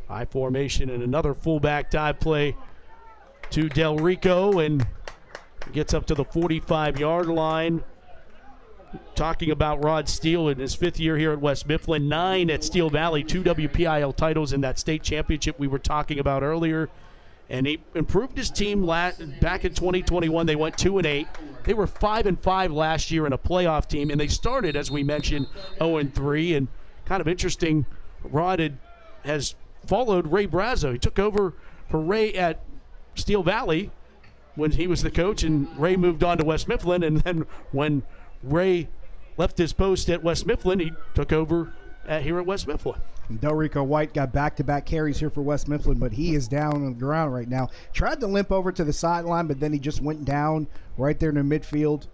High formation and another fullback dive play to Delrico, and gets up to the 45-yard line. Talking about Rod Steele in his 5th year here at West Mifflin, 9 at Steel Valley, 2 WPIL titles in that state championship we were talking about earlier. And he improved his team back in 2021. They went 2-8. They were 5-5 last year in a playoff team, and they started, as we mentioned, 0-3. And kind of interesting, Rod has followed Ray Brazzo. He took over for Ray at Steel Valley when he was the coach, and Ray moved on to West Mifflin. And then when Ray left his post at West Mifflin, he took over here at West Mifflin. Delrico White got back-to-back carries here for West Mifflin, but he is down on the ground right now. Tried to limp over to the sideline, but then he just went down right there in the midfield,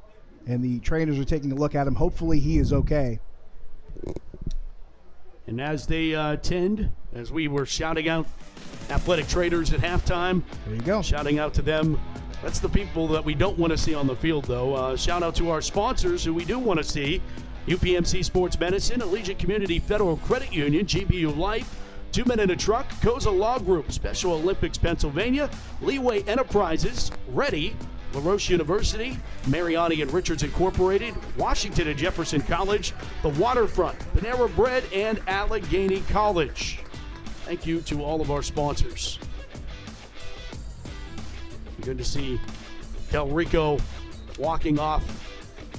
and the trainers are taking a look at him. Hopefully he is okay. And as they tend, as we were shouting out athletic trainers at halftime, there you go, shouting out to them. That's the people that we don't want to see on the field, though. Shout out to our sponsors who we do want to see. UPMC Sports Medicine, Allegiant Community Federal Credit Union, GBU Life, 2 Men in a Truck, Koza Law Group, Special Olympics Pennsylvania, Leeway Enterprises, Ready, La Roche University, Mariani and Richards Incorporated, Washington and Jefferson College, The Waterfront, Panera Bread, and Allegheny College. Thank you to all of our sponsors. Good to see Delrico walking off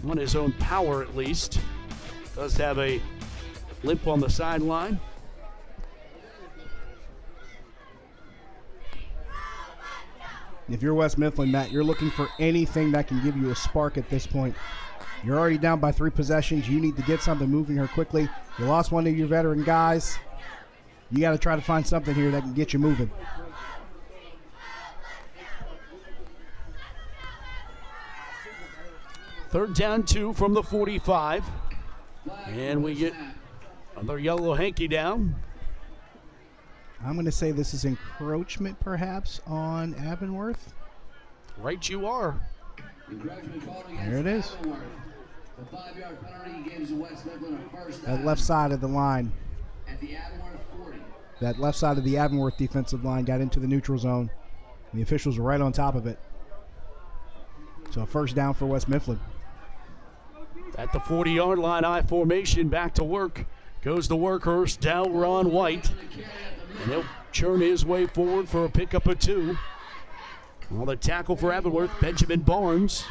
on his own power, at least. Does have a limp on the sideline. If you're West Mifflin, Matt, you're looking for anything that can give you a spark at this point. You're already down by 3 possessions. You need to get something moving here quickly. You lost one of your veteran guys. You got to try to find something here that can get you moving. Third down 2 from the 45. And we get another yellow hanky down. I'm going to say this is encroachment, perhaps, on Avonworth. Right you are. There it is. That left side of the line. That left side of the Avonworth defensive line got into the neutral zone. And the officials were right on top of it. So a first down for West Mifflin. At the 40-yard line, I formation, back to work. Goes the workhorse, Delron White. And he'll churn his way forward for a pickup of 2. Well, the tackle for Avonworth, Benjamin Barnes.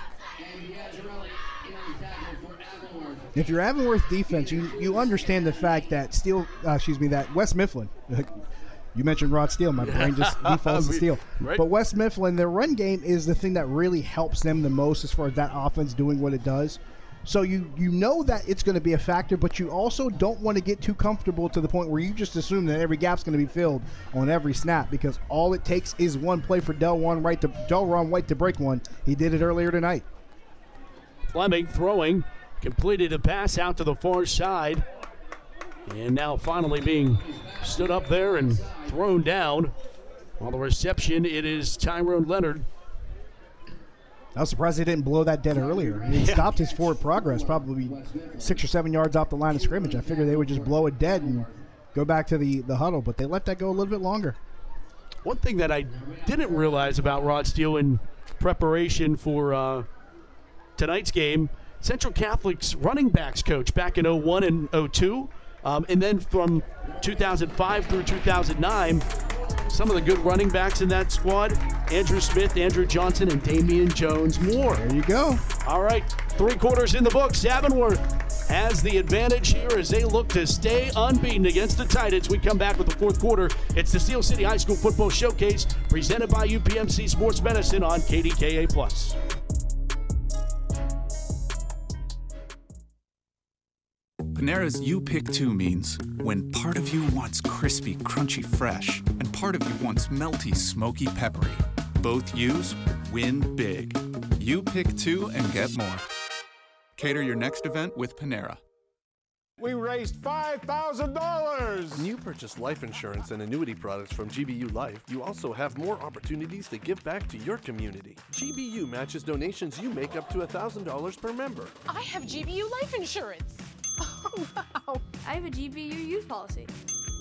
If you're Avonworth defense, you understand the fact that that West Mifflin, you mentioned Rod Steele, my brain just defaults to Steele. Right. But West Mifflin, their run game is the thing that really helps them the most as far as that offense doing what it does. So you know that it's going to be a factor, but you also don't want to get too comfortable to the point where you just assume that every gap's going to be filled on every snap, because all it takes is one play for Delron White to break one. He did it earlier tonight. Fleming throwing, completed a pass out to the far side, and now finally being stood up there and thrown down. On the reception, it is Tyrone Leonard. I was surprised they didn't blow that dead earlier. He stopped his forward progress, probably 6 or 7 yards off the line of scrimmage. I figured they would just blow it dead and go back to the huddle, but they let that go a little bit longer. One thing that I didn't realize about Rod Steele in preparation for tonight's game, Central Catholic's running backs coach back in 01 and 02, and then from 2005 through 2009, some of the good running backs in that squad, Andrew Smith, Andrew Johnson, and Damian Jones-Moore. There you go. All right, 3 quarters in the books. Avonworth has the advantage here as they look to stay unbeaten against the Titans. We come back with the 4th quarter. It's the Steel City High School Football Showcase presented by UPMC Sports Medicine on KDKA+. Panera's You Pick 2 means when part of you wants crispy, crunchy, fresh, and part of you wants melty, smoky, peppery. Both yous win big. You pick 2 and get more. Cater your next event with Panera. We raised $5,000! When you purchase life insurance and annuity products from GBU Life, you also have more opportunities to give back to your community. GBU matches donations you make up to $1,000 per member. I have GBU Life Insurance. Oh, wow. I have a GBU youth policy.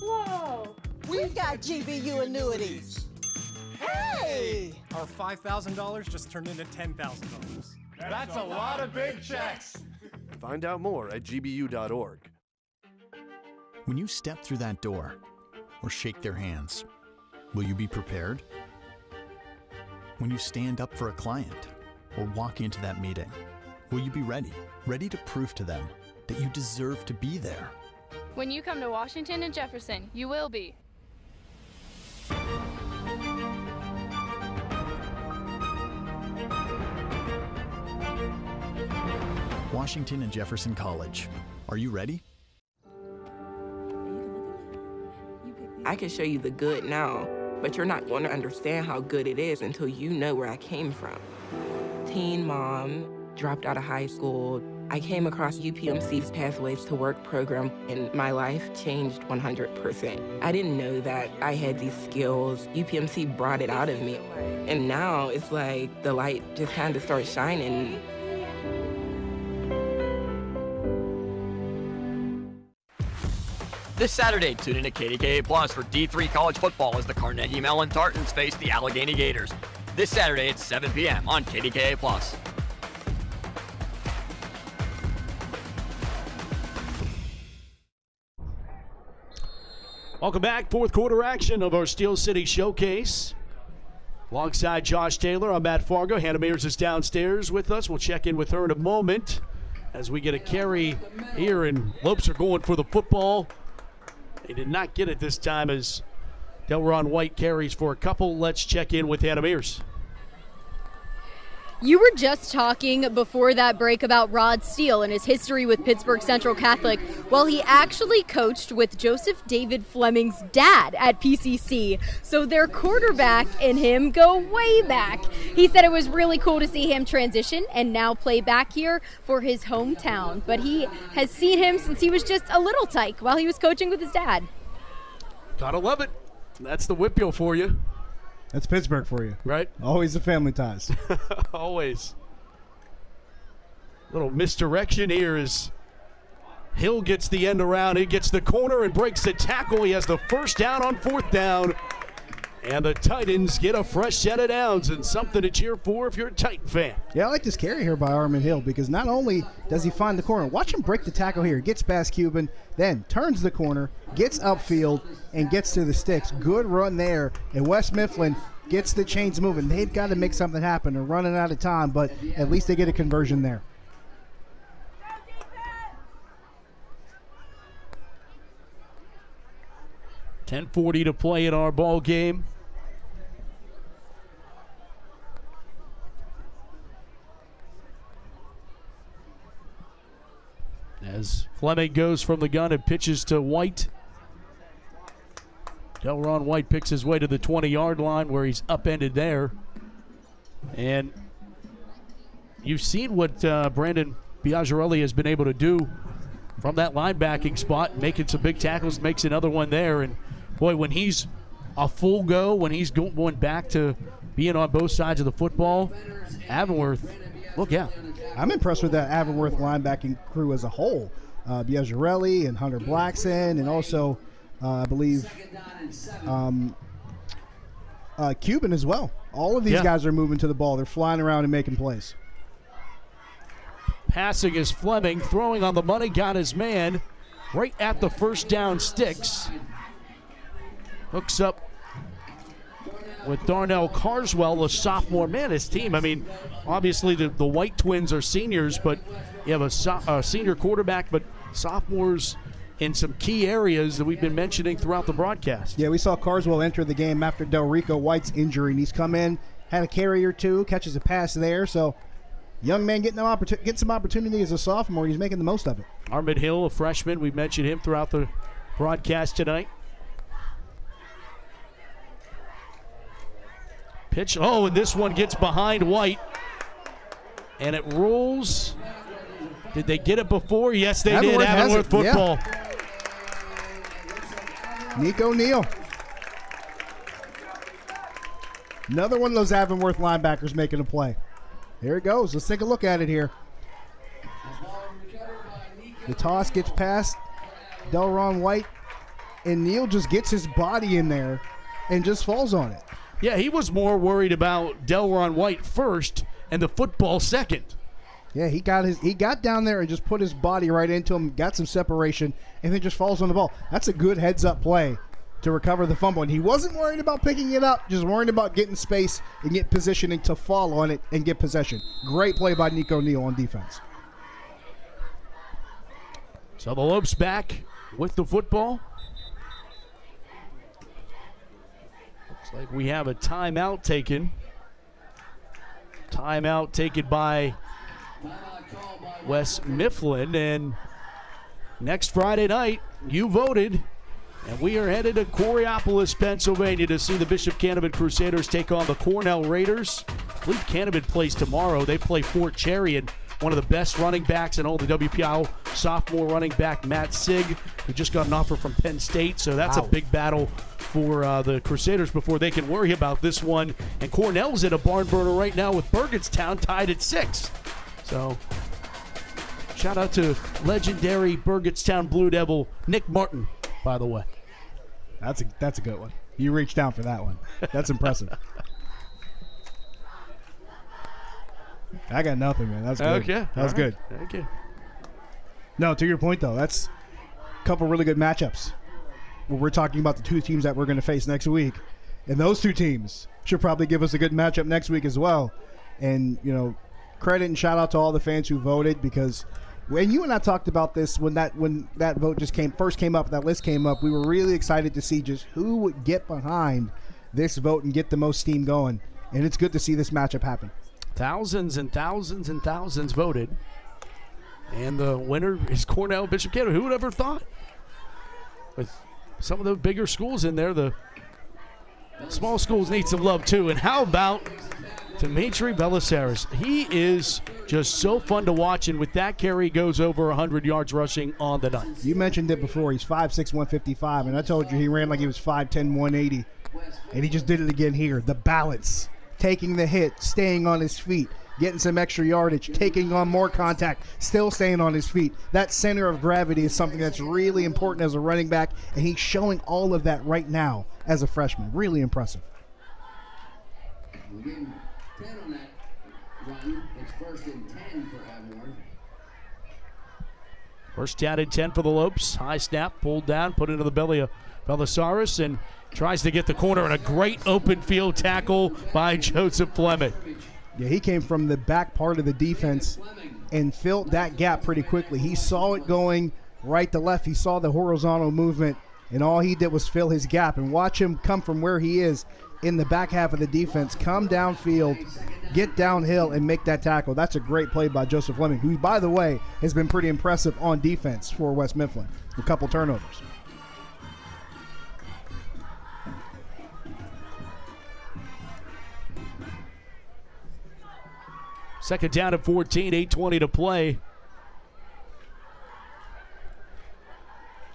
Whoa. We've got GBU annuities. Hey! Our $5,000 just turned into $10,000. That's a lot of big checks. Find out more at gbu.org. When you step through that door or shake their hands, will you be prepared? When you stand up for a client or walk into that meeting, will you be ready to prove to them that you deserve to be there? When you come to Washington and Jefferson, you will be. Washington and Jefferson College. Are you ready? I can show you the good now, but you're not going to understand how good it is until you know where I came from. Teen mom, dropped out of high school. I came across UPMC's Pathways to Work program, and my life changed 100%. I didn't know that I had these skills. UPMC brought it out of me. And now it's like the light just kind of starts shining. This Saturday, tune in to KDKA Plus for D3 college football as the Carnegie Mellon Tartans face the Allegheny Gators. This Saturday at 7 p.m. on KDKA Plus. Welcome back. 4th quarter action of our Steel City Showcase. Alongside Josh Taylor, I'm Matt Fargo. Hannah Mears is downstairs with us. We'll check in with her in a moment as we get a carry here, and Lopes are going for the football. They did not get it this time as Delron White carries for a couple. Let's check in with Hannah Mears. You were just talking before that break about Rod Steele and his history with Pittsburgh Central Catholic. Well, he actually coached with Joseph David Fleming's dad at PCC. So their quarterback and him go way back. He said it was really cool to see him transition and now play back here for his hometown. But he has seen him since he was just a little tyke while he was coaching with his dad. Gotta love it. That's the Whippeal for you. That's Pittsburgh for you. Right. Always the family ties. Always. Little misdirection here as Hill gets the end around. He gets the corner and breaks the tackle. He has the first down on 4th down. And the Titans get a fresh set of downs and something to cheer for if you're a Titan fan. Yeah, I like this carry here by Armin Hill because not only does he find the corner, watch him break the tackle here. Gets past Cuban, then turns the corner, gets upfield, and gets to the sticks. Good run there. And West Mifflin gets the chains moving. They've got to make something happen. They're running out of time, but at least they get a conversion there. 10:40 to play in our ball game. As Fleming goes from the gun and pitches to White. Delron White picks his way to the 20-yard line where he's upended there. And you've seen what Brandon Biagirelli has been able to do from that linebacking spot, making some big tackles, makes another one there. And, boy, when he's a full go, when he's going back to being on both sides of the football, Avonworth, look out. I'm impressed with that Avonworth linebacking crew as a whole. Biagirelli and Hunter Blackson, and also, I believe, Cuban as well. All of these guys are moving to the ball. They're flying around and making plays. Passing is Fleming, throwing on the money, got his man right at the first down sticks. Hooks up with Darnell Carswell, a sophomore. Man, his team, I mean, obviously the White twins are seniors, but you have a senior quarterback, but sophomores in some key areas that we've been mentioning throughout the broadcast. Yeah, we saw Carswell enter the game after Delrico White's injury, and he's come in, had a carry or two, catches a pass there, so young man getting some opportunity as a sophomore. He's making the most of it. Armand Hill, a freshman, we mentioned him throughout the broadcast tonight. Pitch, and this one gets behind White, and it rolls. Did they get it before? Yes, they did. Avonworth football. Yeah. Nico Neal. Another one of those Avonworth linebackers making a play. Here it goes. Let's take a look at it here. The toss gets past Delron White, and Neal just gets his body in there and just falls on it. Yeah, he was more worried about Delron White first and the football second. Yeah, he got down there and just put his body right into him, got some separation, and then just falls on the ball. That's a good heads-up play to recover the fumble. And he wasn't worried about picking it up, just worried about getting space and get positioning to fall on it and get possession. Great play by Nico Neal on defense. So the Lopes back with the football. Looks like we have a timeout taken. Timeout taken by Wes Mifflin. And next Friday night, you voted, and we are headed to Coriopolis, Pennsylvania to see the Bishop Canevin Crusaders take on the Cornell Raiders. I believe Canevin plays tomorrow. They play Fort Cherry, and one of the best running backs in all the WPIAL, sophomore running back Matt Sigg, who just got an offer from Penn State. So that's a big battle for the Crusaders before they can worry about this one. And Cornell's in a barn burner right now with Burgettstown tied at 6. So shout out to legendary Burgettstown Blue Devil Nick Martin, by the way. That's a good one. You reached down for that one. That's impressive. I got nothing, man. That's good. Okay. That was good. Okay. No, to your point, though, that's a couple really good matchups. Where we're talking about the two teams that we're going to face next week. And those two teams should probably give us a good matchup next week as well. And, credit and shout out to all the fans who voted, because when you and I talked about this when that vote first came up, that list came up, we were really excited to see just who would get behind this vote and get the most steam going. And it's good to see this matchup happen. Thousands and thousands and thousands voted. And the winner is Cornell Bishop Canevin. Who would ever thought? With some of the bigger schools in there, the small schools need some love too. And how about Dimitri Belisaris? He is just so fun to watch, and with that carry, he goes over 100 yards rushing on the night. You mentioned it before. He's 5'6", 155, and I told you he ran like he was 5'10", 180, and he just did it again here. The balance, taking the hit, staying on his feet, getting some extra yardage, taking on more contact, still staying on his feet. That center of gravity is something that's really important as a running back, and he's showing all of that right now as a freshman. Really impressive. We'll give him 10 on that run. It's 1st and 10 for Avonworth. First down and 10 for the Lopes. High snap, pulled down, put into the belly of Belisaris, and tries to get the corner, and a great open field tackle by Joseph Fleming. Yeah, he came from the back part of the defense and filled that gap pretty quickly. He saw it going right to left. He saw the horizontal movement and all he did was fill his gap. And watch him come from where he is in the back half of the defense, come downfield, get downhill, and make that tackle. That's a great play by Joseph Fleming, who, by the way, has been pretty impressive on defense for West Mifflin. A couple turnovers. Second down at 14, 8:20 to play.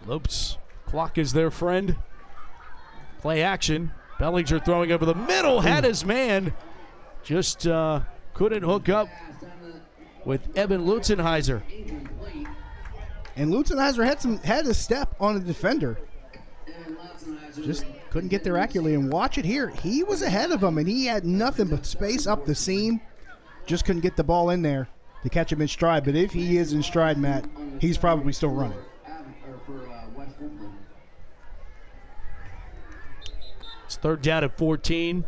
Lopes, clock is their friend. Play action. Bellinger throwing over the middle, had his man. Just couldn't hook up with Evan Lutzenheiser. And Lutzenheiser had a step on the defender. Just couldn't get there accurately. And watch it here. He was ahead of him, and he had nothing but space up the seam. Just couldn't get the ball in there to catch him in stride. But if he is in stride, Matt, he's probably still running. It's third down at 14.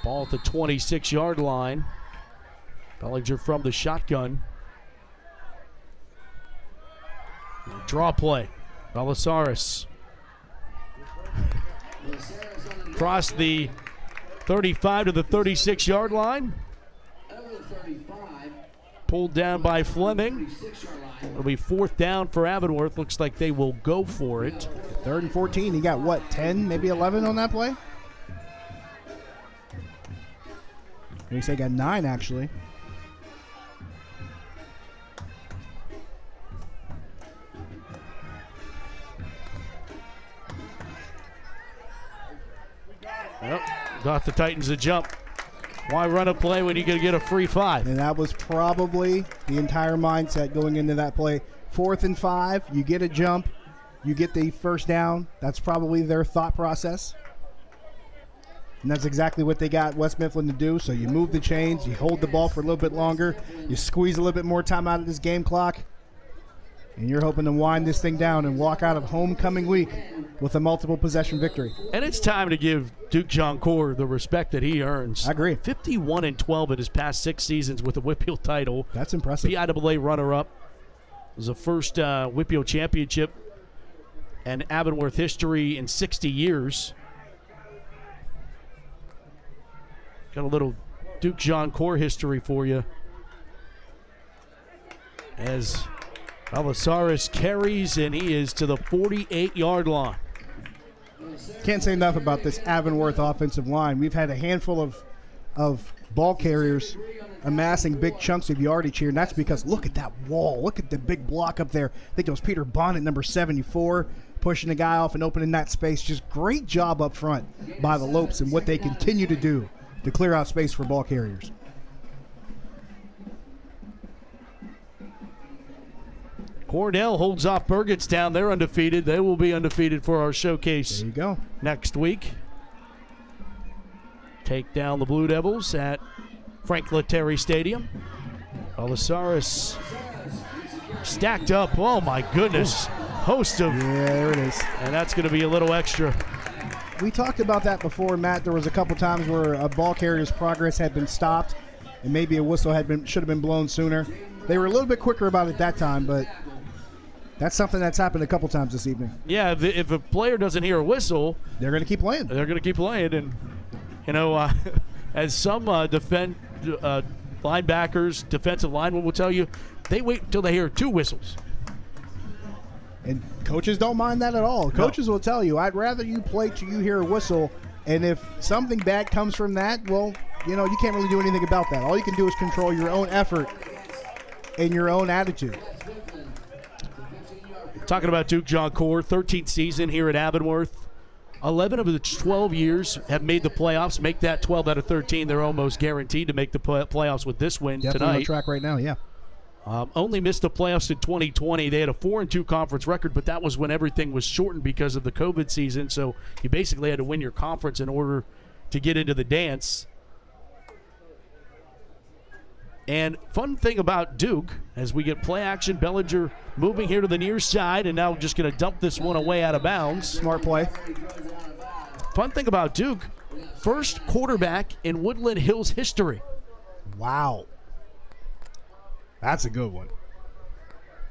Ball at the 26-yard line. Bellinger from the shotgun. Draw play. Belisaris. Cross the 35 to the 36-yard line. Pulled down by Fleming. It'll be fourth down for Avonworth. Looks like they will go for it. 3rd and 14. He got, what, 10, maybe 11 on that play? He say got 9, actually. Yep, got the Titans a jump. Why run a play when you can get a free 5? And that was probably the entire mindset going into that play. 4th and 5, you get a jump, you get the first down. That's probably their thought process. And that's exactly what they got West Mifflin to do. So you move the chains, you hold the ball for a little bit longer, you squeeze a little bit more time out of this game clock, and you're hoping to wind this thing down and walk out of homecoming week with a multiple possession victory. And it's time to give Duke Joncourt the respect that he earns. I agree. 51-12 in his past 6 seasons with a Whitfield title. That's impressive. PIAA runner-up. It was the first Whitfield championship in Avonworth history in 60 years. Got a little Duke Joncourt history for you. As Belisaris carries, and he is to the 48-yard line. Can't say enough about this Avonworth offensive line. We've had a handful of ball carriers amassing big chunks of yardage here, and that's because look at that wall. Look at the big block up there. I think it was Peter Bonnet, number 74, pushing the guy off and opening that space. Just great job up front by the Lopes and what they continue to do to clear out space for ball carriers. Cornell holds off Burgettstown. They're undefeated. They will be undefeated for our showcase there you go. Next week. Take down the Blue Devils at Frank Lettieri Stadium. Belisaris stacked up. Oh, my goodness. Host of. Yeah, there it is. And that's going to be a little extra. We talked about that before, Matt. There was a couple times where a ball carrier's progress had been stopped and maybe a whistle should have been blown sooner. They were a little bit quicker about it that time, but that's something that's happened a couple times this evening. Yeah, if a player doesn't hear a whistle, they're going to keep playing. They're going to keep playing. And, you know, as some linebackers, defensive linemen will tell you, they wait until they hear 2 whistles. And coaches don't mind that at all. Coaches will tell you, I'd rather you play till you hear a whistle, and if something bad comes from that, well, you know, you can't really do anything about that. All you can do is control your own effort and your own attitude. Talking about Duke Joncourt, 13th season here at Avonworth. 11 of the 12 years have made the playoffs. Make that 12 out of 13. They're almost guaranteed to make the playoffs with this win Definitely tonight. On track right now, yeah. Only missed the playoffs in 2020. They had a 4-2 conference record, but that was when everything was shortened because of the COVID season. So you basically had to win your conference in order to get into the dance. And fun thing about Duke, as we get play action, Bellinger moving here to the near side, and now just going to dump this one away out of bounds. Smart play. Fun thing about Duke, first quarterback in Woodland Hills history. Wow. That's a good one.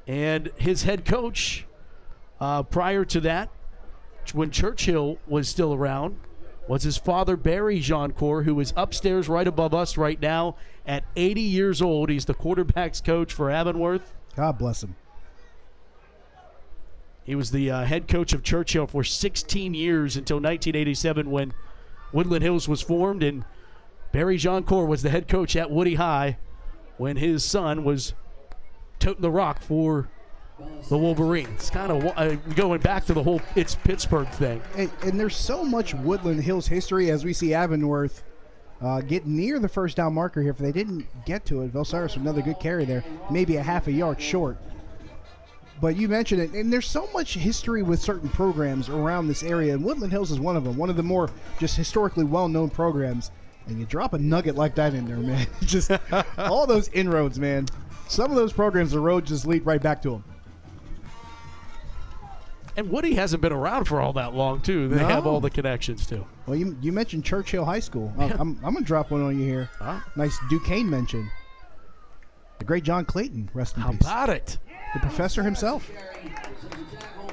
And his head coach Prior to that, when Churchill was still around, was his father, Barry Jeancourt, who is upstairs right above us right now at 80 years old. He's the quarterback's coach for Avonworth. God bless him. He was the head coach of Churchill for 16 years until 1987 when Woodland Hills was formed, and Barry Jeancourt was the head coach at Woody High when his son was toting the rock for the Wolverines. Kind of going back to the whole it's Pittsburgh thing. And there's so much Woodland Hills history as we see Avonworth get near the first down marker here. If they didn't get to it, Velsaris with another good carry there, maybe a half a yard short. But you mentioned it, and there's so much history with certain programs around this area, and Woodland Hills is one of them, one of the more just historically well-known programs. And you drop a nugget like that in there, man. Just all those inroads, man. Some of those programs, the road just lead right back to them. And Woody hasn't been around for all that long, too. They have all the connections, too. Well, you mentioned Churchill High School. I'm going to drop one on you here. Nice Duquesne mention. The great John Clayton, rest in peace. How about it? The professor himself.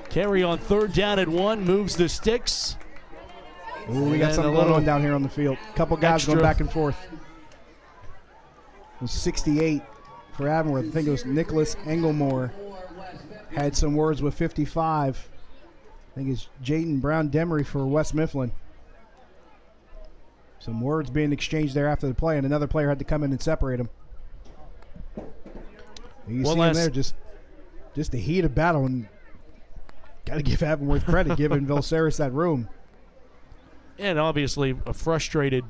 Carry on 3rd down and 1, moves the sticks. Ooh, we got something going on down here on the field. A couple guys going back and forth. It was 68 for Avonworth. I think it was Nicholas Englemore. Had some words with 55. I think it's Jaden Brown-Demery for West Mifflin. Some words being exchanged there after the play, and another player had to come in and separate them. You see him there, just the heat of battle, and got to give Avonworth credit, giving Velsaris that room. And obviously a frustrated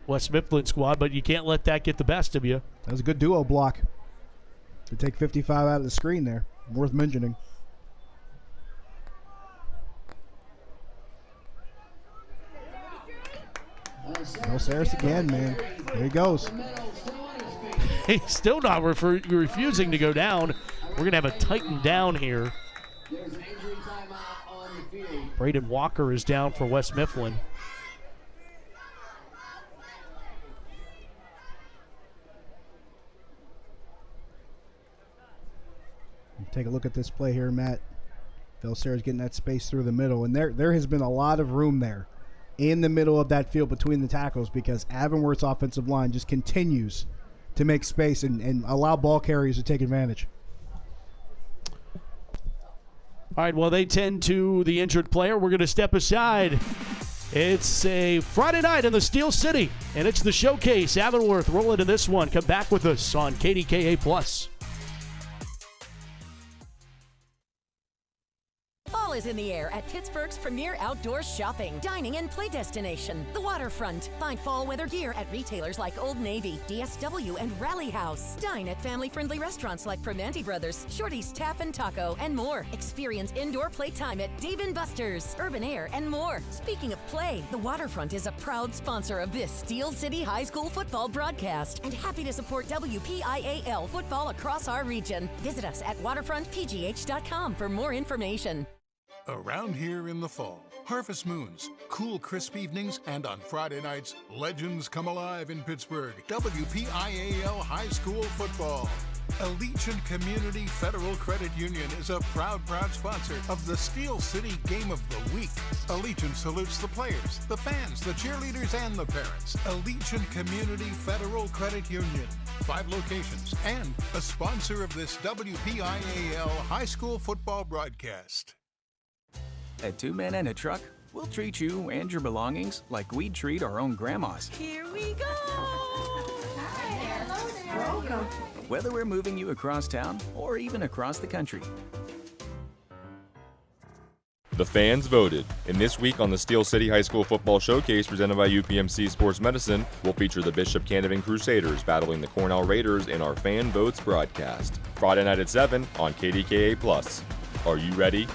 West Mifflin squad, but you can't let that get the best of you. That was a good duo block to take 55 out of the screen there. Worth mentioning. Velsaris again, man. There he goes. He's still not refusing to go down. We're going to have a tighten down here. Braden Walker is down for West Mifflin. Take a look at this play here, Matt. Velsaris getting that space through the middle, and there has been a lot of room there in the middle of that field between the tackles because Avonworth's offensive line just continues to make space and allow ball carriers to take advantage. All right, well, they tend to the injured player. We're going to step aside. It's a Friday night in the Steel City, and it's the showcase. Avonworth rolling to this one. Come back with us on KDKA+. Fall is in the air at Pittsburgh's premier outdoor shopping, dining, and play destination, the Waterfront. Find fall weather gear at retailers like Old Navy, DSW, and Rally House. Dine at family-friendly restaurants like Primanti Brothers, Shorty's Tap and Taco, and more. Experience indoor playtime at Dave & Buster's, Urban Air, and more. Speaking of play, the Waterfront is a proud sponsor of this Steel City High School football broadcast and happy to support WPIAL football across our region. Visit us at waterfrontpgh.com for more information. Around here in the fall, harvest moons, cool, crisp evenings, and on Friday nights, legends come alive in Pittsburgh. WPIAL High School football. Allegiant Community Federal Credit Union is a proud sponsor of the Steel City Game of the Week. Allegiant salutes the players, the fans, the cheerleaders, and the parents. Allegiant Community Federal Credit Union. 5 locations and a sponsor of this WPIAL High School football broadcast. At 2 Men and a Truck, we'll treat you and your belongings like we'd treat our own grandmas. Here we go! Welcome. Whether we're moving you across town or even across the country. The fans voted, and this week on the Steel City High School Football Showcase presented by UPMC Sports Medicine, we'll feature the Bishop Canevin Crusaders battling the Cornell Raiders in our Fan Votes broadcast. Friday night at 7 on KDKA+. Are you ready?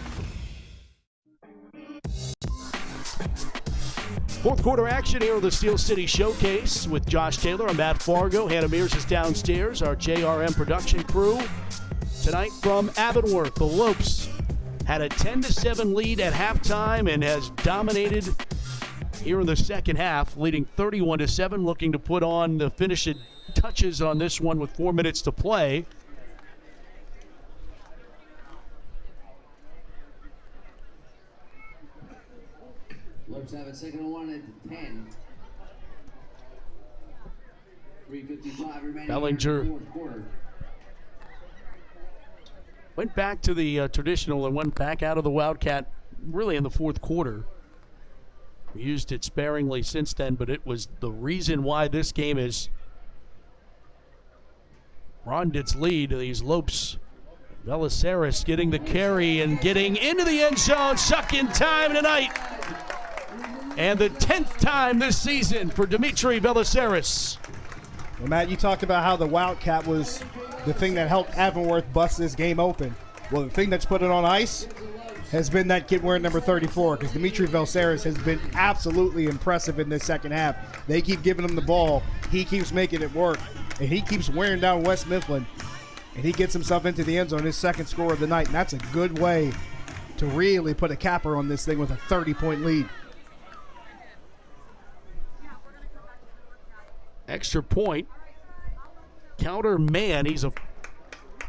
Fourth quarter action here on the Steel City Showcase with Josh Taylor. I'm Matt Fargo. Hannah Mears is downstairs, our JRM production crew. Tonight from Avonworth, the Lopes had a 10-7 lead at halftime and has dominated here in the second half, leading 31-7, looking to put on the finishing touches on this one with 4 minutes to play. Antelopes have it 2nd and 1 at 10. 3:55 remaining. Bellinger in the 4th quarter. went back to the traditional and went back out of the Wildcat really in the 4th quarter. We used it sparingly since then, but it was the reason why this game is run its lead. These Lopes, Velaceris getting the carry and getting into the end zone, sucking time tonight. And the 10th time this season for Dimitri Velaceris. Well, Matt, you talked about how the Wildcat was the thing that helped Avonworth bust this game open. Well, the thing that's put it on ice has been that kid wearing number 34, because Dimitri Velaceris has been absolutely impressive in this second half. They keep giving him the ball. He keeps making it work, and he keeps wearing down West Mifflin, and he gets himself into the end zone, his 2nd score of the night, and that's a good way to really put a capper on this thing with a 30-point lead. Extra point. Counter man. He's a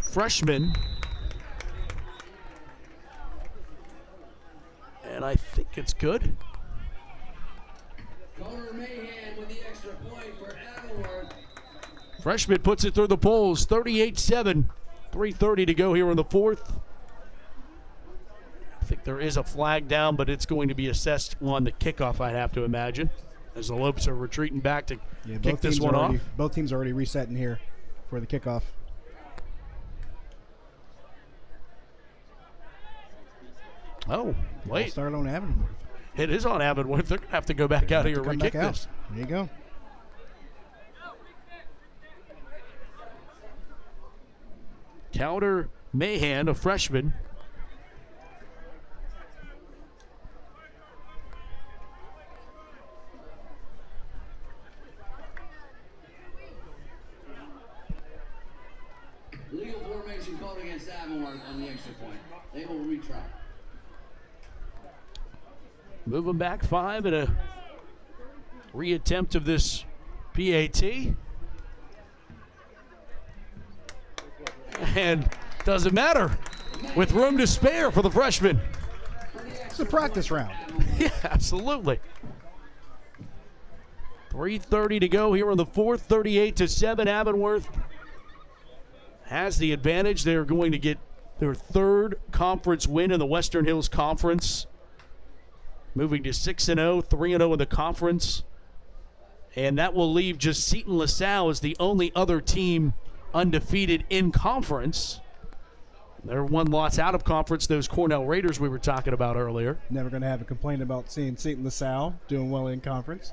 freshman. And I think it's good. Connor Mahan with the extra point for Avonworth. Freshman puts it through the poles. 38-7. 3:30 to go here in the 4th. I think there is a flag down, but it's going to be assessed on the kickoff, I'd have to imagine, as the Lopes are retreating back to kick this one off. Both teams are already resetting here for the kickoff. Oh, wait. We'll start on Avonworth. It is on Avonworth. They're going to have to go back out here and re-kick this. There you go. Counter Mahan, a freshman. Legal formation called against Avonworth on the extra point. They will retry. Moving back 5 and a reattempt of this PAT. And doesn't matter with room to spare for the freshman. It's a practice round. Yeah, absolutely. 3:30 to go here in the 4th. 38-7. Avonworth has the advantage. They're going to get their 3rd conference win in the Western Hills Conference, moving to 6-0, 3-0 in the conference. And that will leave just Seton LaSalle as the only other team undefeated in conference. They're 1 loss out of conference, those Cornell Raiders we were talking about earlier. Never going to have a complaint about seeing Seton LaSalle doing well in conference.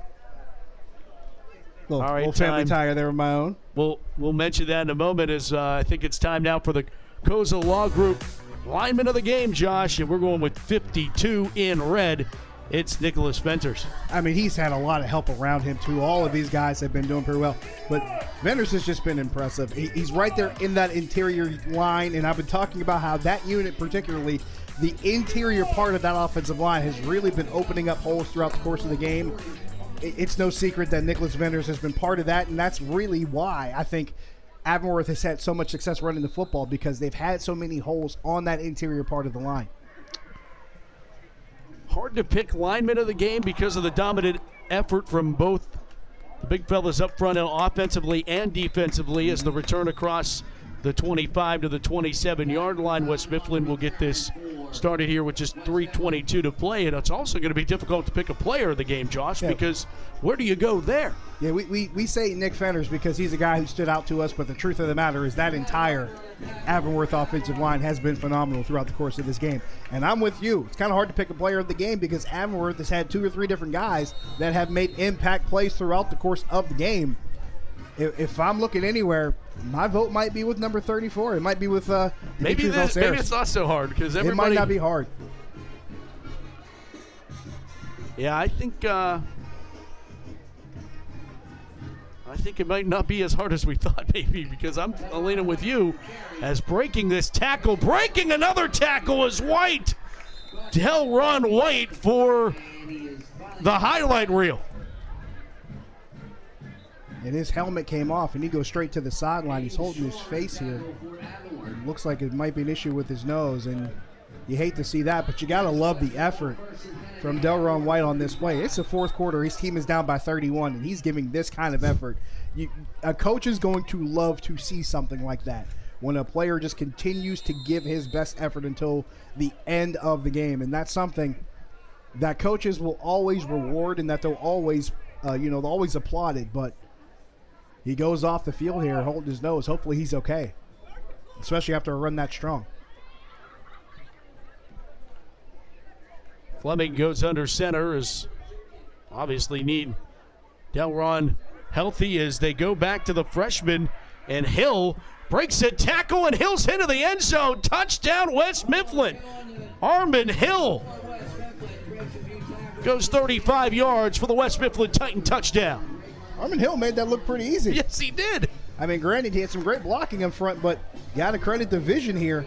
Little family tire there of my own. We'll mention that in a moment, as I think it's time now for the Koza Law Group lineman of the game, Josh, and we're going with 52 in red. It's Nicholas Venters. I mean, he's had a lot of help around him, too. All of these guys have been doing pretty well. But Venters has just been impressive. He's right there in that interior line, and I've been talking about how that unit, particularly the interior part of that offensive line, has really been opening up holes throughout the course of the game. It's no secret that Nicholas Venters has been part of that, and that's really why I think Avonworth has had so much success running the football, because they've had so many holes on that interior part of the line. Hard to pick lineman of the game because of the dominant effort from both the big fellas up front offensively and defensively, as the return across the 25 to the 27-yard line. West Mifflin will get this started here with just 3:22 to play, and it's also going to be difficult to pick a player of the game, Josh, because where do you go there? Yeah, we say Nick Venters because he's a guy who stood out to us, but the truth of the matter is that entire Avonworth offensive line has been phenomenal throughout the course of this game. And I'm with you. It's kind of hard to pick a player of the game because Avonworth has had 2 or 3 different guys that have made impact plays throughout the course of the game. If I'm looking anywhere, my vote might be with number 34. It might be with maybe it's not so hard because everybody. It might not be hard. Yeah, I think it might not be as hard as we thought, maybe, because I'm leaning with you as breaking this tackle. Breaking another tackle is White. Delron White for the highlight reel. And his helmet came off, and he goes straight to the sideline. He's holding his face here. It looks like it might be an issue with his nose, and You hate to see that, but you got to love the effort from Delron White on this play. It's the fourth quarter. His team is down by 31, and he's giving this kind of effort. A coach is going to love to see something like that, when a player just continues to give his best effort until the end of the game. And that's something that coaches will always reward and that they'll always, they'll always applaud it. But he goes off the field here holding his nose. Hopefully he's okay, especially after a run that strong. Fleming goes under center, as obviously need Delron healthy as they go back to the freshman. And Hill breaks a tackle, and Hill's into the end zone. Touchdown, West Mifflin. Armin Hill goes 35 yards for the West Mifflin Titan touchdown. Armin Hill made that look pretty easy. Yes, he did. I mean, granted, he had some great blocking in front, but got to credit the vision here.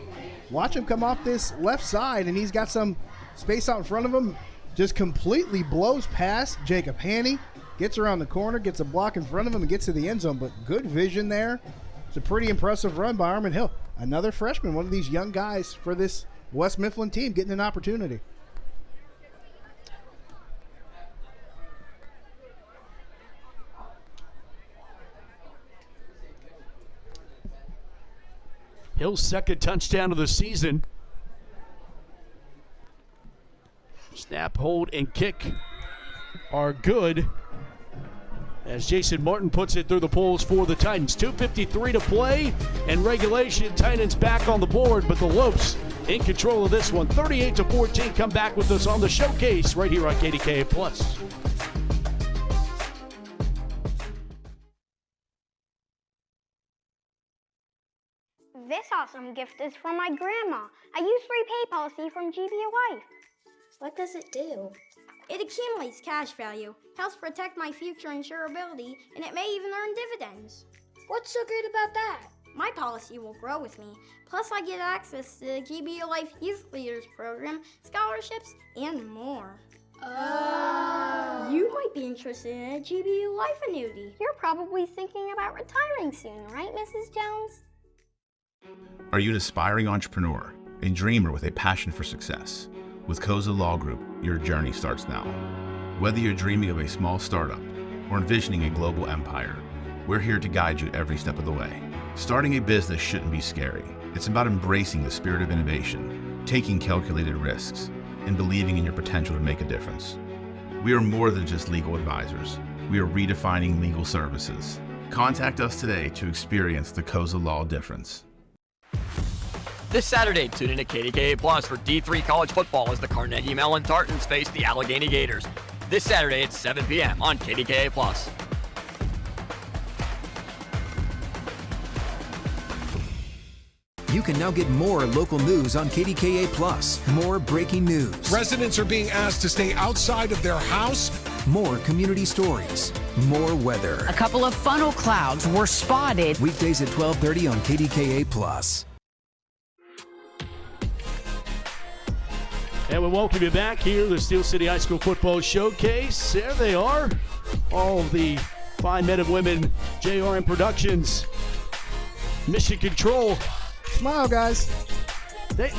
Watch him come off this left side, and he's got some space out in front of him. Just completely blows past Jacob Haney. Gets around the corner, gets a block in front of him, and gets to the end zone. But good vision there. It's a pretty impressive run by Armin Hill. Another freshman, one of these young guys for this West Mifflin team getting an opportunity. Hill's second touchdown of the season. Snap, hold, and kick are good, as Jason Martin puts it through the poles for the Titans. 2:53 to play, and regulation. Titans back on the board, but the Lopes in control of this one. 38-14. Come back with us on the showcase right here on KDKA Plus. This awesome gift is from my grandma. I use free pay policy from GBU Life. What does it do? It accumulates cash value, helps protect my future insurability, and it may even earn dividends. What's so great about that? My policy will grow with me. Plus, I get access to the GBU Life Youth Leaders Program, scholarships, and more. Oh. You might be interested in a GBU Life annuity. You're probably thinking about retiring soon, right, Mrs. Jones? Are you an aspiring entrepreneur, a dreamer with a passion for success? With Koza Law Group, your journey starts now. Whether you're dreaming of a small startup or envisioning a global empire, we're here to guide you every step of the way. Starting a business shouldn't be scary. It's about embracing the spirit of innovation, taking calculated risks, and believing in your potential to make a difference. We are more than just legal advisors. We are redefining legal services. Contact us today to experience the Koza Law difference. This Saturday, tune in to KDKA Plus for D3 college football as the Carnegie Mellon Tartans face the Allegheny Gators. This Saturday at 7 p.m. on KDKA Plus. You can now get more local news on KDKA Plus. More breaking news. Residents are being asked to stay outside of their house. More community stories. More weather. A couple of funnel clouds were spotted. Weekdays at 12:30 on KDKA Plus. And we welcome you back here, the Steel City High School Football Showcase. There they are, all of the fine men and women, JRM Productions, Mission Control. Smile, guys.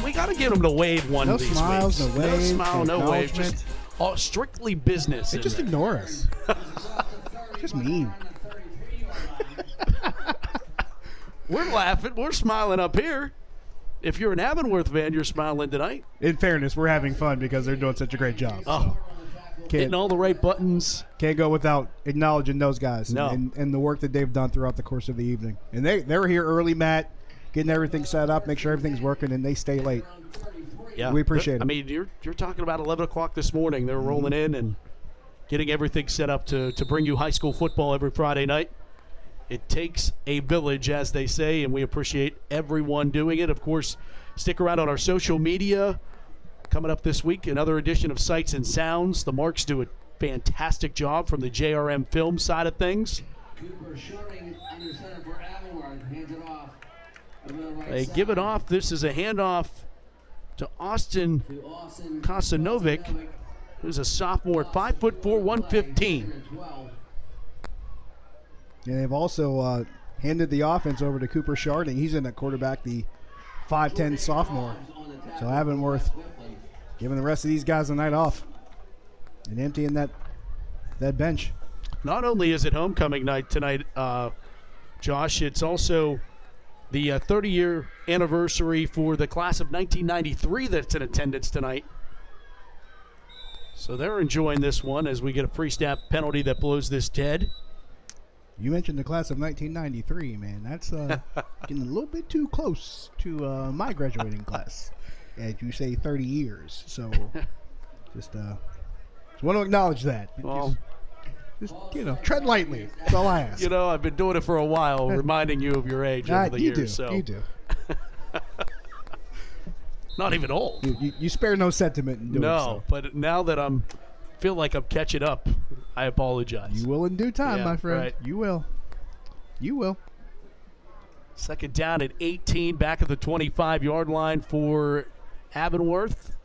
We got to get them to wave one no of these smiles, weeks. No waves, no smile, no wave. Just strictly business. They just ignore us. Just mean. We're laughing. We're smiling up here. If you're an Avonworth fan, you're smiling tonight. In fairness, we're having fun because they're doing such a great job. Oh, hitting all the right buttons. Can't go without acknowledging those guys no. and the work that they've done throughout the course of the evening. And they were here early, Matt, getting everything set up, make sure everything's working, and they stay late. Yeah, we appreciate it. I mean, you're talking about 11 o'clock this morning. They're rolling in and getting everything set up to bring you high school football every Friday night. It takes a village, as they say, and we appreciate everyone doing it. Of course, stick around on our social media. Coming up this week, another edition of Sights and Sounds. The Marks do a fantastic job from the JRM film side of things. They give it off. This is a handoff to Austin Kosanovic, who's a sophomore, 5'4", 115. And they've also handed the offense over to Cooper Sharding. He's in at quarterback, the 5'10" sophomore. So Avonworth giving the rest of these guys a night off and emptying that bench. Not only is it homecoming night tonight, Josh, it's also the 30-year anniversary for the class of 1993 that's in attendance tonight. So they're enjoying this one as we get a pre-snap penalty that blows this dead. You mentioned the class of 1993, man. That's getting a little bit too close to my graduating class. As you say, 30 years. So just want to acknowledge that. Well, just tread lightly. That's all I ask. I've been doing it for a while, reminding you of your age over the years. You do. Not even old. You spare no sentiment in doing so. No, but now that feel like I'm catching up, I apologize. You will in due time, my friend. Right. You will. You will. Second down at 18, back at the 25-yard line for Avonworth.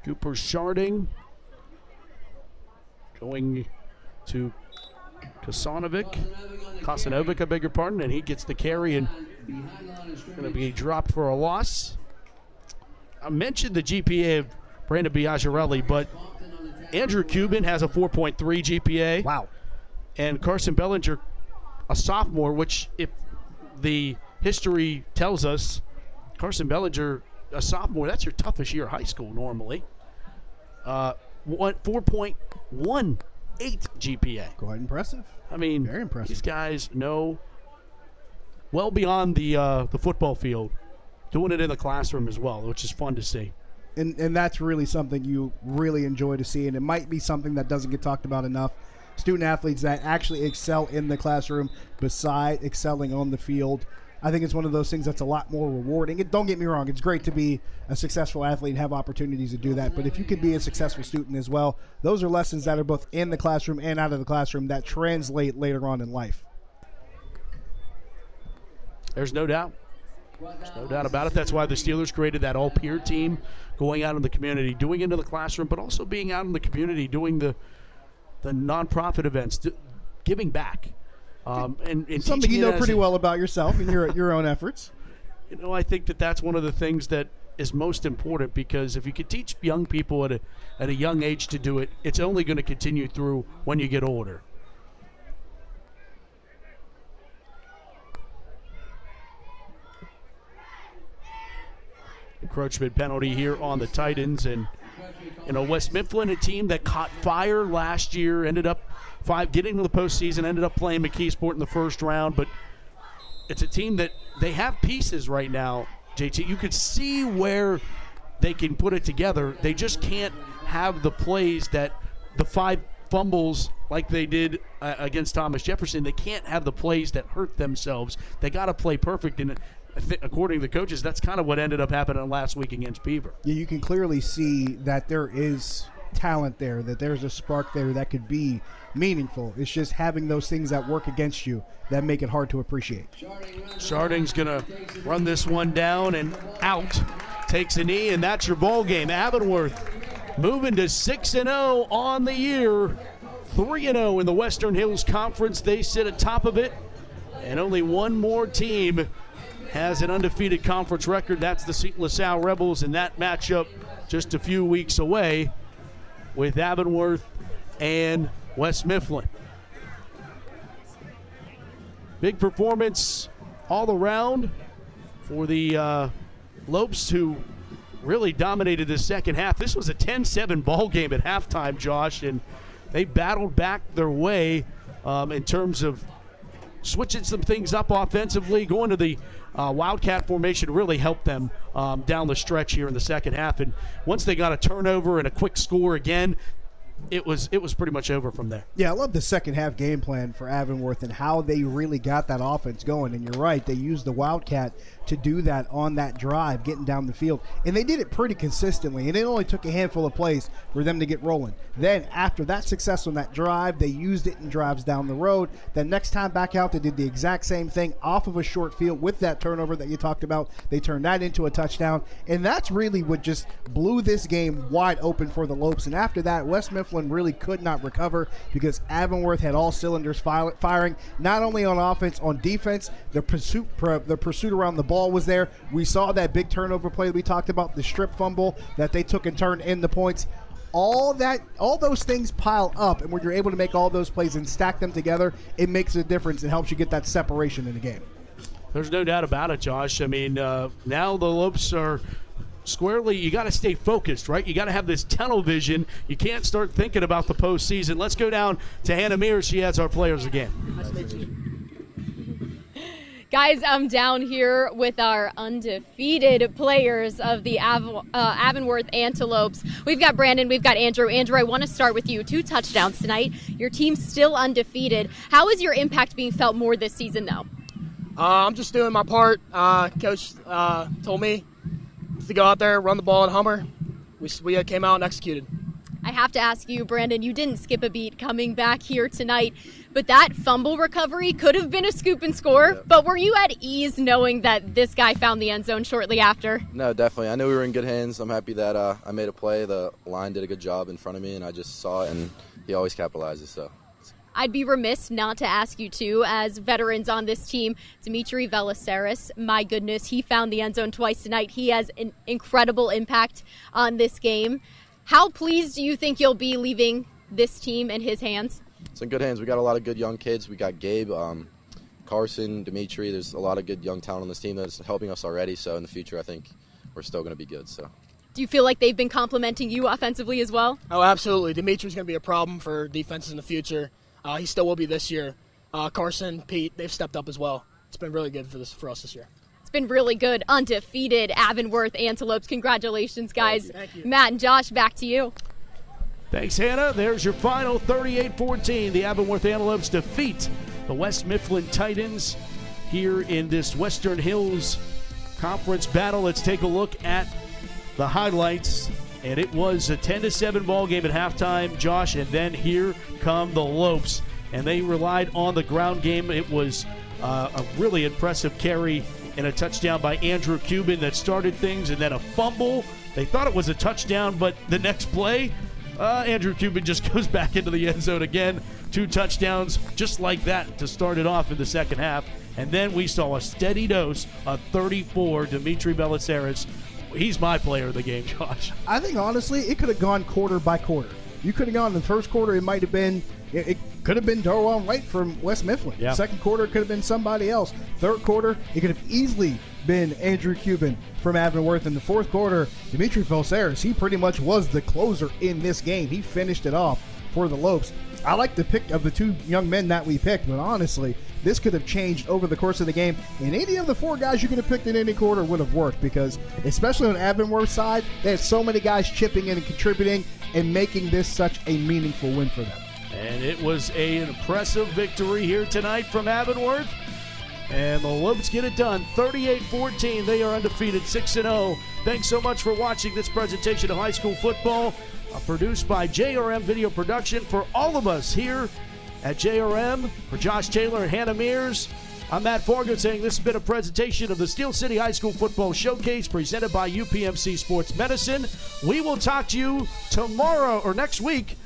Cooper Sharding going to Kosanovic, I beg your pardon, and he gets the carry and going to be dropped for a loss. I mentioned the GPA of Brandon Biagirelli, but Andrew Cuban has a 4.3 GPA. Wow. And Carson Bellinger, a sophomore, which if the history tells us, Carson Bellinger, a sophomore, that's your toughest year of high school normally. 4.18 GPA. Quite impressive. I mean, very impressive. These guys know well beyond the football field, doing it in the classroom as well, which is fun to see. And that's really something you really enjoy to see, and it might be something that doesn't get talked about enough. Student athletes that actually excel in the classroom beside excelling on the field. I think it's one of those things that's a lot more rewarding. Don't get me wrong, it's great to be a successful athlete and have opportunities to do that, but if you could be a successful student as well, those are lessons that are both in the classroom and out of the classroom that translate later on in life. There's no doubt. There's no doubt about it. That's why the Steelers created that all-peer team, going out in the community, doing into the classroom, but also being out in the community, doing the nonprofit events, giving back. And something you know pretty well about yourself and your own efforts. I think that's one of the things that is most important, because if you could teach young people at a young age to do it, it's only going to continue through when you get older. Encroachment penalty here on the Titans, and West Mifflin, a team that caught fire last year, ended up getting to the postseason, ended up playing McKeesport in the first round, but it's a team that they have pieces right now, JT. You could see where they can put it together. They just can't have the plays that the 5 fumbles like they did against Thomas Jefferson. They can't have the plays that hurt themselves. They got to play perfect, and according to the coaches, that's kind of what ended up happening last week against Beaver. Yeah, you can clearly see that there is talent there, that there's a spark there that could be meaningful. It's just having those things that work against you that make it hard to appreciate. Sharding's going to run this one down and out. Takes a knee, and that's your ball game. Avonworth moving to 6-0 on the year. 3-0 in the Western Hills Conference. They sit atop of it, and only one more team has an undefeated conference record. That's the St. LaSalle Rebels, and that matchup just a few weeks away with Avonworth and West Mifflin. Big performance all around for the Lopes, who really dominated the second half. This was a 10-7 ball game at halftime, Josh, and they battled back their way in terms of switching some things up offensively. Going to the Wildcat formation really helped them down the stretch here in the second half. And once they got a turnover and a quick score again, it was pretty much over from there. Yeah, I love the second half game plan for Avonworth and how they really got that offense going. And you're right, they used the Wildcat to do that on that drive, getting down the field. And they did it pretty consistently, and it only took a handful of plays for them to get rolling. Then after that success on that drive, they used it in drives down the road. Then next time back out, they did the exact same thing off of a short field with that turnover that you talked about. They turned that into a touchdown, and that's really what just blew this game wide open for the Lopes. And after that, West Mifflin Mifflin really could not recover because Avonworth had all cylinders firing, not only on offense, on defense. The pursuit around the ball was there. We saw that big turnover play that we talked about, the strip fumble that they took and turned into points. All those things pile up, and when you're able to make all those plays and stack them together, it makes a difference and helps you get that separation in the game. There's no doubt about it, Josh. I mean, now the Lopes are squarely, you got to stay focused, right? You got to have this tunnel vision. You can't start thinking about the postseason. Let's go down to Hannah Mears. She has our players again. Nice to meet you. Guys, I'm down here with our undefeated players of the Avonworth Antelopes. We've got Brandon, we've got Andrew. Andrew, I want to start with you. 2 touchdowns tonight. Your team's still undefeated. How is your impact being felt more this season, though? I'm just doing my part. Coach told me to go out there, run the ball at Hummer. We came out and executed. I have to ask you, Brandon, you didn't skip a beat coming back here tonight, but that fumble recovery could have been a scoop and score, yeah. But were you at ease knowing that this guy found the end zone shortly after? No, definitely. I knew we were in good hands. I'm happy that I made a play. The line did a good job in front of me, and I just saw it, and he always capitalizes, so. I'd be remiss not to ask you, too, as veterans on this team, Dimitri Velisaris, my goodness, he found the end zone twice tonight. He has an incredible impact on this game. How pleased do you think you'll be leaving this team in his hands? It's in good hands. We got a lot of good young kids. We got Gabe, Carson, Dimitri. There's a lot of good young talent on this team that's helping us already, so in the future I think we're still going to be good. So. Do you feel like they've been complimenting you offensively as well? Oh, absolutely. Dimitri's going to be a problem for defenses in the future. He still will be this year. Carson, Pete, they've stepped up as well. It's been really good for us this year. It's been really good. Undefeated Avonworth Antelopes. Congratulations, guys. Thank you. Matt and Josh, back to you. Thanks, Hannah. There's your final 38-14. The Avonworth Antelopes defeat the West Mifflin Titans here in this Western Hills Conference battle. Let's take a look at the highlights. And it was a 10-7 ball game at halftime, Josh, and then here come the Lopes. And they relied on the ground game. It was a really impressive carry and a touchdown by Andrew Cuban that started things, and then a fumble. They thought it was a touchdown, but the next play, Andrew Cuban just goes back into the end zone again. 2 touchdowns just like that to start it off in the second half. And then we saw a steady dose of 34, Dimitri Velisaris. He's my player of the game, Josh. I think, honestly, it could have gone quarter by quarter. You could have gone in the first quarter, it might have been, it could have been Darwan White from West Mifflin. Yeah. Second quarter, it could have been somebody else. Third quarter, it could have easily been Andrew Cuban from Avonworth. In the fourth quarter, Dimitri Velisaris, he pretty much was the closer in this game. He finished it off for the Lopes. I like the pick of the 2 young men that we picked, but honestly, this could have changed over the course of the game, and any of the 4 guys you could have picked in any quarter would have worked, because especially on Avonworth's side, they had so many guys chipping in and contributing and making this such a meaningful win for them. And it was an impressive victory here tonight from Avonworth. And the Lopes get it done, 38-14. They are undefeated, 6-0. Thanks so much for watching this presentation of high school football, produced by JRM Video Production. For all of us here at JRM, for Josh Taylor and Hannah Mears, I'm Matt Forgan saying this has been a presentation of the Steel City High School Football Showcase presented by UPMC Sports Medicine. We will talk to you tomorrow or next week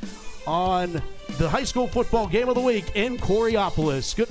on the high school football game of the week in Coriopolis. Good.